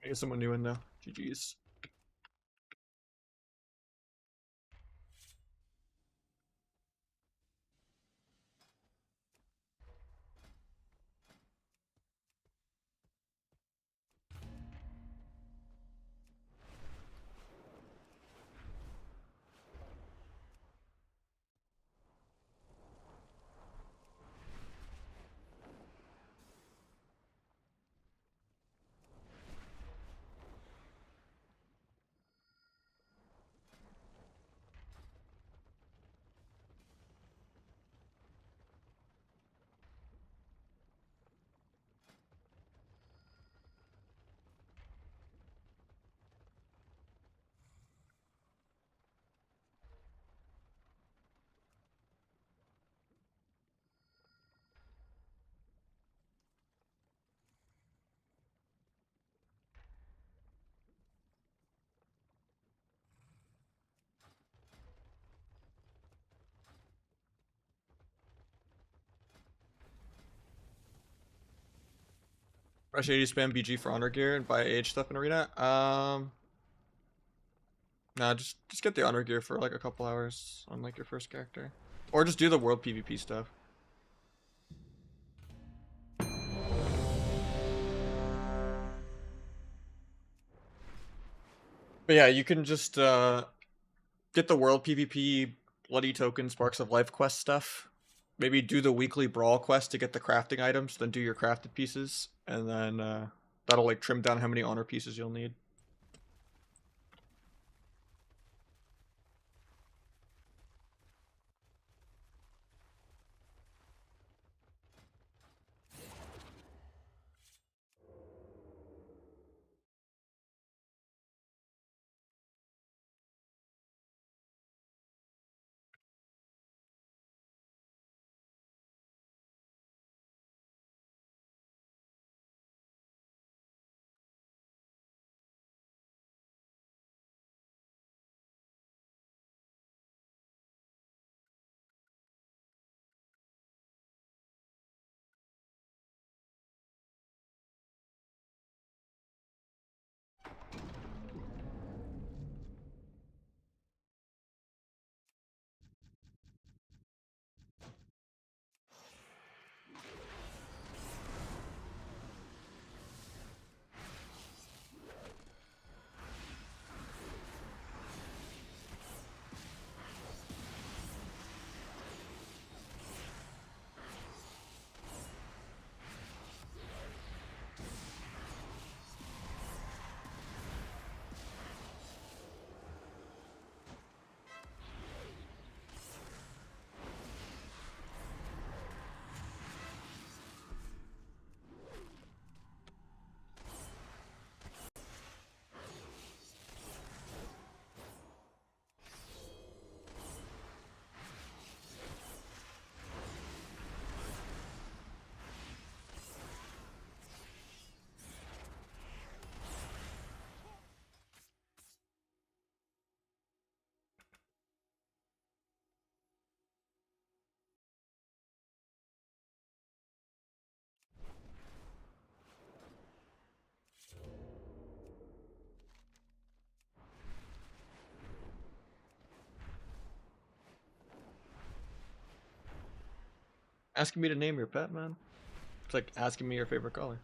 I get someone new in now. GG's. Rush 80 spam BG for honor gear and buy age stuff in arena. Nah, just get the honor gear for like a couple hours on like your first character, or just do the world PvP stuff. But yeah, you can just get the world PvP bloody token Sparks of Life quest stuff. Maybe do the weekly brawl quest to get the crafting items, then do your crafted pieces, and then that'll like trim down how many honor pieces you'll need. Asking me to name your pet, man. It's like asking me your favorite color.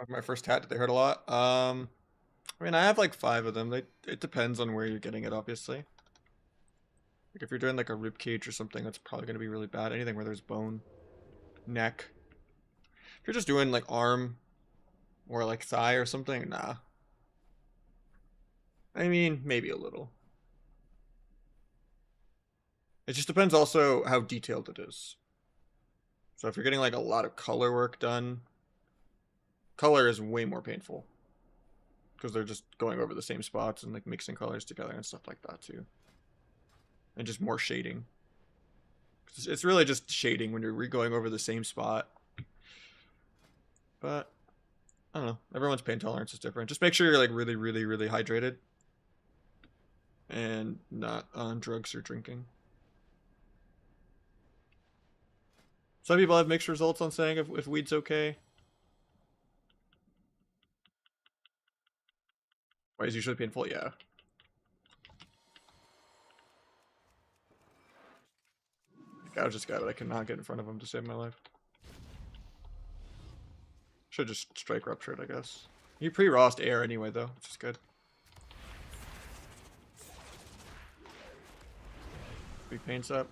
My first hat, did they hurt a lot? I mean, I have like 5 of them. It depends on where you're getting it, obviously. Like if you're doing like a rib cage or something, that's probably gonna be really bad. Anything where there's bone, neck. If you're just doing like arm or like thigh or something, nah. I mean, maybe a little. It just depends also how detailed it is. So if you're getting like a lot of color work done, color is way more painful. Because they're just going over the same spots and like mixing colors together and stuff like that too. And just more shading. It's really just shading when you're going over the same spot. But I don't know. Everyone's pain tolerance is different. Just make sure you're like really, really, really hydrated. And not on drugs or drinking. Some people have mixed results on saying if weed's okay. Why is usually painful? Yeah. I was just got it. I cannot get in front of him to save my life. Should just strike rupture it, I guess. You pre-rost air anyway, though, which is good. Big paints up.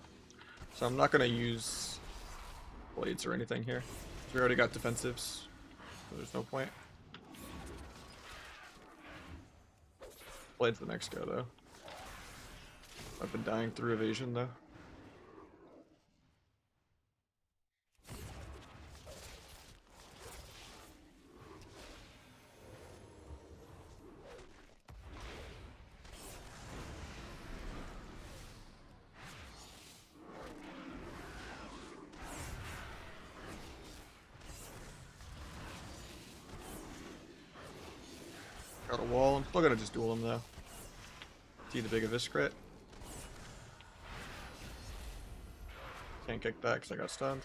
So I'm not going to use blades or anything here. We already got defensives, so there's no point. Blades the next go, though. I've been dying through evasion, though. Got a wall. I'm still gonna just duel him though. See the big abyss crit. Can't kick that because I got stunned.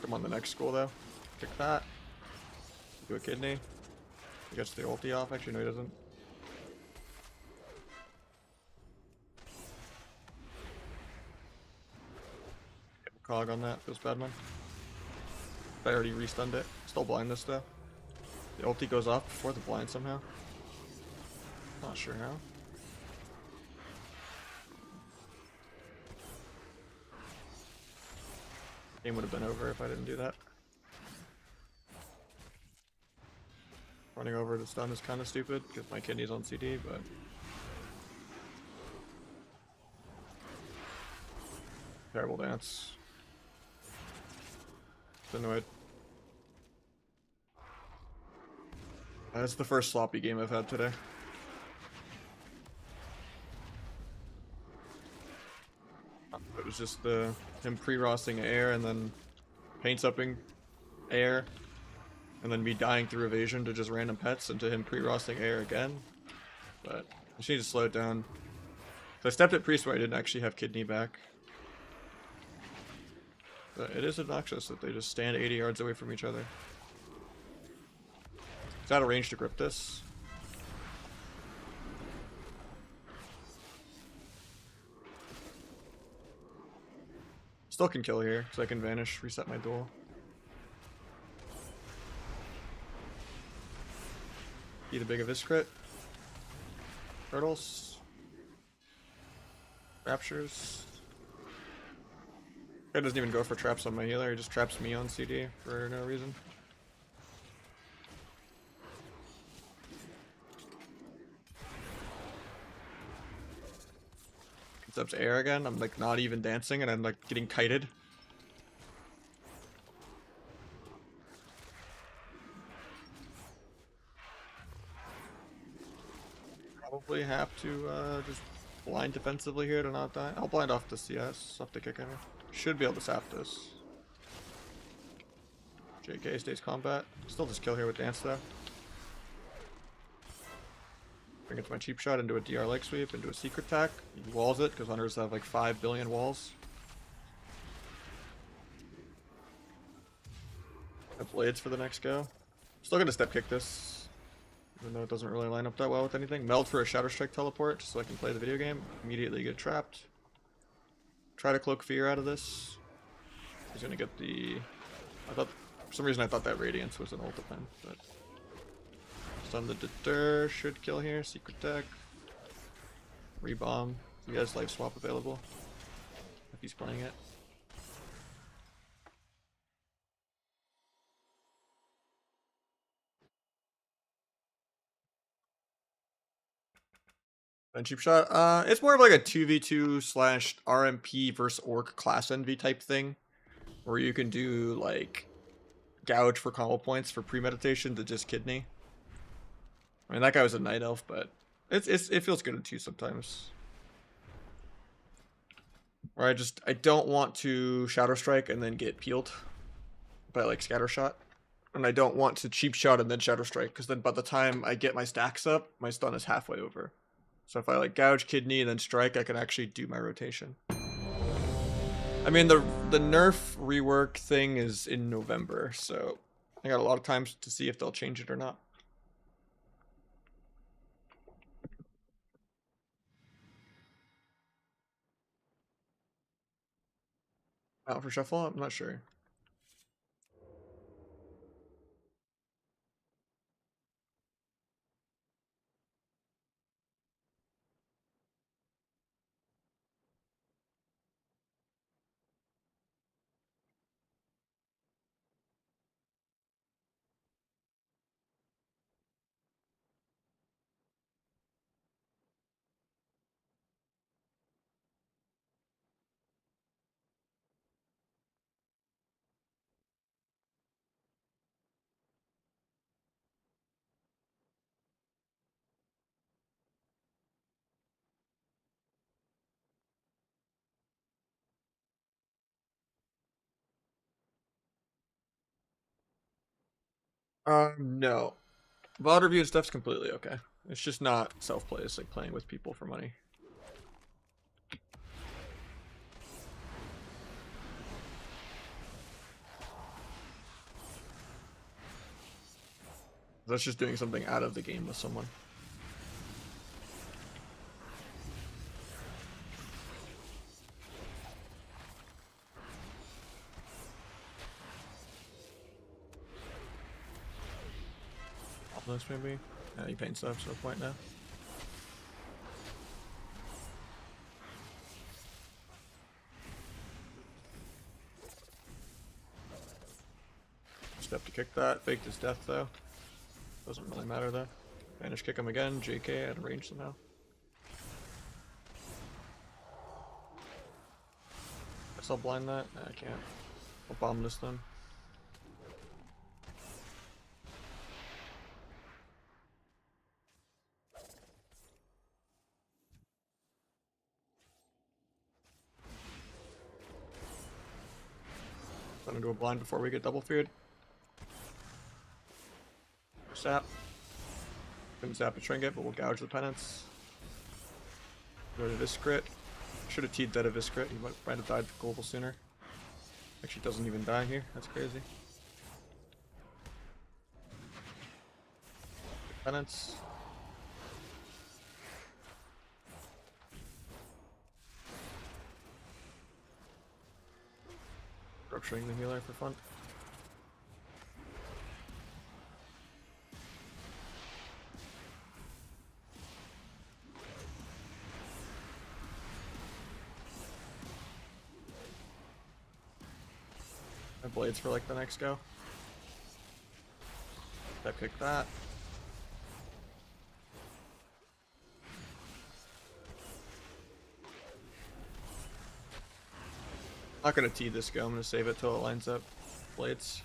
Come on the next school though. Kick that. Do a kidney. He gets the ulti off. Actually, no, he doesn't. Cog on that. Feels bad, man. I already restunned it. Still blind this though. The ulti goes off before the blind somehow. Not sure how. Game would have been over if I didn't do that. Running over to stun is kind of stupid because my kidney's on CD, but terrible dance. Annoyed. That's the first sloppy game I've had today. It was just him pre-rossing air and then paint upping air, and then me dying through evasion to just random pets into him pre-rossing air again. But I just need to slow it down. So I stepped at priest where I didn't actually have kidney back. But it is obnoxious that they just stand 80 yards away from each other. It's out of range to grip this. Still can kill here, so I can vanish, reset my duel. Eat a big abyss crit. Turtles. Raptures. Guy doesn't even go for traps on my healer, he just traps me on CD for no reason. It's up to air again. I'm like not even dancing and I'm like getting kited. Probably have to just blind defensively here to not die. I'll blind off the CS, off the kick anyway. Should be able to sap this. JK stays combat. Still just kill here with dance though. Bring it to my cheap shot into a DR leg sweep, into a secret attack. He walls it because hunters have like 5 billion walls. Have blades for the next go. Still gonna step kick this, even though it doesn't really line up that well with anything. Meld for a Shadow Strike teleport just so I can play the video game. Immediately get trapped. Try to cloak fear out of this. He's gonna get the. I thought for some reason I thought that Radiance was an ult defense, but. Stun the deter should kill here. Secret deck. Rebomb. He has life swap available if he's playing it. Then cheap shot. It's more of like a 2v2 slash RMP versus orc class envy type thing, where you can do like gouge for combo points for premeditation to just kidney. I mean, that guy was a night elf, but it feels good too sometimes. Or I don't want to Shadow Strike and then get peeled by like Scatter Shot. And I don't want to cheap shot and then Shadow Strike, because then by the time I get my stacks up, my stun is halfway over. So if I like gouge, kidney, and then strike, I can actually do my rotation. I mean, the nerf rework thing is in November, so I got a lot of time to see if they'll change it or not. Out for shuffle? I'm not sure. No. VOD review and stuff's completely okay. It's just not self-play, it's like playing with people for money. That's just doing something out of the game with someone. This maybe? He paints stuff, so no point now. Step to kick that. Faked his death though. Doesn't really matter though. Vanish kick him again. JK out of range somehow. Guess I'll blind that. Nah, I can't. I'll bomb this then. Gonna do a blind before we get double feared. Sap. Couldn't zap a trinket, but we'll gouge the penance. Go to this crit. Should have teed dead of this crit. He might have died global sooner. Actually doesn't even die here. That's crazy. Penance. Rupturing the healer for fun. My blades for like the next go. Step kick that. Not gonna tee this go, I'm gonna save it till it lines up. Blades.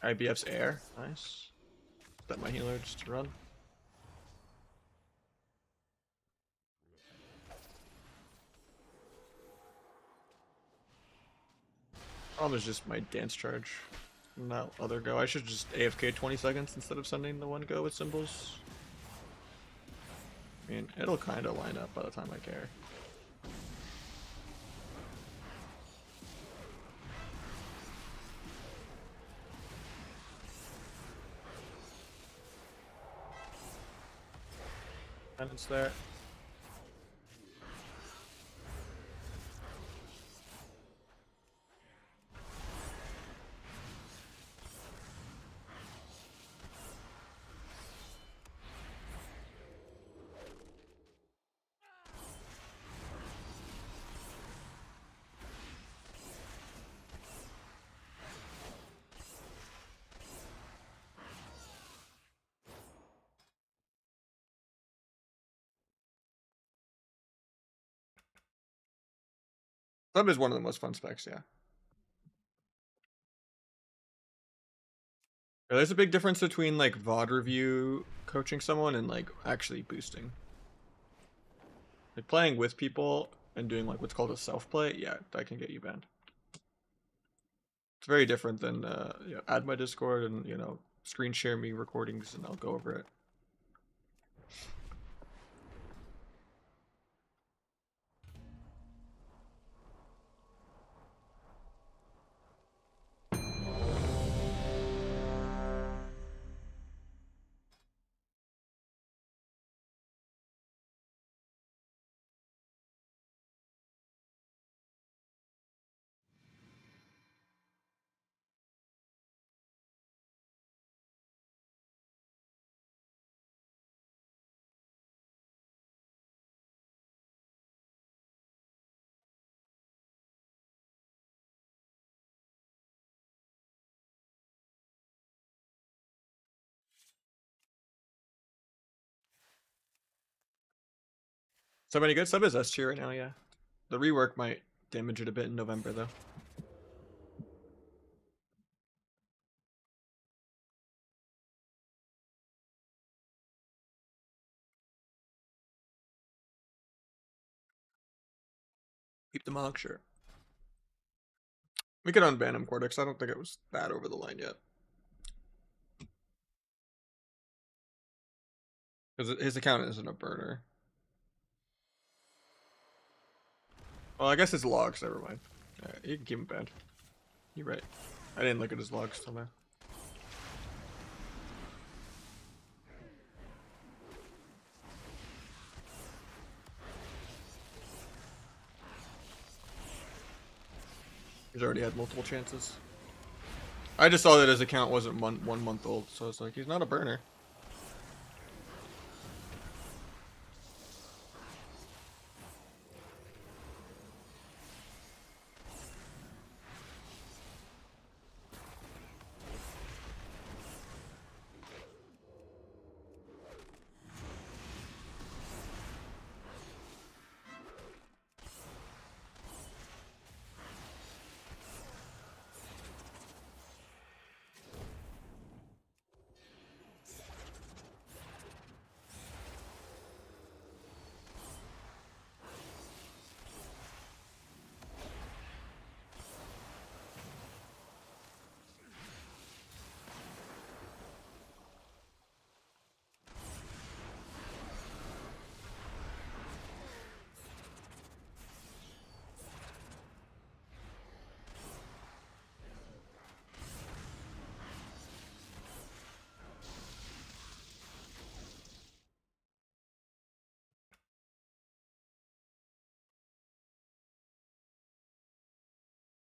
IBF's air, nice. Set my healer just to run. Problem is just my dance charge. Not other go. I should just AFK 20 seconds instead of sending the one go with symbols. I mean, it'll kind of line up by the time I care. Penance there. Sub is one of the most fun specs, yeah. There's a big difference between like VOD review coaching someone and like actually boosting. Like playing with people and doing like what's called a self-play, yeah, that can get you banned. It's very different than you know, add my Discord and screen share me recordings and I'll go over it. So many good. Sub is S tier right now, yeah. The rework might damage it a bit in November though. Keep the monk, sure. We could unban him, Cortex. I don't think it was that over the line yet. Because his account isn't a burner. Well, I guess his logs, never mind. You can keep him banned. You're right. I didn't look at his logs till now. He's already had multiple chances. I just saw that his account wasn't 1 month old, so it's like, he's not a burner.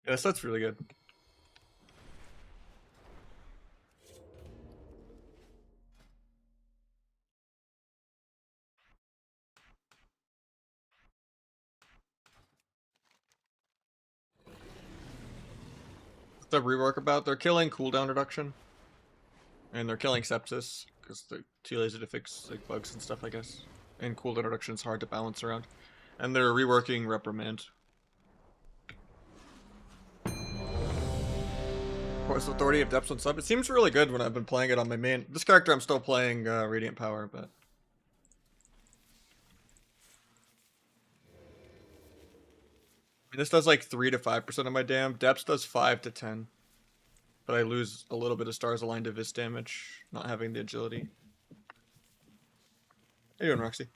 Yes, that's really good. What's the rework about? They're killing cooldown reduction. And they're killing sepsis, because they're too lazy to fix like bugs and stuff, I guess. And cooldown reduction is hard to balance around. And they're reworking reprimand. Force Authority of Depths on sub. It seems really good when I've been playing it on my main. This character I'm still playing Radiant Power, but I mean, this does like 3 to 5% of my dam. Depths does 5 to 10. But I lose a little bit of stars aligned to vis damage, not having the agility. How you doing, Roxy?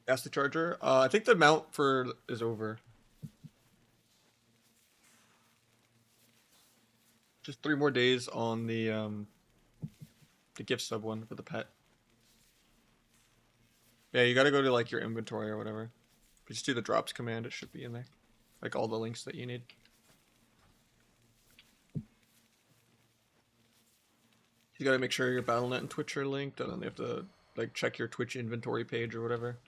Ask the charger. I think the mount for is over. Just 3 more days on the gift sub one for the pet. Yeah, you gotta go to like your inventory or whatever. If you just do the drops command, it should be in there. Like all the links that you need. You gotta make sure your Battle.net and Twitch are linked, and then you have to like check your Twitch inventory page or whatever.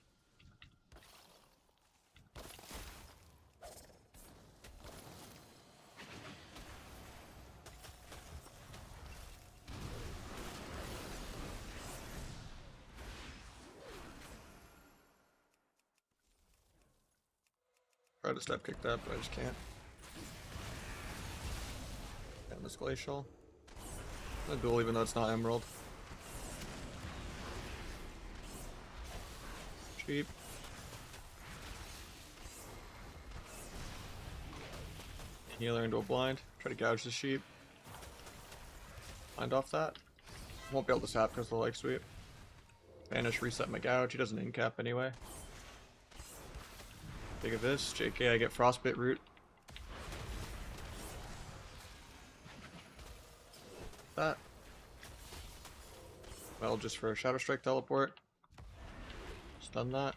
Try to step kick that, but I just can't. And this glacial. A duel even though it's not emerald. Cheap. Healer into a blind. Try to gouge the sheep. Blind off that. Won't be able to sap because of the leg sweep. Banish, reset my gouge. He doesn't in-cap anyway. Think of this. JK, I get frostbite root. That. Well, just for a Shadow Strike teleport. Stun that.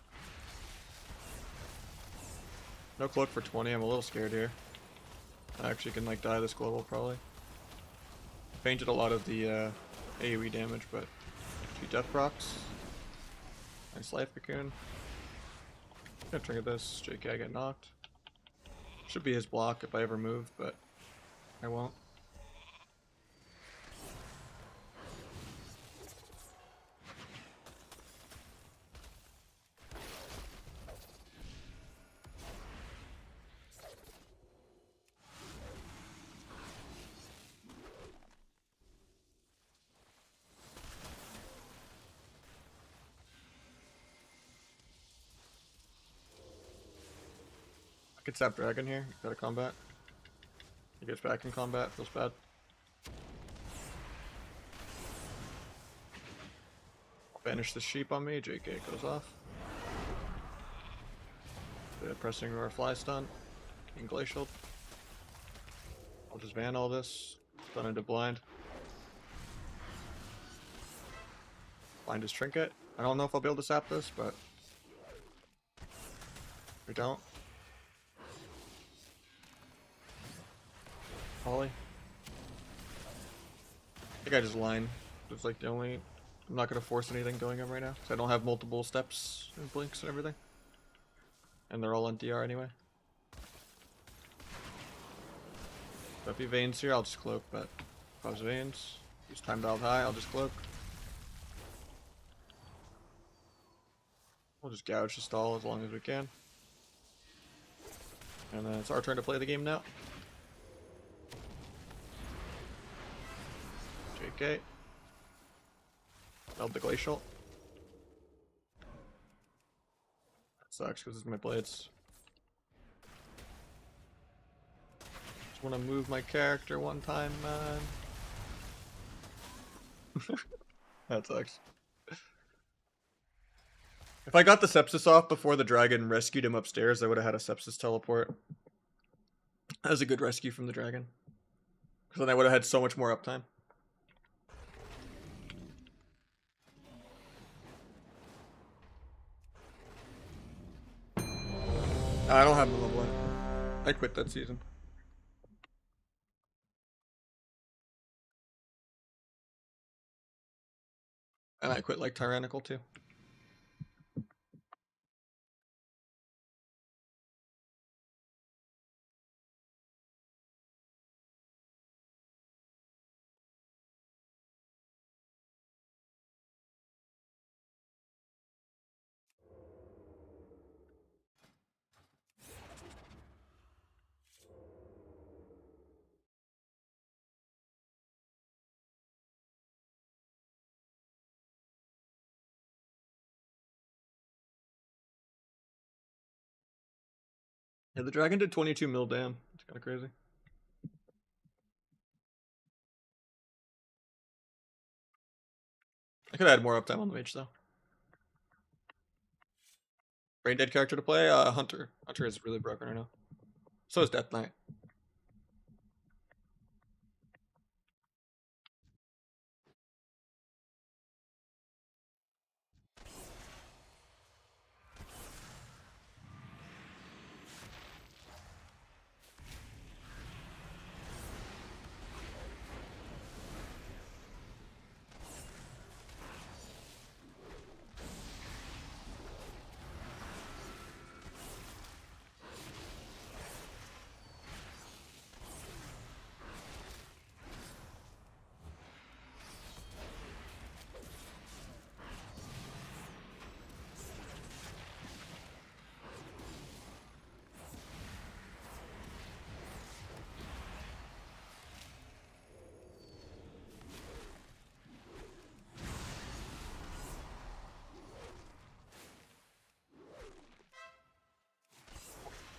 No cloak for 20. I'm a little scared here. I actually can like die this global probably. Fainted a lot of the AoE damage, but 2 death procs. Nice life cocoon. Gonna trigger this. JK, I get knocked. Should be his block if I ever move, but I won't. I could sap dragon here. Got a combat. He gets back in combat. Feels bad. Banish the sheep on me. JK goes off. Pressing our fly stun. King Glacial. I'll just ban all this. Stun into blind. Blind is trinket. I don't know if I'll be able to sap this, but we don't. Holly. I think I just line. It's like the only. I'm not gonna force anything going on right now, because I don't have multiple steps and blinks and everything. And they're all on DR anyway. So if he veins here, I'll just cloak, but if I was veins, use time dialed high, I'll just cloak. We'll just gouge the stall as long as we can. And then it's our turn to play the game now. JK. Held the Glacial. That sucks because it's my blades. Just want to move my character one time, man. That sucks. If I got the sepsis off before the dragon rescued him upstairs, I would have had a sepsis teleport. That was a good rescue from the dragon. Because then I would have had so much more uptime. I don't have the level in. I quit that season. And I quit like Tyrannical too. Yeah, the dragon did 22 mil dam. It's kind of crazy. I could add more uptime on the mage though. Brain dead character to play? Hunter. Hunter is really broken right now. So is Death Knight.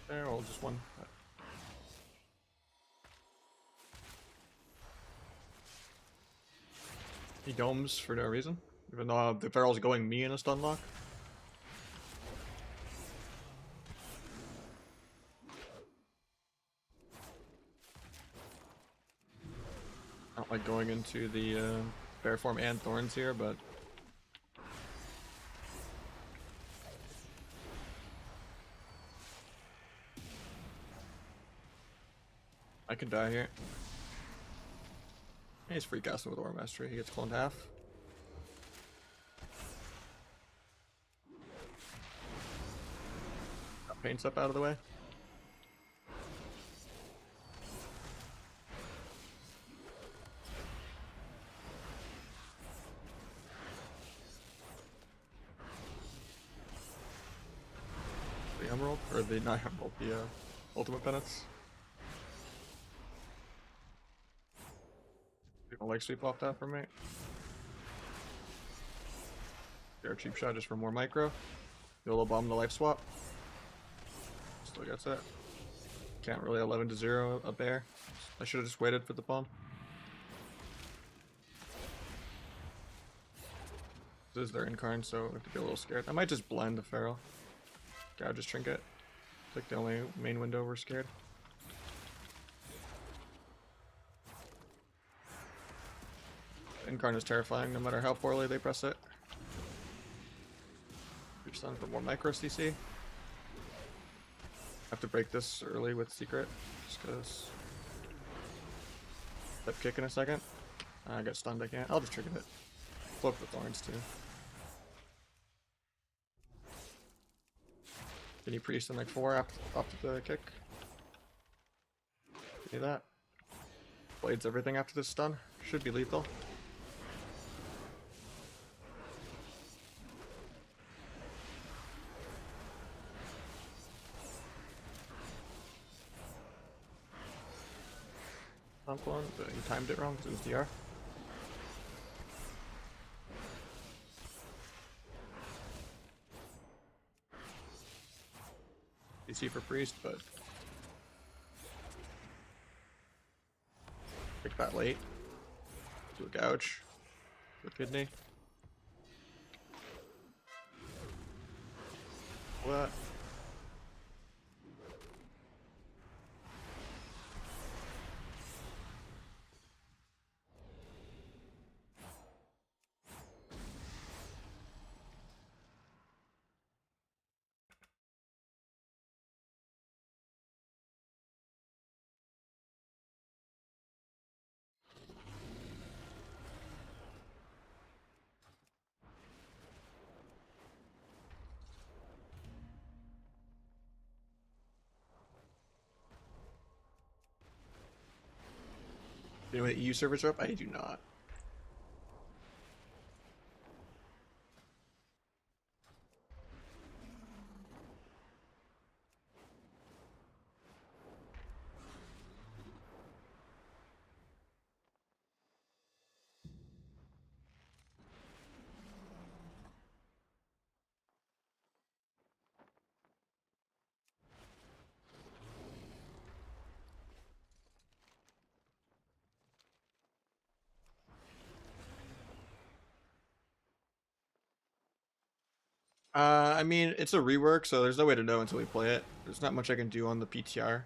There, or just one. He domes for no reason, even though the Feral's going me in a stun lock. I don't like going into the bear form and thorns here, but I could die here. He's free casting with Aura Mastery. He gets cloned half. Got Pain Step out of the way. The Emerald, or the not Emerald, the Ultimate Penance. People like sweep off that for me. Our cheap shot just for more micro. YOLO bomb the life swap. Still gets it. Can't really 11-0 a bear. I should have just waited for the bomb. This is their incarn, so I have to be a little scared. I might just blend the feral. Gouge his trinket. It's like the only main window we're scared. Incarn is terrifying no matter how poorly they press it. Reach down for more micro CC. Have to break this early with secret, just because. Step kick in a second. I got stunned, I can't. I'll just trigger it. Flip the thorns too. Can you priest in like 4 after the kick? See that? Blades everything after this stun. Should be lethal. Pump one, but you timed it wrong because it was DR. DC for priest, but pick that late. Do a gouge. Do a kidney. What? Do you know what EU servers are up? I do not. I mean, it's a rework, so there's no way to know until we play it. There's not much I can do on the PTR.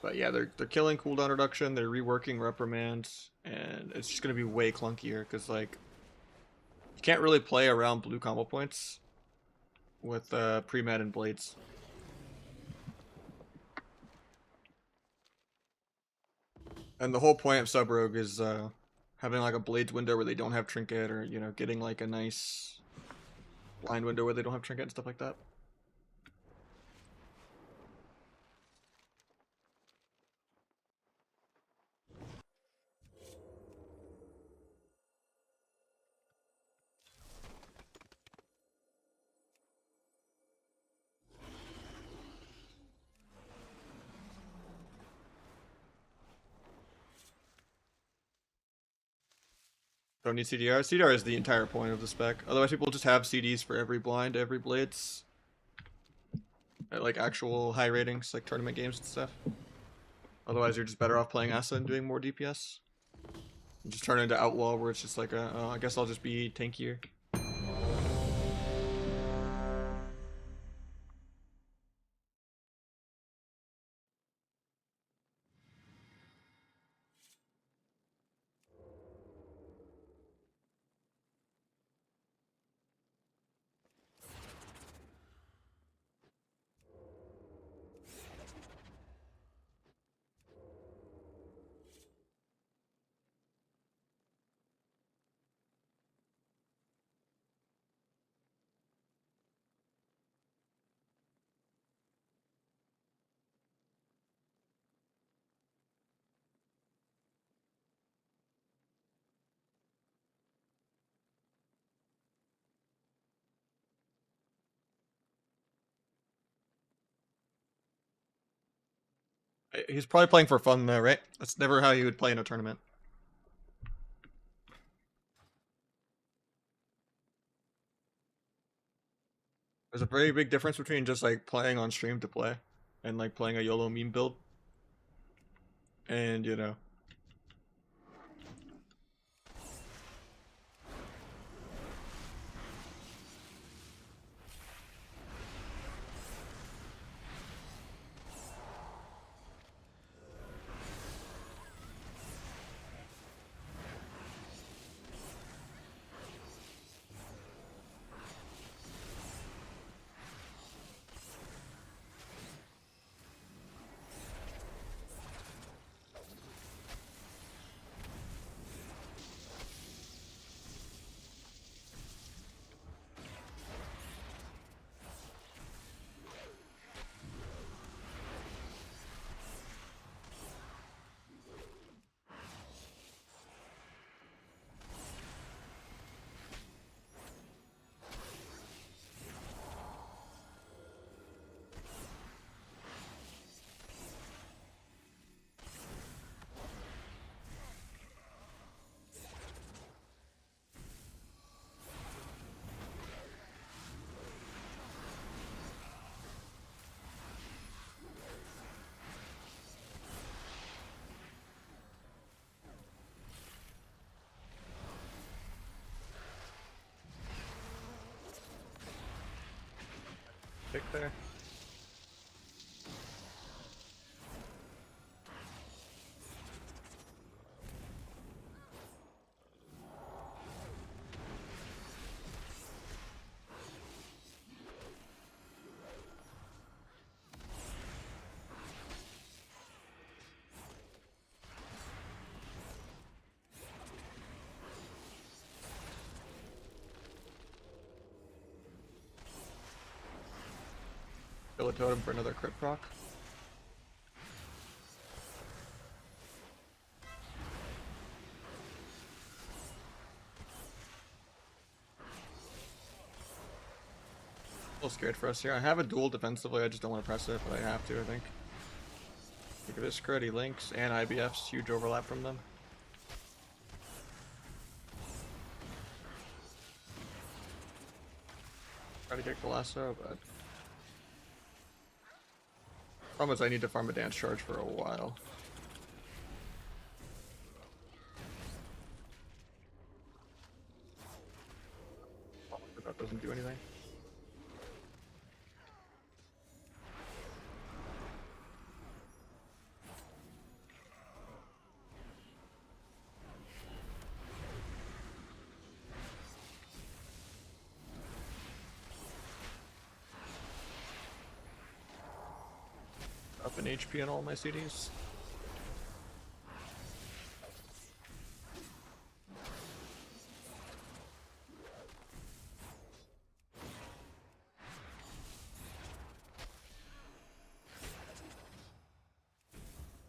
But yeah, they're killing cooldown reduction, they're reworking reprimands, and it's just gonna be way clunkier, because like, you can't really play around blue combo points with pre-med and blades. And the whole point of sub rogue is having like a blades window where they don't have trinket, or you know, getting like a nice blind window where they don't have trinket and stuff like that. Don't need CDR. CDR is the entire point of the spec. Otherwise, people just have CDs for every blind, every blades. At like actual high ratings, like tournament games and stuff. Otherwise, you're just better off playing Asa and doing more DPS. And just turn it into Outlaw, where it's just like, oh, I guess I'll just be tankier. He's probably playing for fun though, right? That's never how you would play in a tournament. There's a very big difference between just like playing on stream to play. and like playing a YOLO meme build. And you know, pick there. Kill a totem for another crit proc. A little scared for us here. I have a duel defensively, I just don't want to press it, but I have to, I think. Look at this crit, he links, and IBF's huge overlap from them. Try to get the lasso, but problem is I need to farm a dance charge for a while. But that doesn't do anything. Up in HP on all my CDs.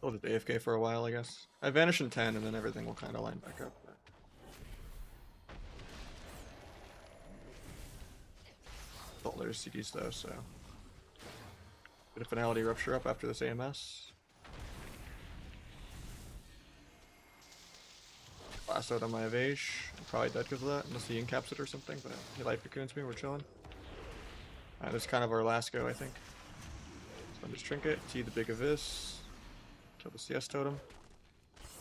I'll just AFK for a while, I guess. I vanish in 10 and then everything will kind of line back up. But... all there's CDs though, so... bit of finality rupture up after this AMS. Last out on my Evage. I'm probably dead because of that, unless he incaps it or something, but he life cocoons me, we're chilling. That's kind of our last go, I think. So I'm just Trinket, T the big of this. Kill the CS totem.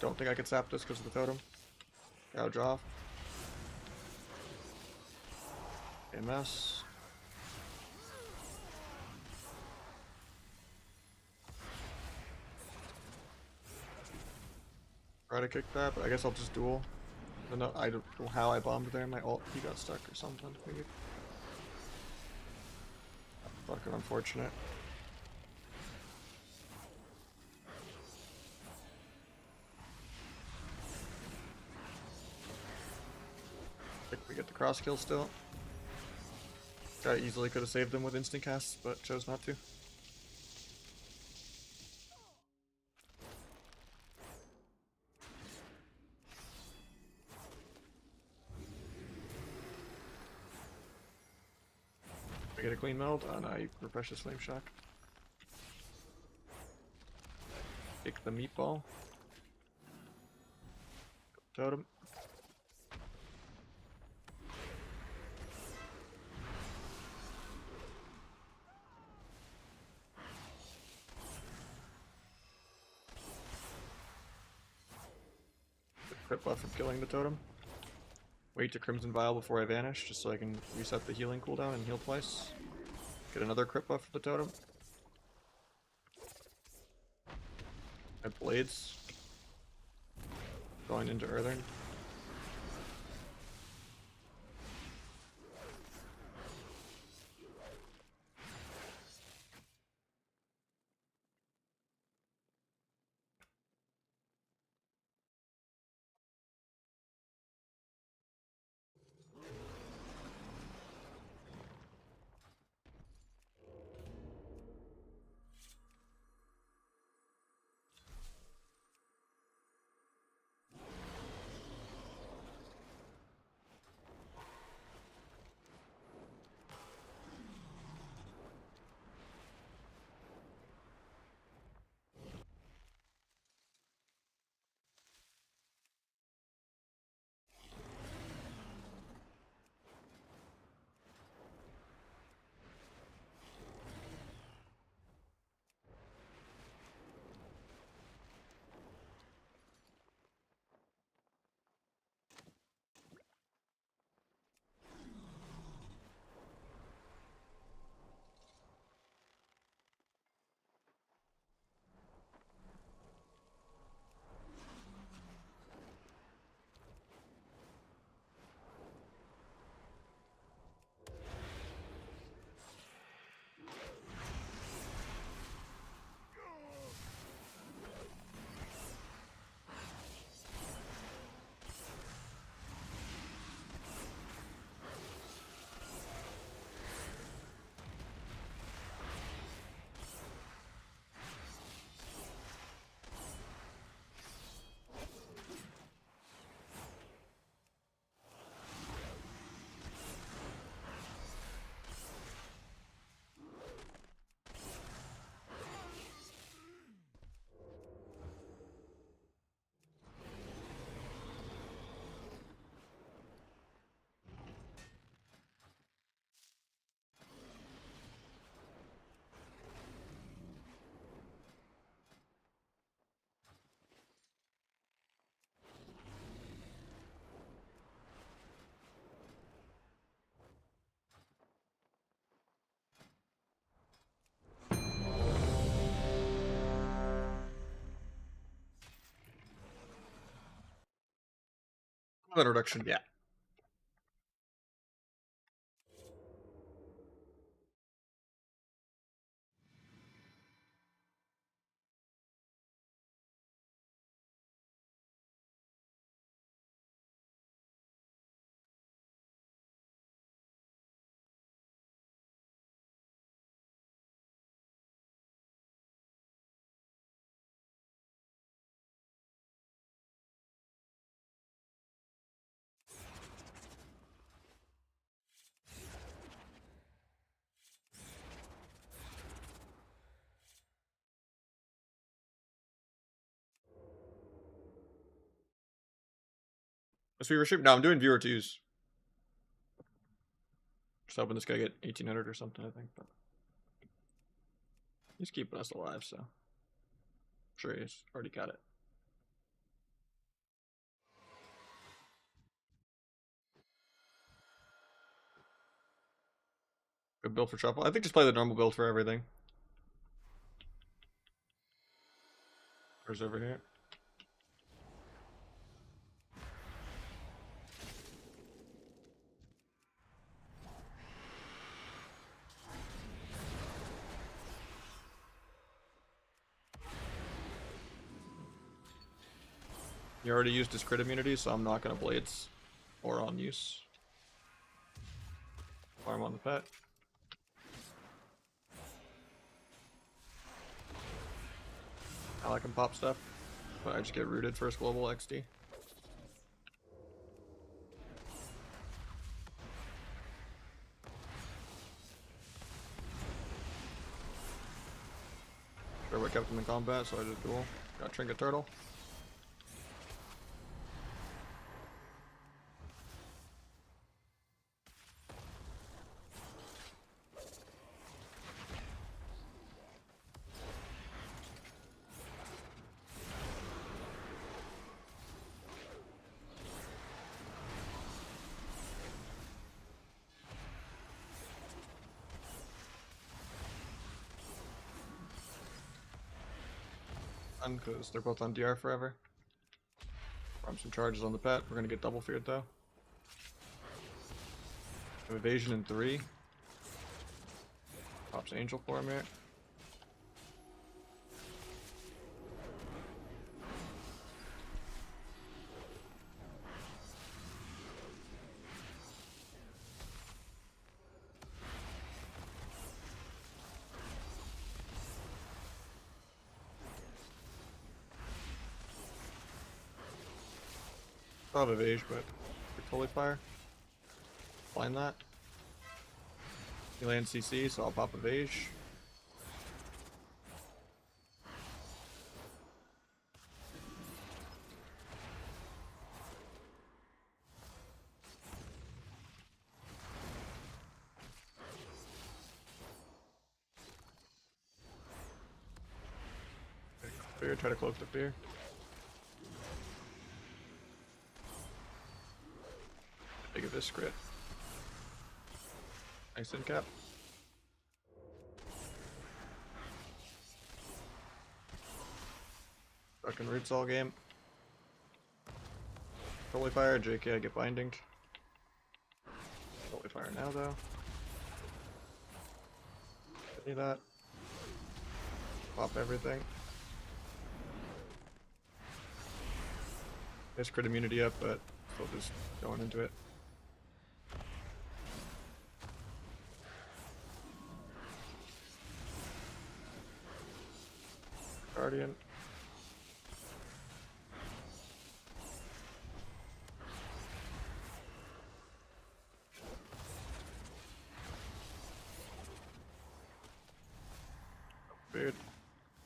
Don't think I can sap this because of the totem. Gotta draw. AMS. Try to kick that, but I guess I'll just duel. I don't know how I bombed there. My ult, he got stuck or something. Maybe. Fucking unfortunate. I think we get the cross kill still. Guy easily could have saved them with instant casts, but chose not to. I get a clean meld? Oh no, you refresh the flame shock. Take the meatball. Totem. crit buff from killing the totem. Wait to Crimson Vial before I vanish, just so I can reset the healing cooldown and heal twice. Get another crit buff for the totem. I have blades. Going into Earthern. Cooldown reduction, yeah. Let's be restricted. No, I'm doing viewer twos. Just hoping this guy get 1800 or something, I think. But he's keeping us alive, so I'm sure he's already got it. Good build for truffle. I think just play the normal build for everything. Where's over here? He already used his crit immunity, so I'm not gonna blades or on use. Farm on the pet. I can pop stuff, but I just get rooted first global XD. Sure what kept him in combat, so I did duel. Got Trinket Turtle. fun because they're both on DR forever. Farm some charges on the pet. We're gonna get double feared though. Evasion in 3. Pops Angel for him here. I'll have Evage, but Holy Fire. Blind that. He lands CC, so I'll pop Evage. Fear, try to cloak the fear. Big of this crit. Nice in cap. Fucking roots all game. Holy Fire, JK, I get binding. Holy Fire now though. Need that. Pop everything. There's crit immunity up, but still just going into it. Guardian. Weird.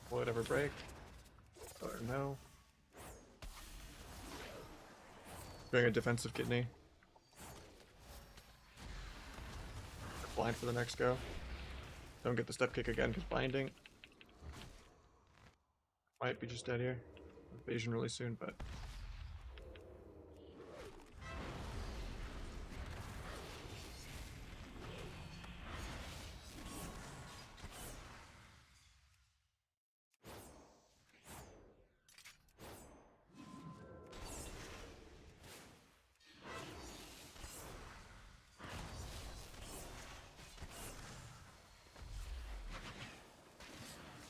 Will it ever break? Or no? Doing a defensive kidney. Blind for the next go. Don't get the step kick again because binding. Might be just dead here. Evasion really soon, but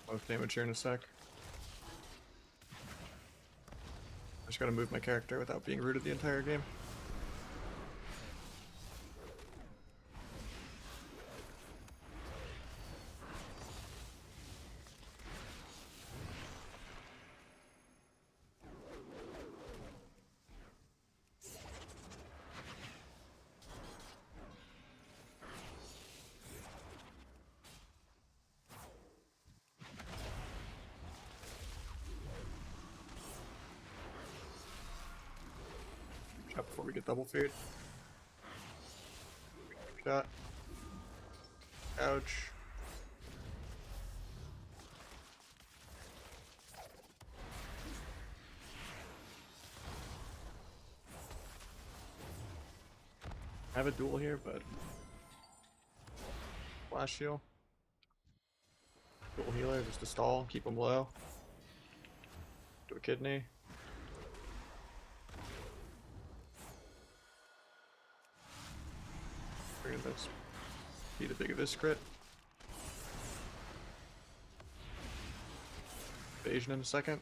both damage here in a sec. I just gotta move my character without being rooted the entire game. Before we get double feared. Shot. Ouch. I have a duel here, but flash heal. Dual healer just to stall, keep him low. Do a kidney. Let's beat a big of this crit. Evasion in a second.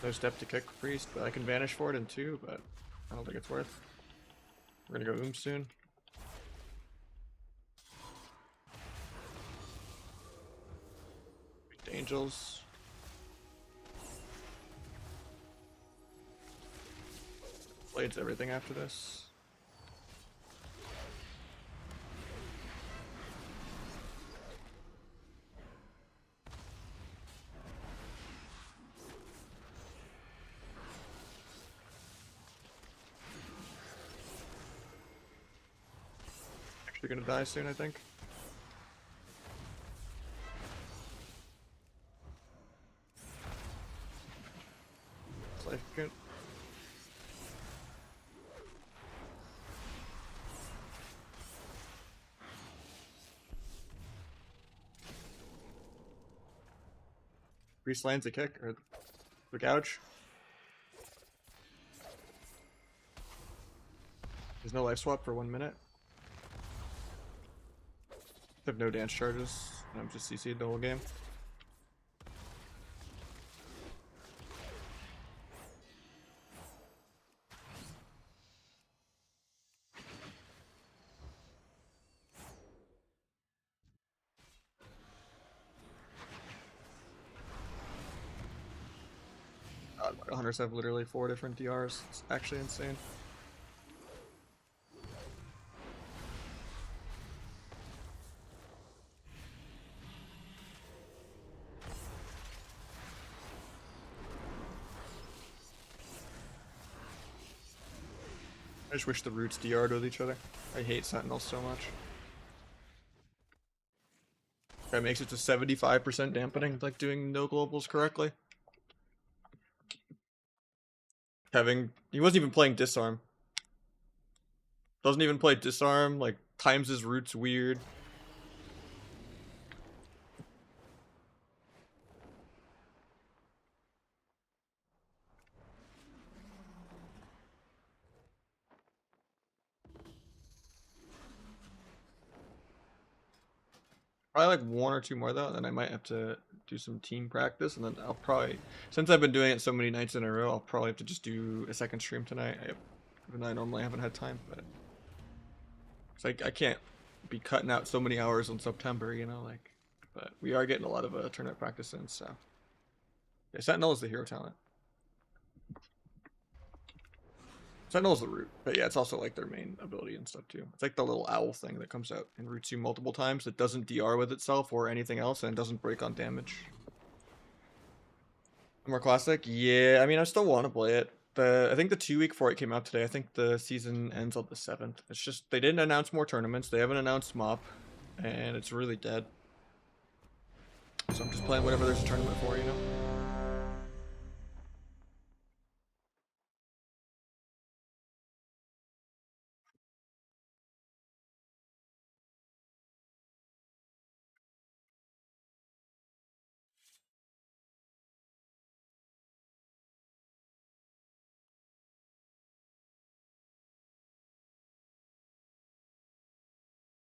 No step to kick priest, but I can vanish for it in 2, but I don't think it's worth. We're gonna go soon. Beat Angels. Blades everything after this. Actually gonna die soon, I think. It's life good. Priest lands a kick or the gouge. There's no life swap for 1 minute. I have no dance charges. I'm just CC'd the whole game. God, my hunters have literally 4 different DRs. It's actually insane. I just wish the roots DR'd with each other. I hate Sentinels so much. That makes it to 75% dampening, like doing no globals correctly. He wasn't even playing disarm. Doesn't even play disarm, like times his roots weird. Probably like 1 or 2 more though, and then I might have to do some team practice, and then I'll probably, since I've been doing it so many nights in a row, I'll probably have to just do a second stream tonight. Even though I normally haven't had time, but it's like I can't be cutting out so many hours in September, you know, like. But we are getting a lot of tournament practice in, so yeah, Sentinel is the hero talent. Sentinel is the root, but yeah, it's also like their main ability and stuff too. It's like the little owl thing that comes out and roots you multiple times. It doesn't DR with itself or anything else, and it doesn't break on damage. More classic? Yeah, I mean, I still want to play it. I think the 2 week before it came out today, I think the season ends on the 7th. It's just, they didn't announce more tournaments. They haven't announced MOP, and it's really dead. So I'm just playing whatever there's a tournament for, you know?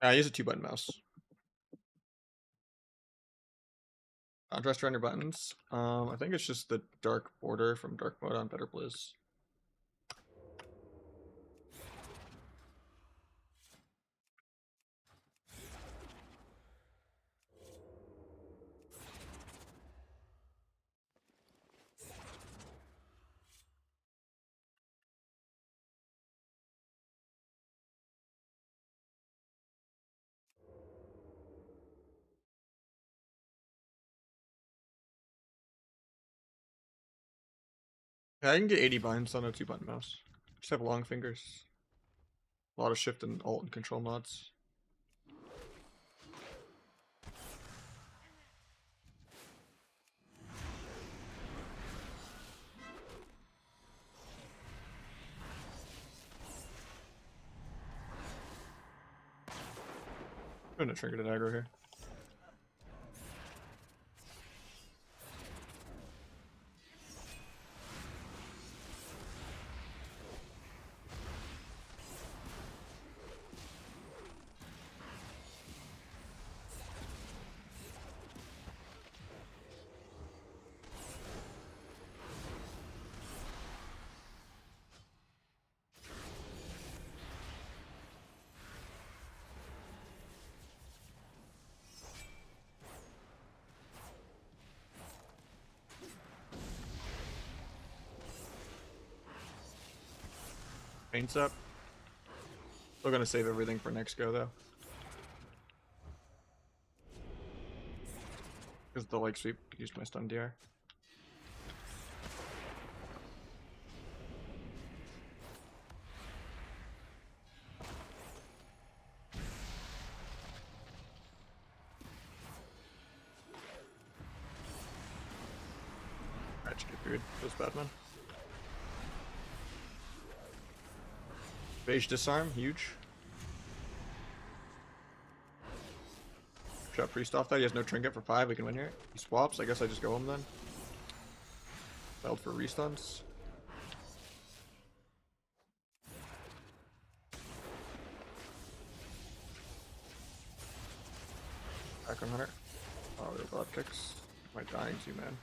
I use a 2-button mouse. Contrast around your buttons. I think it's just the dark border from dark mode on Better Blizz. Yeah, I can get 80 binds on a 2-button mouse. Just have long fingers. A lot of shift and alt and control mods. I'm gonna trigger the aggro here. Paints up. Still gonna save everything for next go though. Because the leg sweep used my stun DR. Magic period. Feels bad, man. Beige disarm, huge. Show. got priest off that. He has no trinket for 5. We can win here. He swaps. I guess I just go home then. Failed for restuns. Back on Hunter. Oh, there's a lot of kicks. Am I dying to, man?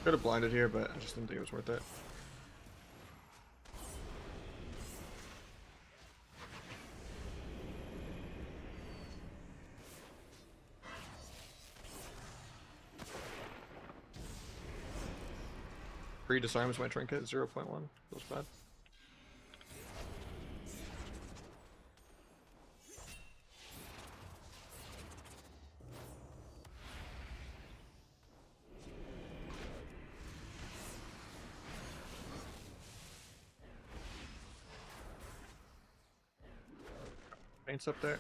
Could have blinded here, but I just didn't think it was worth it. Free disarms my trinket, 0.1. Feels bad. Paint's up there.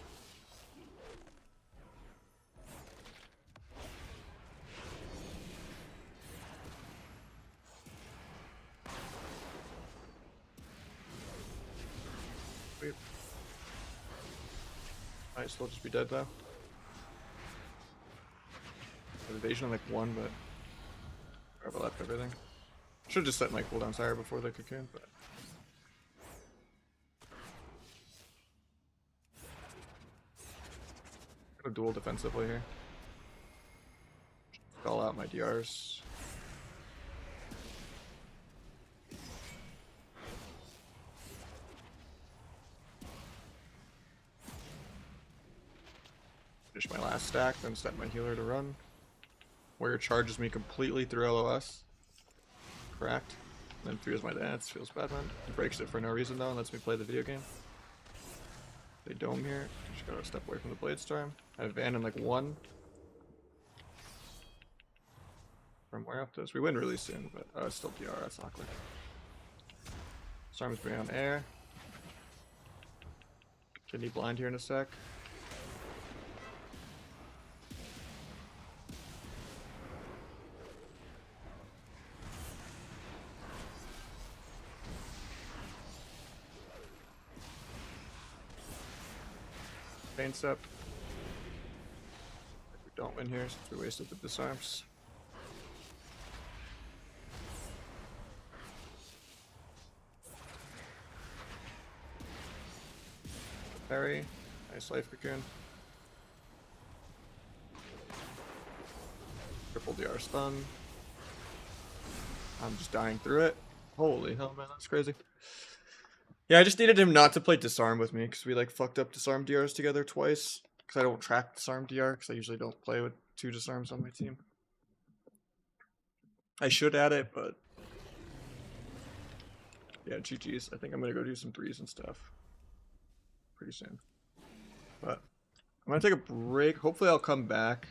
Sweet. Nice, we'll just be dead though. Evasion on like 1, but I overlapped everything. Should just set my cooldowns higher before they cocoon, but gonna duel defensively here. Call out my DRs. Finish my last stack, then set my healer to run. Warrior charges me completely through LOS. Cracked. Then fears my dance. Feels bad, man. He breaks it for no reason though and lets me play the video game. They dome here. Just gotta step away from the Blade Storm. I have Van in like 1. From where up this? We win really soon, but it's still DR. That's awkward. Storm's bring on air. Kidney blind here in a sec. Paints up. We don't win here since we wasted the disarms. Parry. Nice life cocoon. Triple DR stun. I'm just dying through it. Holy hell, man, that's crazy. Yeah, I just needed him not to play disarm with me because we like fucked up disarm DRs together twice. Because I don't track disarm DR because I usually don't play with 2 disarms on my team. I should add it, but yeah, GG's. I think I'm gonna go do some 3s and stuff pretty soon. But I'm gonna take a break. Hopefully I'll come back.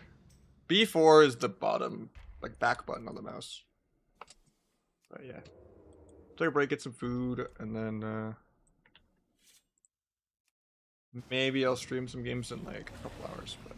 B4 is the bottom, like back button on the mouse. But yeah. Take a break, get some food, and then maybe I'll stream some games in like a couple hours, but